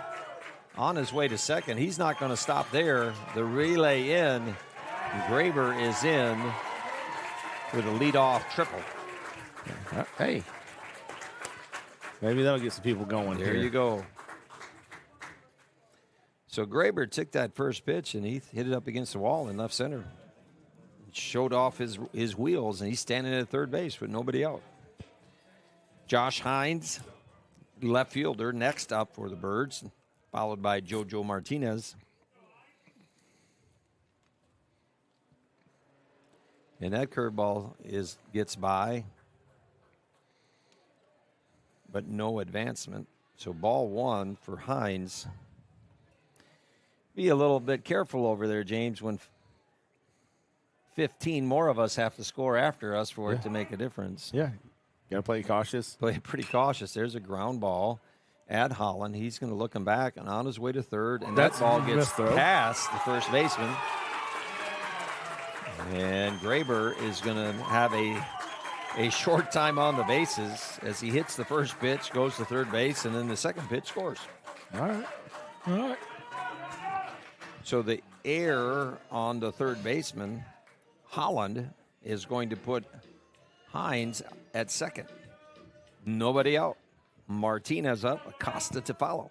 on his way to second. He's not going to stop there. The relay in. Graber is in with a leadoff triple. Hey. Maybe that'll get some people going There here. you go. So Graber took that first pitch, and he hit it up against the wall in left center. Showed off his wheels, and he's standing at third base with nobody out. Josh Hines, left fielder, next up for the Birds, followed by JoJo Martinez. And that curveball gets by, but no advancement. So ball one for Hines. Be a little bit careful over there, James, when 15 more of us have to score after us for it to make a difference. Yeah. Got to play cautious. Play pretty cautious. There's a ground ball at Holland. He's going to look him back and on his way to third. And that ball gets past the first baseman. And Graber is going to have a short time on the bases as he hits the first pitch, goes to third base, and then the second pitch scores. All right. So the error on the third baseman, Holland, is going to put Hines at second. Nobody out. Martinez up, Acosta to follow.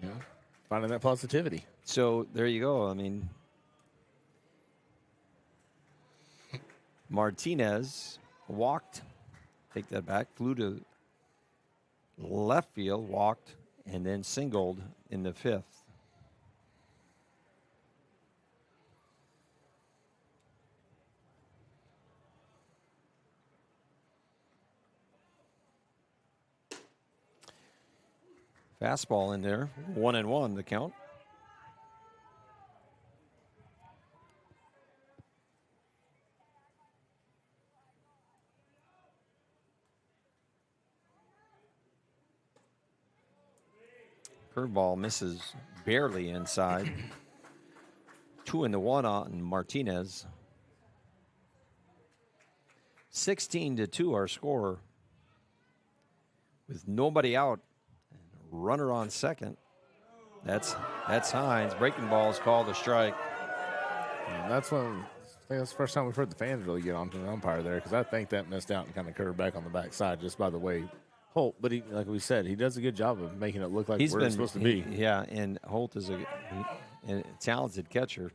Yeah. Finding that positivity. So there you go. I mean, Martinez walked, take that back, flew to left field, walked, and then singled in the fifth. Fastball in there, 1-1 the count. Curveball misses barely inside. 2-1 on Martinez. 16-2 our score. With nobody out. Runner on second. That's Hines. Breaking ball is called a strike. And I think that's the first time we've heard the fans really get onto the umpire there, because I think that missed out and kind of curved back on the backside just by the way Holt. But he, like we said, he does a good job of making it look like where it's supposed to be. Yeah, and Holt is a talented catcher.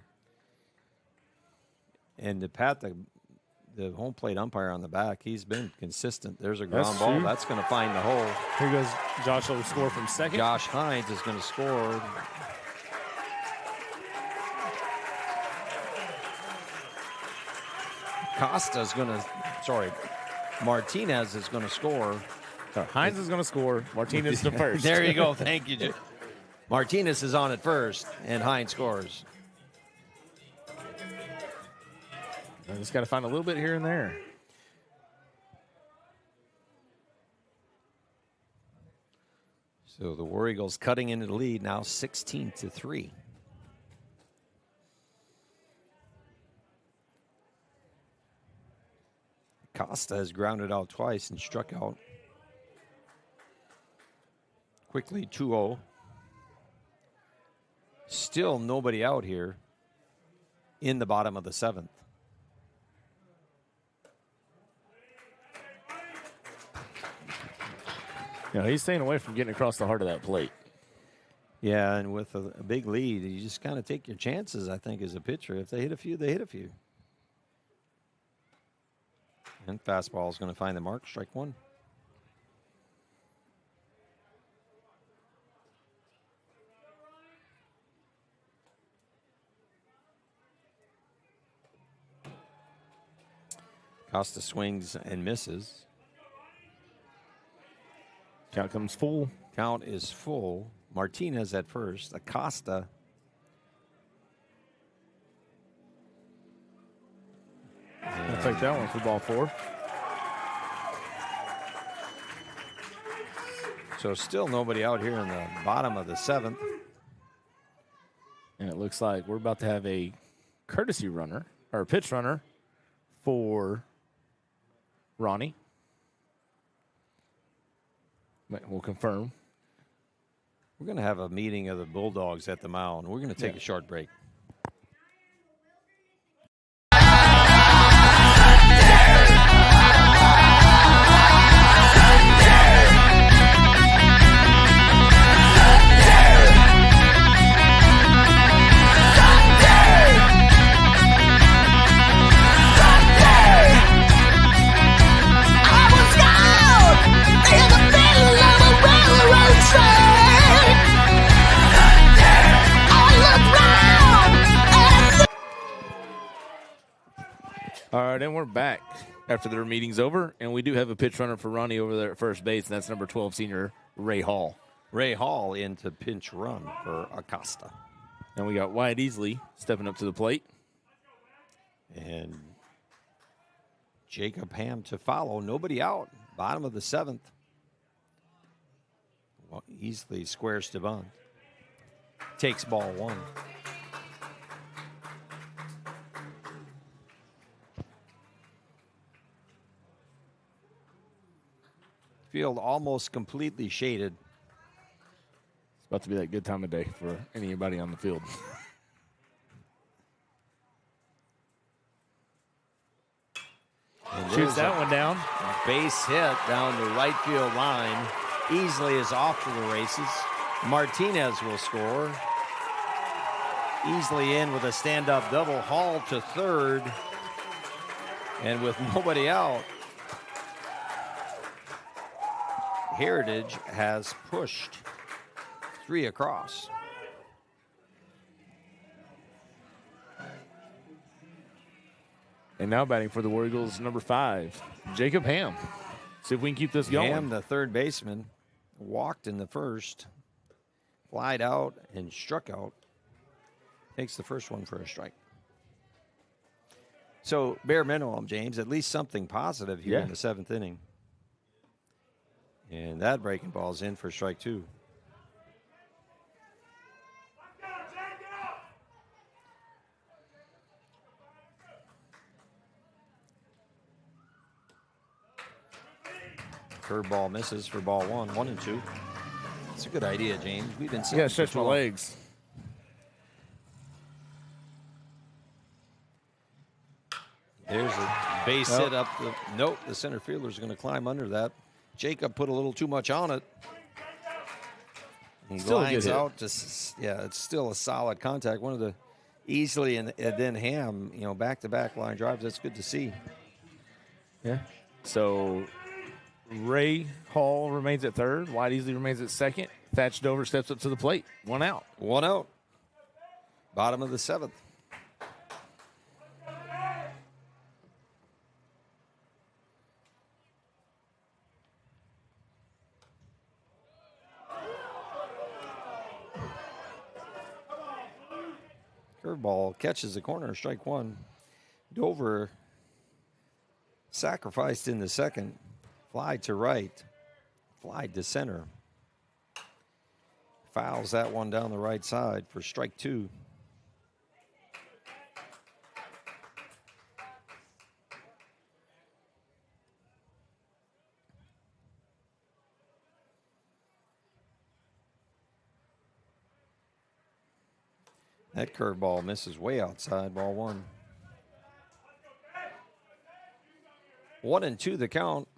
And to pat the home plate umpire on the back, he's been consistent. There's a ground ball. True. That's going to find the hole. Here goes Josh will score from second. Josh Hines is going to score. Martinez is going to score. So Hines is going to score. Martinez to first. There you go. Thank you, Jim. Martinez is on at first, and Hines scores. I just got to find a little bit here and there. So the War Eagles cutting into the lead now, 16-3. Costa has grounded out twice and struck out. Quickly 2-0. Still nobody out here in the bottom of the seventh. Yeah, he's staying away from getting across the heart of that plate. Yeah, and with a big lead, you just kind of take your chances, I think, as a pitcher. If they hit a few, they hit a few. And fastball is going to find the mark, strike one. Costa swings and misses. Count comes full. Count is full. Martinez at first. Acosta. I'll take that one for ball 4. So still nobody out here in the bottom of the 7th. And it looks like we're about to have a courtesy runner, or a pitch runner, for Ronnie. We'll confirm. We're going to have a meeting of the Bulldogs at the mound. We're going to take a short break. All right, and we're back after their meeting's over, and we do have a pitch runner for Ronnie over there at first base, and that's number 12 senior Ray Hall. Ray Hall into pinch run for Acosta. And we got Wyatt Easley stepping up to the plate. And Jacob Ham to follow. Nobody out. Bottom of the 7th. Well, Easley squares to bunt. Takes ball 1. Field almost completely shaded. It's about to be that good time of day for anybody on the field. Shoots that one down. Base hit down the right field line. Easley is off to the races. Martinez will score. Easley in with a stand-up double. Hall to third. And with nobody out, Heritage has pushed 3 across. And now batting for the War Eagles, number 5, Jacob Ham. See if we can keep this going. Ham, the third baseman, walked in the first, flied out and struck out. Takes the first one for a strike. So bare minimum, James, at least something positive here in the 7th inning. And that breaking ball's in for strike 2. Curveball misses for ball 1, 1-2. It's a good idea, James. We've been seeing stretch my legs. There's a base hit up. Nope, the center fielder's going to climb under that. Jacob put a little too much on it. He lines out. It's still a solid contact. One of the Easley and then Ham, back-to-back line drives. That's good to see. Yeah. So Ray Hall remains at third. Wyatt Easley remains at second. Thatch Dover steps up to the plate. 1 out. 1 out. Bottom of the 7th. Curveball catches the corner, strike 1. Dover sacrificed in the second. Fly to right. Fly to center. Fouls that one down the right side for strike 2. That curveball misses way outside, ball 1. 1-2 the count.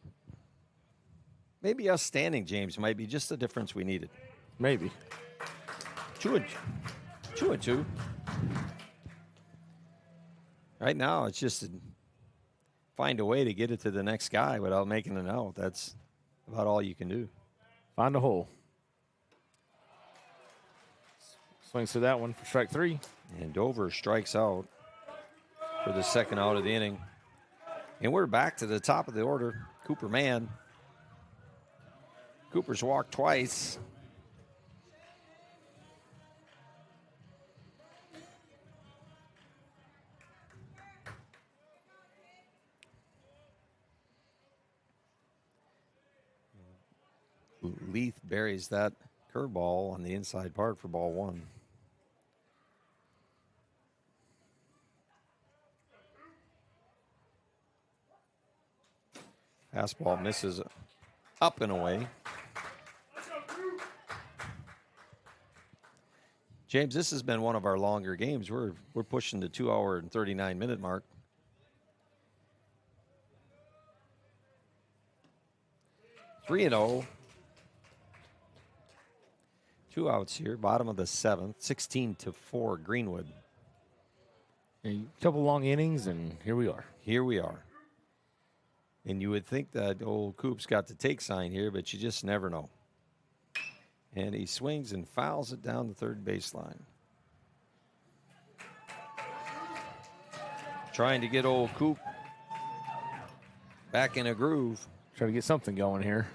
Maybe us standing, James, might be just the difference we needed. Maybe. 2-2. Right now, it's just to find a way to get it to the next guy without making an out. That's about all you can do. Find a hole. Swings to that one for strike 3. And Dover strikes out for the second out of the inning. And we're back to the top of the order. Cooper Mann. Cooper's walked twice. Leith buries that curveball on the inside part for ball one. Fastball misses up and away. James, this has been one of our longer games. We're pushing the 2 hour and 39-minute mark. Three and 0. 2 outs here, bottom of the seventh, 16-4 Greenwood. A couple long innings, and here we are. Here we are. And you would think that old Coop's got the take sign here, but you just never know. And he swings and fouls it down the third baseline. Trying to get old Coop back in a groove. Try to get something going here.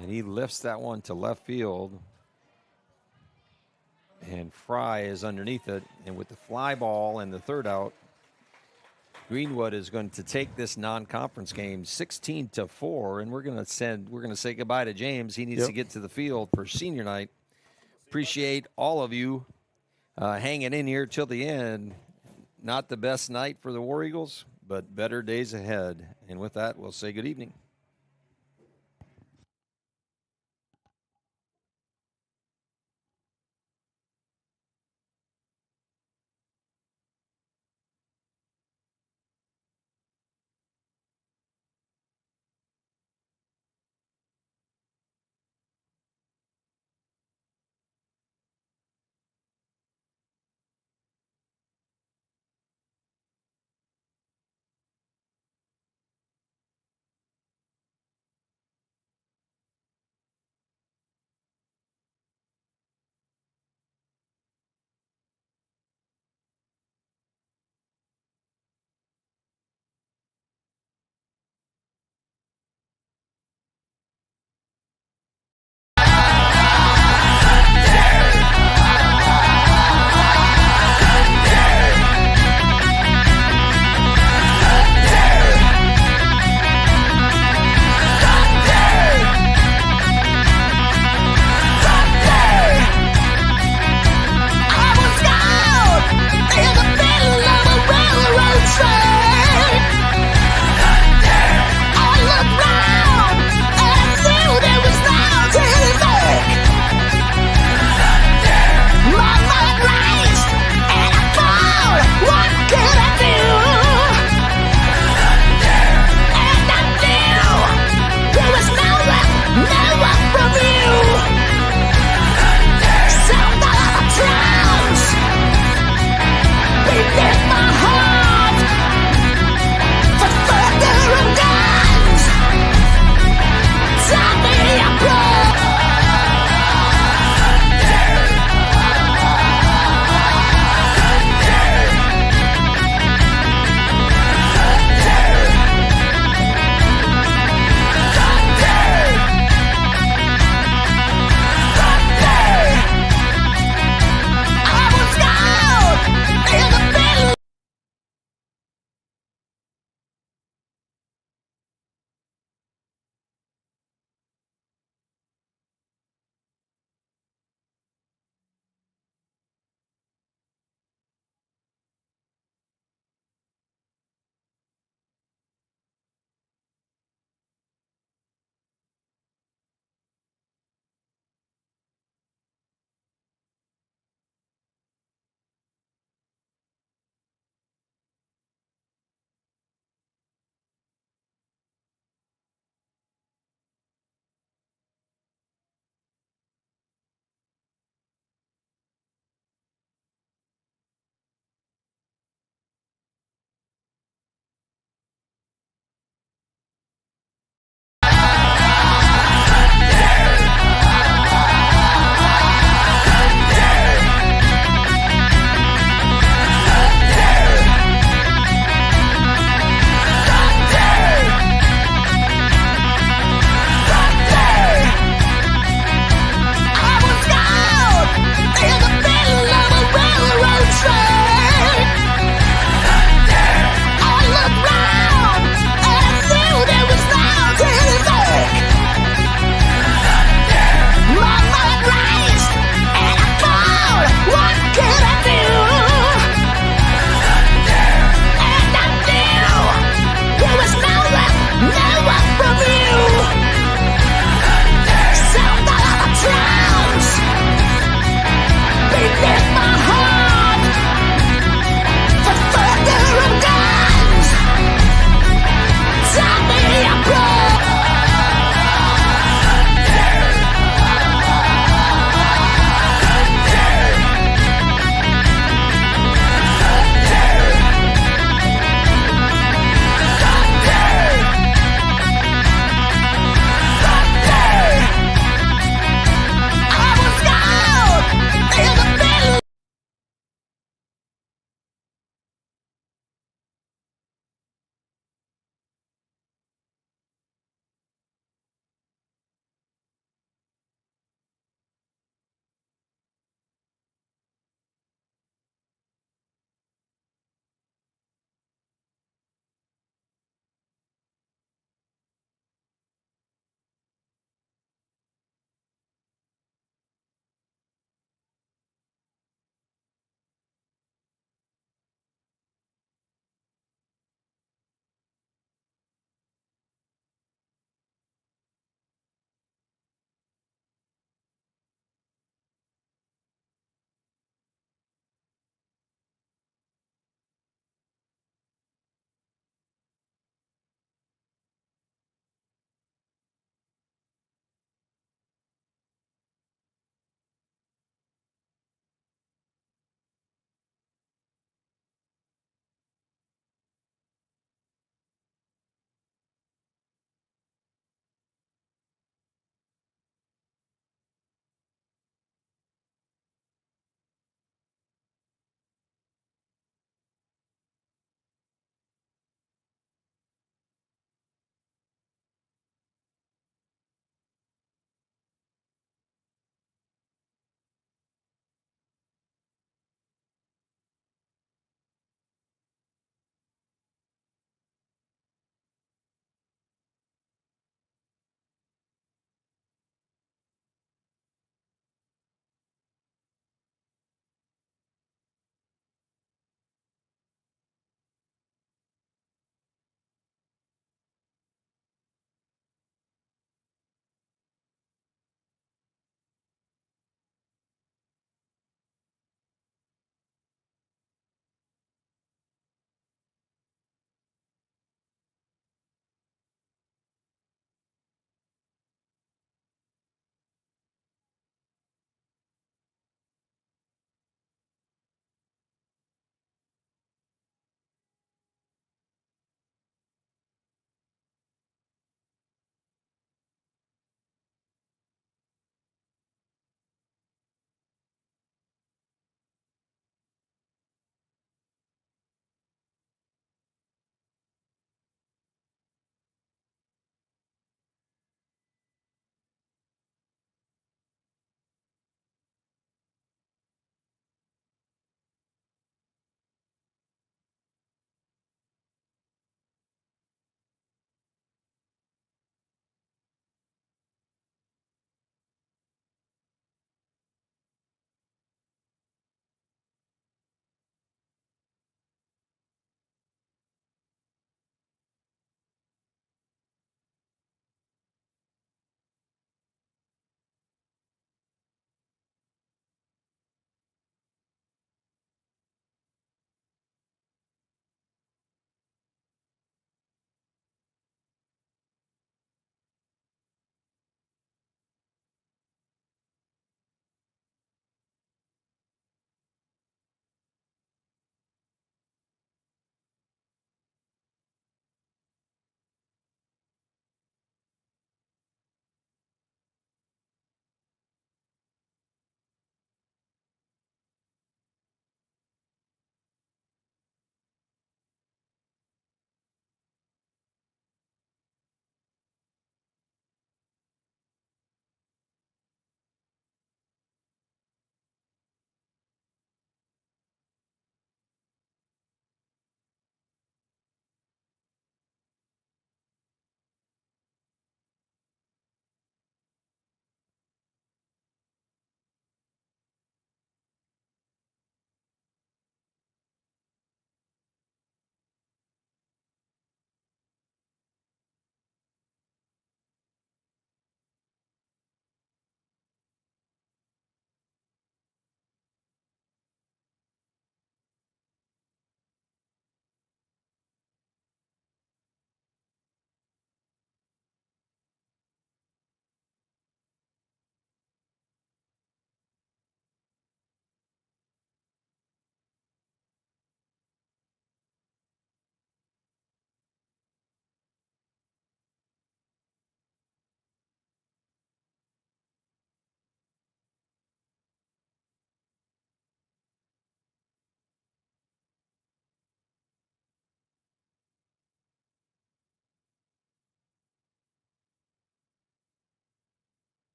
And he lifts that one to left field. And Fry is underneath it. And with the fly ball and the third out, Greenwood is going to take this non-conference game 16-4. And we're going to say goodbye to James. He needs to get to the field for senior night. Appreciate all of you hanging in here till the end. Not the best night for the War Eagles, but better days ahead. And with that, we'll say good evening.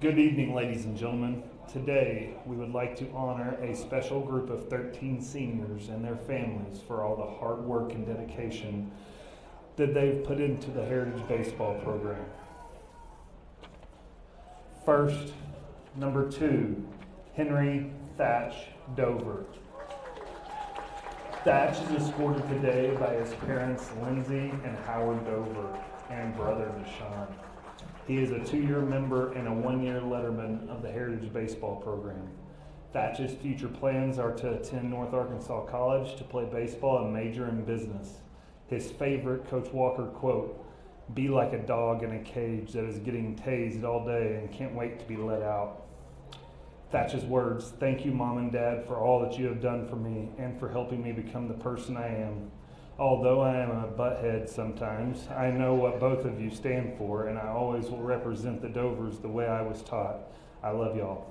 Good evening, ladies and gentlemen. Today, we would like to honor a special group of 13 seniors and their families for all the hard work and dedication that they've put into the Heritage Baseball program. First, number 2, Henry Thatch Dover. Thatch is escorted today by his parents, Lindsay and Howard Dover, and brother, Deshaun. He is a 2-year member and a 1-year letterman of the Heritage Baseball program. Thatch's future plans are to attend North Arkansas College to play baseball and major in business. His favorite Coach Walker quote, "Be like a dog in a cage that is getting tased all day and can't wait to be let out." Thatch's words, "Thank you, Mom and Dad, for all that you have done for me and for helping me become the person I am. Although I am a butthead sometimes, I know what both of you stand for, and I always will represent the Dovers the way I was taught. I love y'all."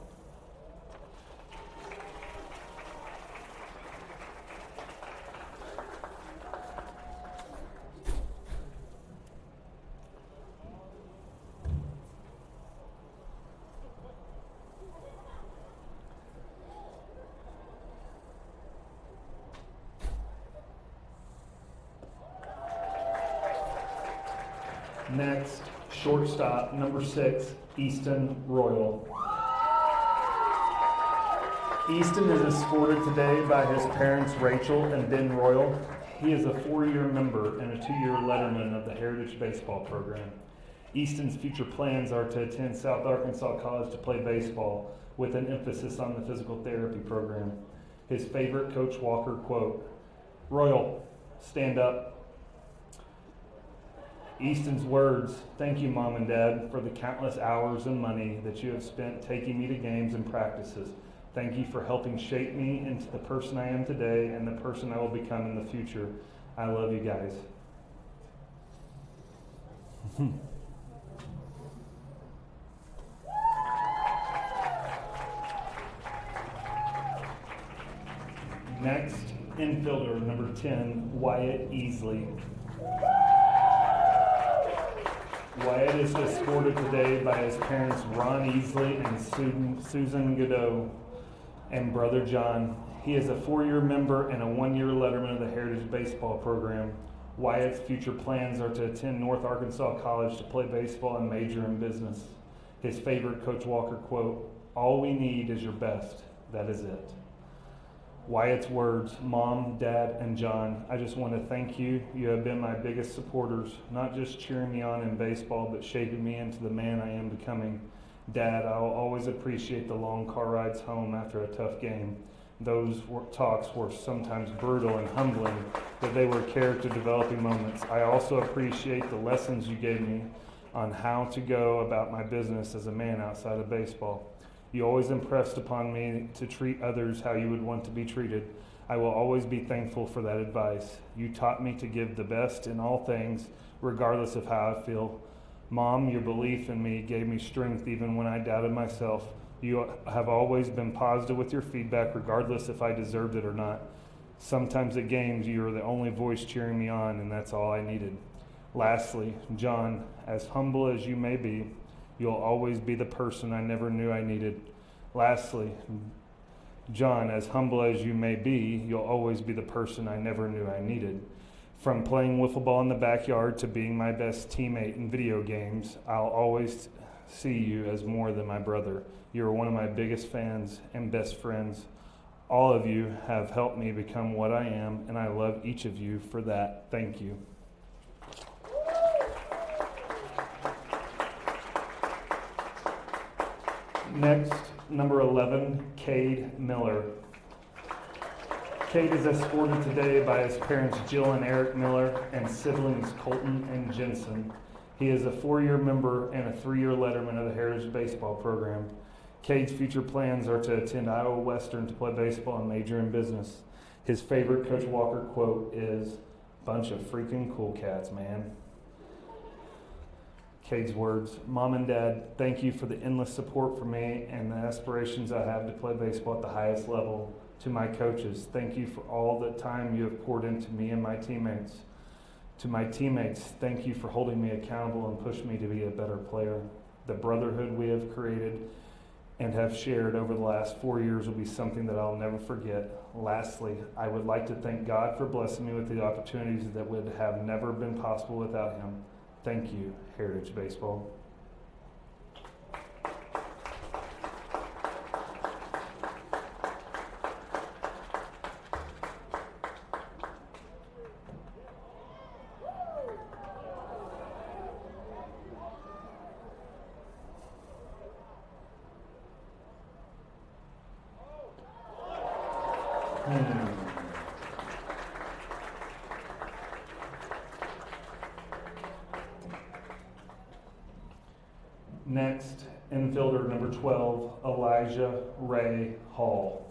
Next, shortstop, number 6, Easton Royal. Easton is escorted today by his parents, Rachel and Ben Royal. He is a 4-year member and a 2-year letterman of the Heritage Baseball program. Easton's future plans are to attend South Arkansas College to play baseball with an emphasis on the physical therapy program. His favorite Coach Walker quote, "Royal, stand up." Easton's words, "Thank you, Mom and Dad, for the countless hours and money that you have spent taking me to games and practices. Thank you for helping shape me into the person I am today and the person I will become in the future. I love you guys." Next, infielder, number 10, Wyatt Easley. Wyatt is escorted today by his parents, Ron Easley and Susan Godot, and brother John. He is a 4-year member and a 1-year letterman of the Heritage Baseball program. Wyatt's future plans are to attend North Arkansas College to play baseball and major in business. His favorite Coach Walker quote, "All we need is your best. That is it." Wyatt's words, "Mom, Dad, and John, I just want to thank you. You have been my biggest supporters, not just cheering me on in baseball, but shaping me into the man I am becoming. Dad, I will always appreciate the long car rides home after a tough game. Those talks were sometimes brutal and humbling, but they were character developing moments. I also appreciate the lessons you gave me on how to go about my business as a man outside of baseball. You always impressed upon me to treat others how you would want to be treated. I will always be thankful for that advice. You taught me to give the best in all things, regardless of how I feel. Mom, your belief in me gave me strength even when I doubted myself. You have always been positive with your feedback, regardless if I deserved it or not. Sometimes at games, you are the only voice cheering me on, and that's all I needed. Lastly, John, as humble as you may be, you'll always be the person I never knew I needed. Lastly, John, as humble as you may be, you'll always be the person I never knew I needed. From playing wiffle ball in the backyard to being my best teammate in video games, I'll always see you as more than my brother. You're one of my biggest fans and best friends. All of you have helped me become what I am, and I love each of you for that. Thank you." Next, number 11, Cade Miller. Cade is escorted today by his parents Jill and Eric Miller and siblings Colton and Jensen. He is a 4-year member and a 3-year letterman of the Heritage Baseball program. Cade's future plans are to attend Iowa Western to play baseball and major in business. His favorite Coach Walker quote is, "Bunch of freaking cool cats, man." Cade's words, "Mom and Dad, thank you for the endless support for me and the aspirations I have to play baseball at the highest level. To my coaches, thank you for all the time you have poured into me and my teammates. To my teammates, thank you for holding me accountable and pushing me to be a better player. The brotherhood we have created and have shared over the last 4 years will be something that I'll never forget. Lastly, I would like to thank God for blessing me with the opportunities that would have never been possible without him. Thank you, Heritage Baseball. Next, infielder number 12, Elijah Ray Hall.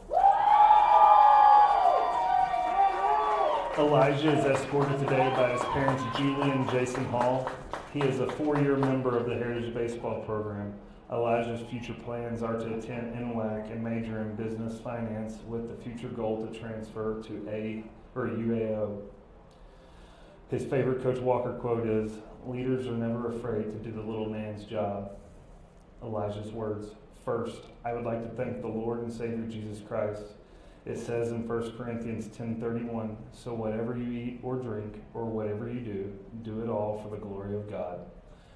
Elijah is escorted today by his parents, Julie and Jason Hall. He is a 4-year member of the Heritage Baseball program. Elijah's future plans are to attend NWAC and major in business finance with the future goal to transfer to UAO. His favorite Coach Walker quote is, "Leaders are never afraid to do the little man's job." Elijah's words, "First, I would like to thank the Lord and Savior Jesus Christ. It says in 1 Corinthians 10:31, so whatever you eat or drink or whatever you do, do it all for the glory of God.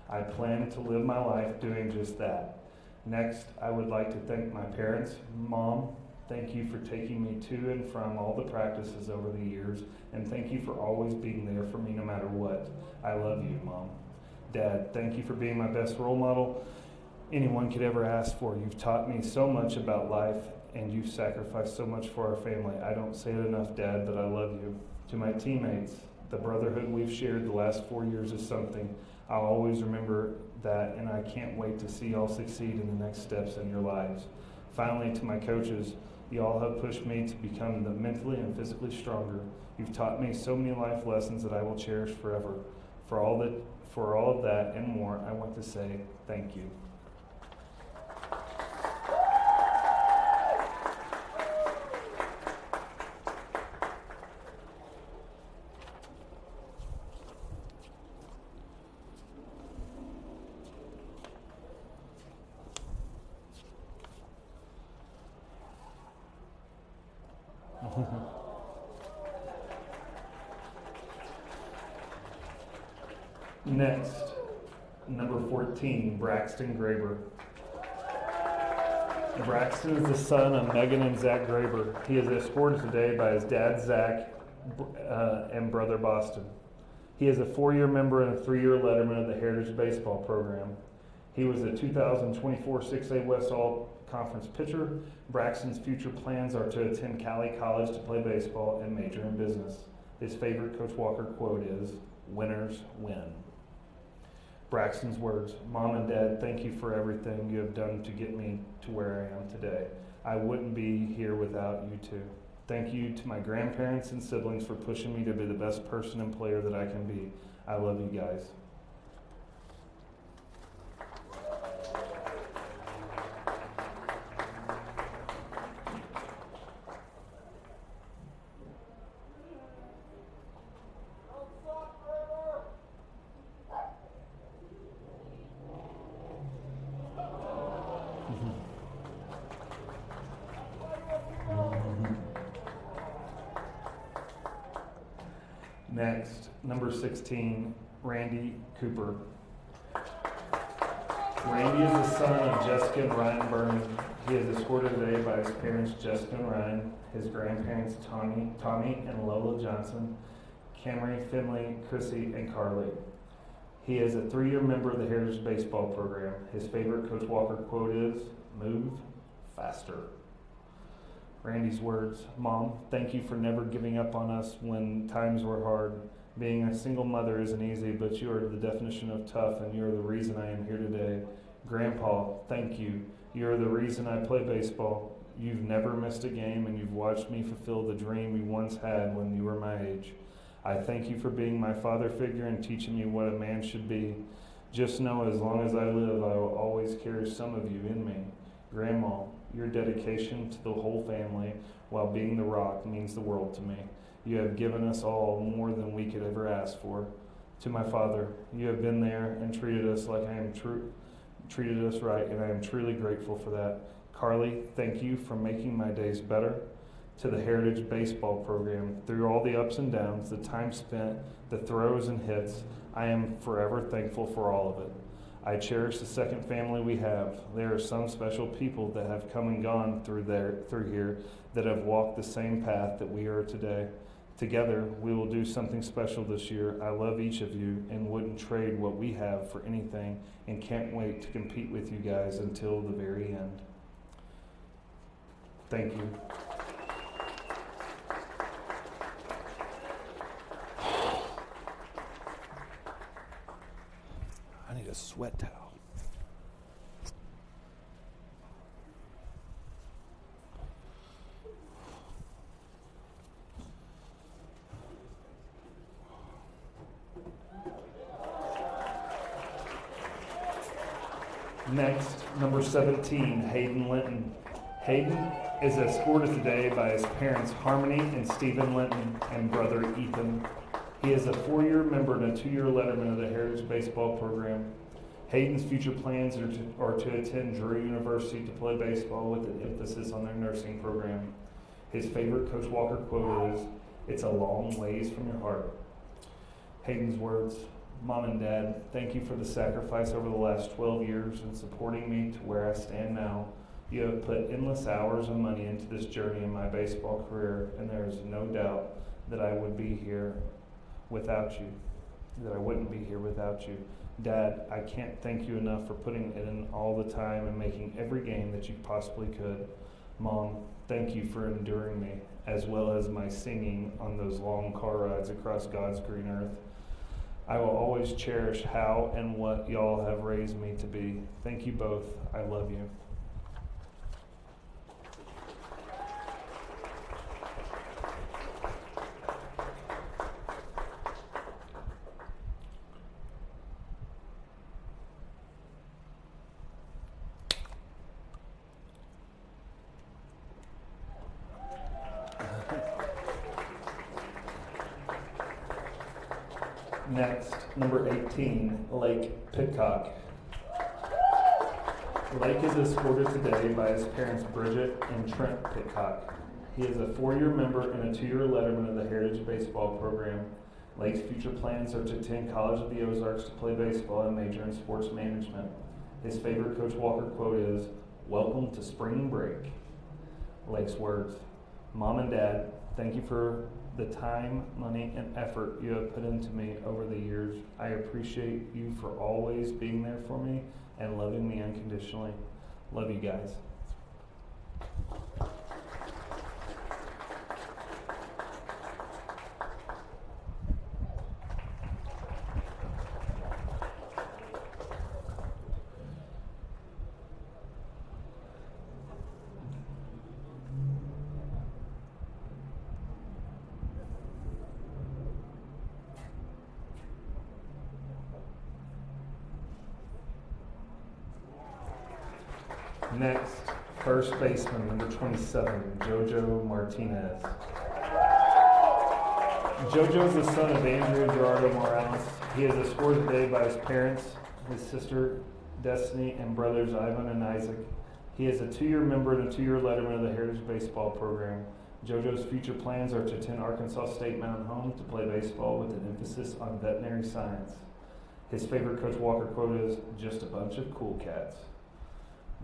I plan to live my life doing just that. Next, I would like to thank my parents. Mom, thank you for taking me to and from all the practices over the years, and thank you for always being there for me no matter what. I love you, Mom. Dad, thank you for being my best role model anyone could ever ask for. You've taught me so much about life, and you've sacrificed so much for our family. I don't say it enough, Dad, but I love you. To my teammates, the brotherhood we've shared the last 4 years is something I'll always remember that, and I can't wait to see y'all succeed in the next steps in your lives. Finally, to my coaches, y'all have pushed me to become mentally and physically stronger. You've taught me so many life lessons that I will cherish forever. For all of that and more, I want to say thank you." Next, number 14, Braxton Graber. Braxton is the son of Megan and Zach Graber. He is escorted today by his dad, Zach, and brother, Boston. He is a 4-year member and a 3-year letterman of the Heritage Baseball program. He was a 2024 6A West All-Conference pitcher. Braxton's future plans are to attend Cali College to play baseball and major in business. His favorite Coach Walker quote is, "Winners win." Braxton's words, "Mom and Dad, thank you for everything you have done to get me to where I am today. I wouldn't be here without you two. Thank you to my grandparents and siblings for pushing me to be the best person and player that I can be. I love you guys." Next, number 16, Randy Cooper. Randy is the son of Jessica and Ryan Burns. He is escorted today by his parents, Jessica and Ryan, his grandparents, Tommy and Lola Johnson, Camry, Finley, Chrissy, and Carly. He is a 3-year member of the Heritage Baseball program. His favorite Coach Walker quote is, "Move faster." Randy's words, "Mom, thank you for never giving up on us when times were hard. Being a single mother isn't easy, but you are the definition of tough, and you are the reason I am here today. Grandpa, thank you. You are the reason I play baseball. You've never missed a game, and you've watched me fulfill the dream you once had when you were my age. I thank you for being my father figure and teaching me what a man should be. Just know as long as I live, I will always carry some of you in me. Grandma, your dedication to the whole family while being the rock means the world to me. You have given us all more than we could ever ask for. To my father, you have been there and treated us like I am true. treated us right, and I am truly grateful for that. Carly, thank you for making my days better. To the Heritage Baseball program, through all the ups and downs, the time spent, the throws and hits, I am forever thankful for all of it. I cherish the second family we have. There are some special people that have come and gone through here that have walked the same path that we are today. Together, we will do something special this year. I love each of you and wouldn't trade what we have for anything, and can't wait to compete with you guys until the very end. Thank you. I need a sweat towel. Next, number 17, Hayden Linton. Hayden is escorted today by his parents Harmony and Stephen Linton and brother Ethan. He is a 4-year member and a 2-year letterman of the Heritage Baseball program. Hayden's future plans are to attend Drury University to play baseball with an emphasis on their nursing program. His favorite Coach Walker quote is, "It's a long ways from your heart." Hayden's words, "Mom and Dad, thank you for the sacrifice over the last 12 years and supporting me to where I stand now. You have put endless hours and money into this journey in my baseball career, and there is no doubt that I wouldn't be here without you. Dad, I can't thank you enough for putting in all the time and making every game that you possibly could. Mom, thank you for enduring me, as well as my singing on those long car rides across God's green earth. I will always cherish how and what y'all have raised me to be. Thank you both. I love you." Next, number 18, Lake Pitcock. Lake is escorted today by his parents Bridget and Trent Pitcock. He is a 4-year member and a 2-year letterman of the Heritage Baseball program. Lake's future plans are to attend College of the Ozarks to play baseball and major in sports management. His favorite Coach Walker quote is, "Welcome to spring break." Lake's words, "Mom and Dad, thank you for the time, money, and effort you have put into me over the years. I appreciate you for always being there for me and loving me unconditionally. Love you guys." Next, first baseman, number 27, Jojo Martinez. Jojo is the son of Andrew Gerardo Morales. He is escorted today by his parents, his sister Destiny, and brothers Ivan and Isaac. He is a 2-year member and a 2-year letterman of the Heritage Baseball program. Jojo's future plans are to attend Arkansas State Mountain Home to play baseball with an emphasis on veterinary science. His favorite Coach Walker quote is, "Just a bunch of cool cats."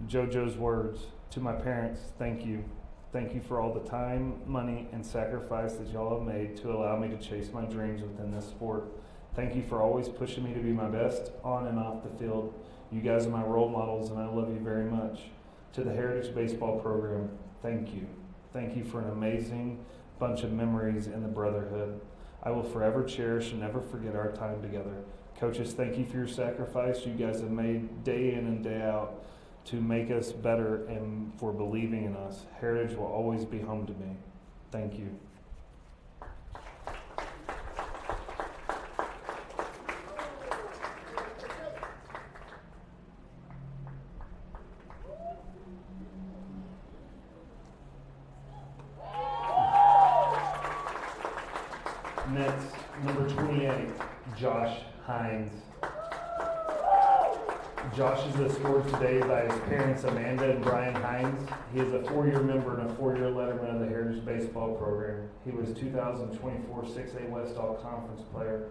Jojo's words, "To my parents, thank you. Thank you for all the time, money, and sacrifice that y'all have made to allow me to chase my dreams within this sport. Thank you for always pushing me to be my best on and off the field. You guys are my role models, and I love you very much. To the Heritage Baseball program, thank you. Thank you for an amazing bunch of memories in the brotherhood. I will forever cherish and never forget our time together. Coaches, thank you for your sacrifice you guys have made day in and day out to make us better and for believing in us. Heritage will always be home to me. Thank you." Next, number 28, Josh Hines. Josh is escorted today by his parents, Amanda and Brian Hines. He is a 4-year member and a 4-year letterman of the Heritage Baseball Program. He was 2024 6A West All-Conference player.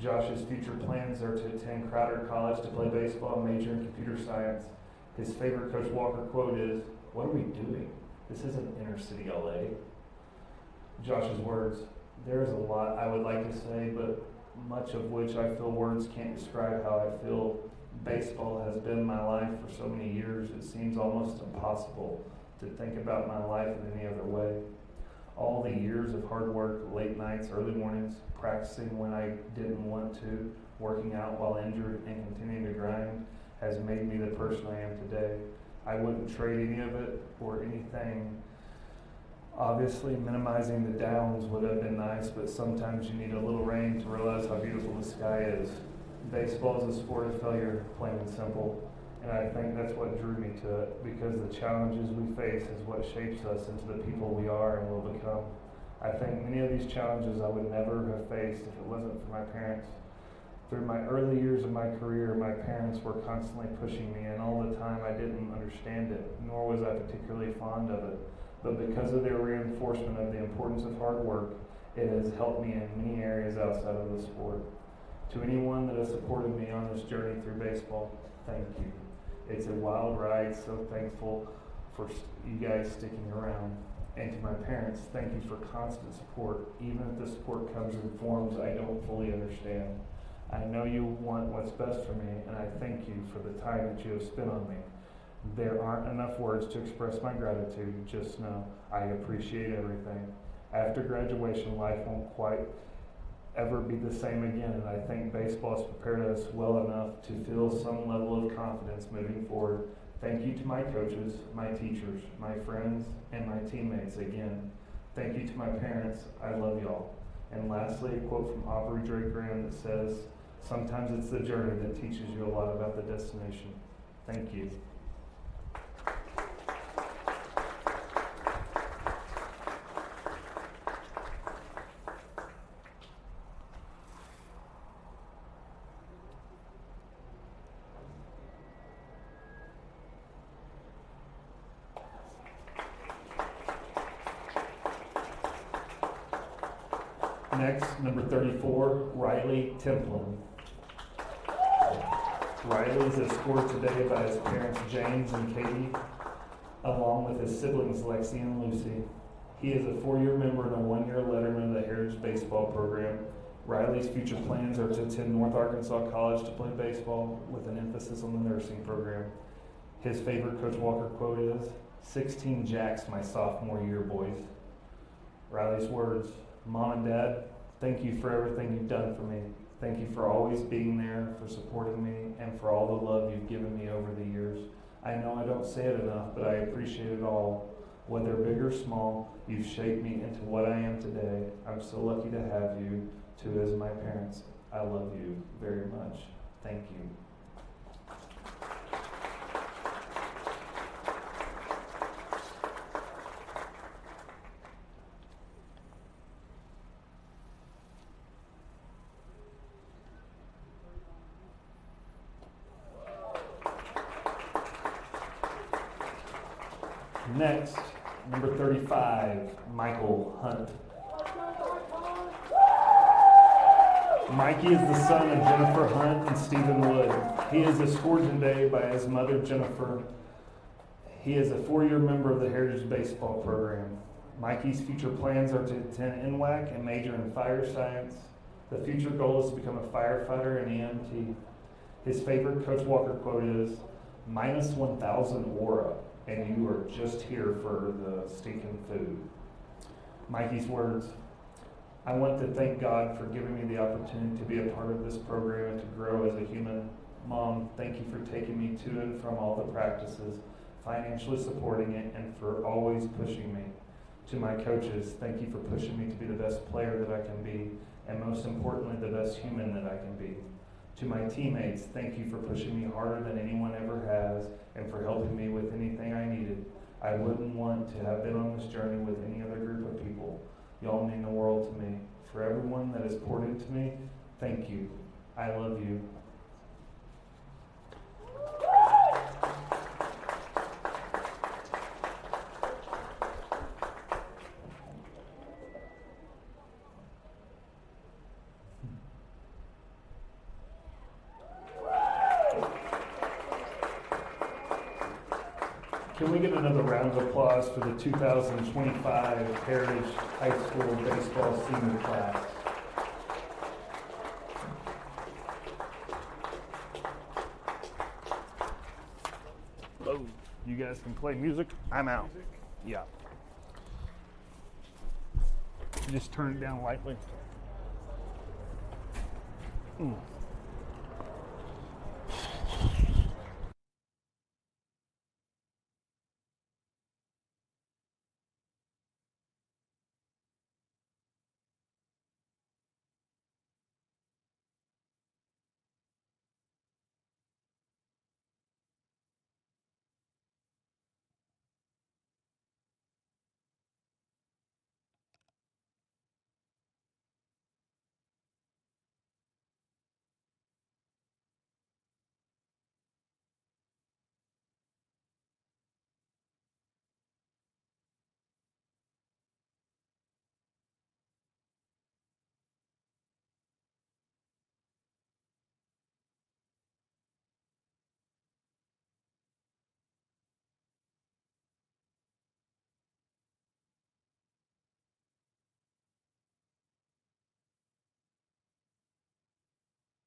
Josh's future plans are to attend Crowder College to play baseball and major in computer science. His favorite Coach Walker quote is, "What are we doing? This isn't inner city LA." Josh's words, "There is a lot I would like to say, but much of which I feel words can't describe how I feel. Baseball has been my life for so many years, it seems almost impossible to think about my life in any other way. All the years of hard work, late nights, early mornings, practicing when I didn't want to, working out while injured, and continuing to grind has made me the person I am today. I wouldn't trade any of it or anything. Obviously, minimizing the downs would have been nice, but sometimes you need a little rain to realize how beautiful the sky is. Baseball is a sport of failure, plain and simple, and I think that's what drew me to it, because the challenges we face is what shapes us into the people we are and will become. I think many of these challenges I would never have faced if it wasn't for my parents. Through my early years of my career, my parents were constantly pushing me, and all the time I didn't understand it, nor was I particularly fond of it. But because of their reinforcement of the importance of hard work, it has helped me in many areas outside of the sport. To anyone that has supported me on this journey through baseball, thank you. It's a wild ride, so thankful for you guys sticking around. And to my parents, thank you for constant support, even if the support comes in forms I don't fully understand. I know you want what's best for me, and I thank you for the time that you have spent on me. There aren't enough words to express my gratitude, just know I appreciate everything. After graduation, life won't quite ever be the same again, and I think baseball has prepared us well enough to feel some level of confidence moving forward. Thank you to my coaches, my teachers, my friends, and my teammates again. Thank you to my parents. I love y'all. And lastly, a quote from Aubrey Drake Graham that says, "Sometimes it's the journey that teaches you a lot about the destination." Thank you. Next, number 34, Riley Templin. Riley is escorted today by his parents James and Katie, along with his siblings Lexi and Lucy. He is a 4-year member and a 1-year letterman of the Heritage Baseball Program. Riley's future plans are to attend North Arkansas College to play baseball with an emphasis on the nursing program. His favorite Coach Walker quote is, "16 jacks my sophomore year, boys." Riley's words, "Mom and Dad, thank you for everything you've done for me. Thank you for always being there, for supporting me, and for all the love you've given me over the years. I know I don't say it enough, but I appreciate it all. Whether big or small, you've shaped me into what I am today. I'm so lucky to have you two as my parents. I love you very much. Thank you." Next, number 35, Michael Hunt. Mikey is the son of Jennifer Hunt and Stephen Wood. He is escorted today by his mother, Jennifer. He is a 4-year member of the Heritage Baseball Program. Mikey's future plans are to attend NWAC and major in fire science. The future goal is to become a firefighter and EMT. His favorite Coach Walker quote is, "Minus 1,000 aura, and you are just here for the stinking food." Mikey's words, "I want to thank God for giving me the opportunity to be a part of this program and to grow as a human. Mom, thank you for taking me to and from all the practices, financially supporting it, and for always pushing me. To my coaches, thank you for pushing me to be the best player that I can be, and most importantly, the best human that I can be. To my teammates, thank you for pushing me harder than anyone ever has and for helping me with anything I needed. I wouldn't want to have been on this journey with any other group of people. Y'all mean the world to me. For everyone that has poured into me, thank you. I love you." Can we get another round of applause for the 2025 Heritage High School Baseball Senior Class? Boom. You guys can play music. I'm out. Yeah. Just turn it down lightly.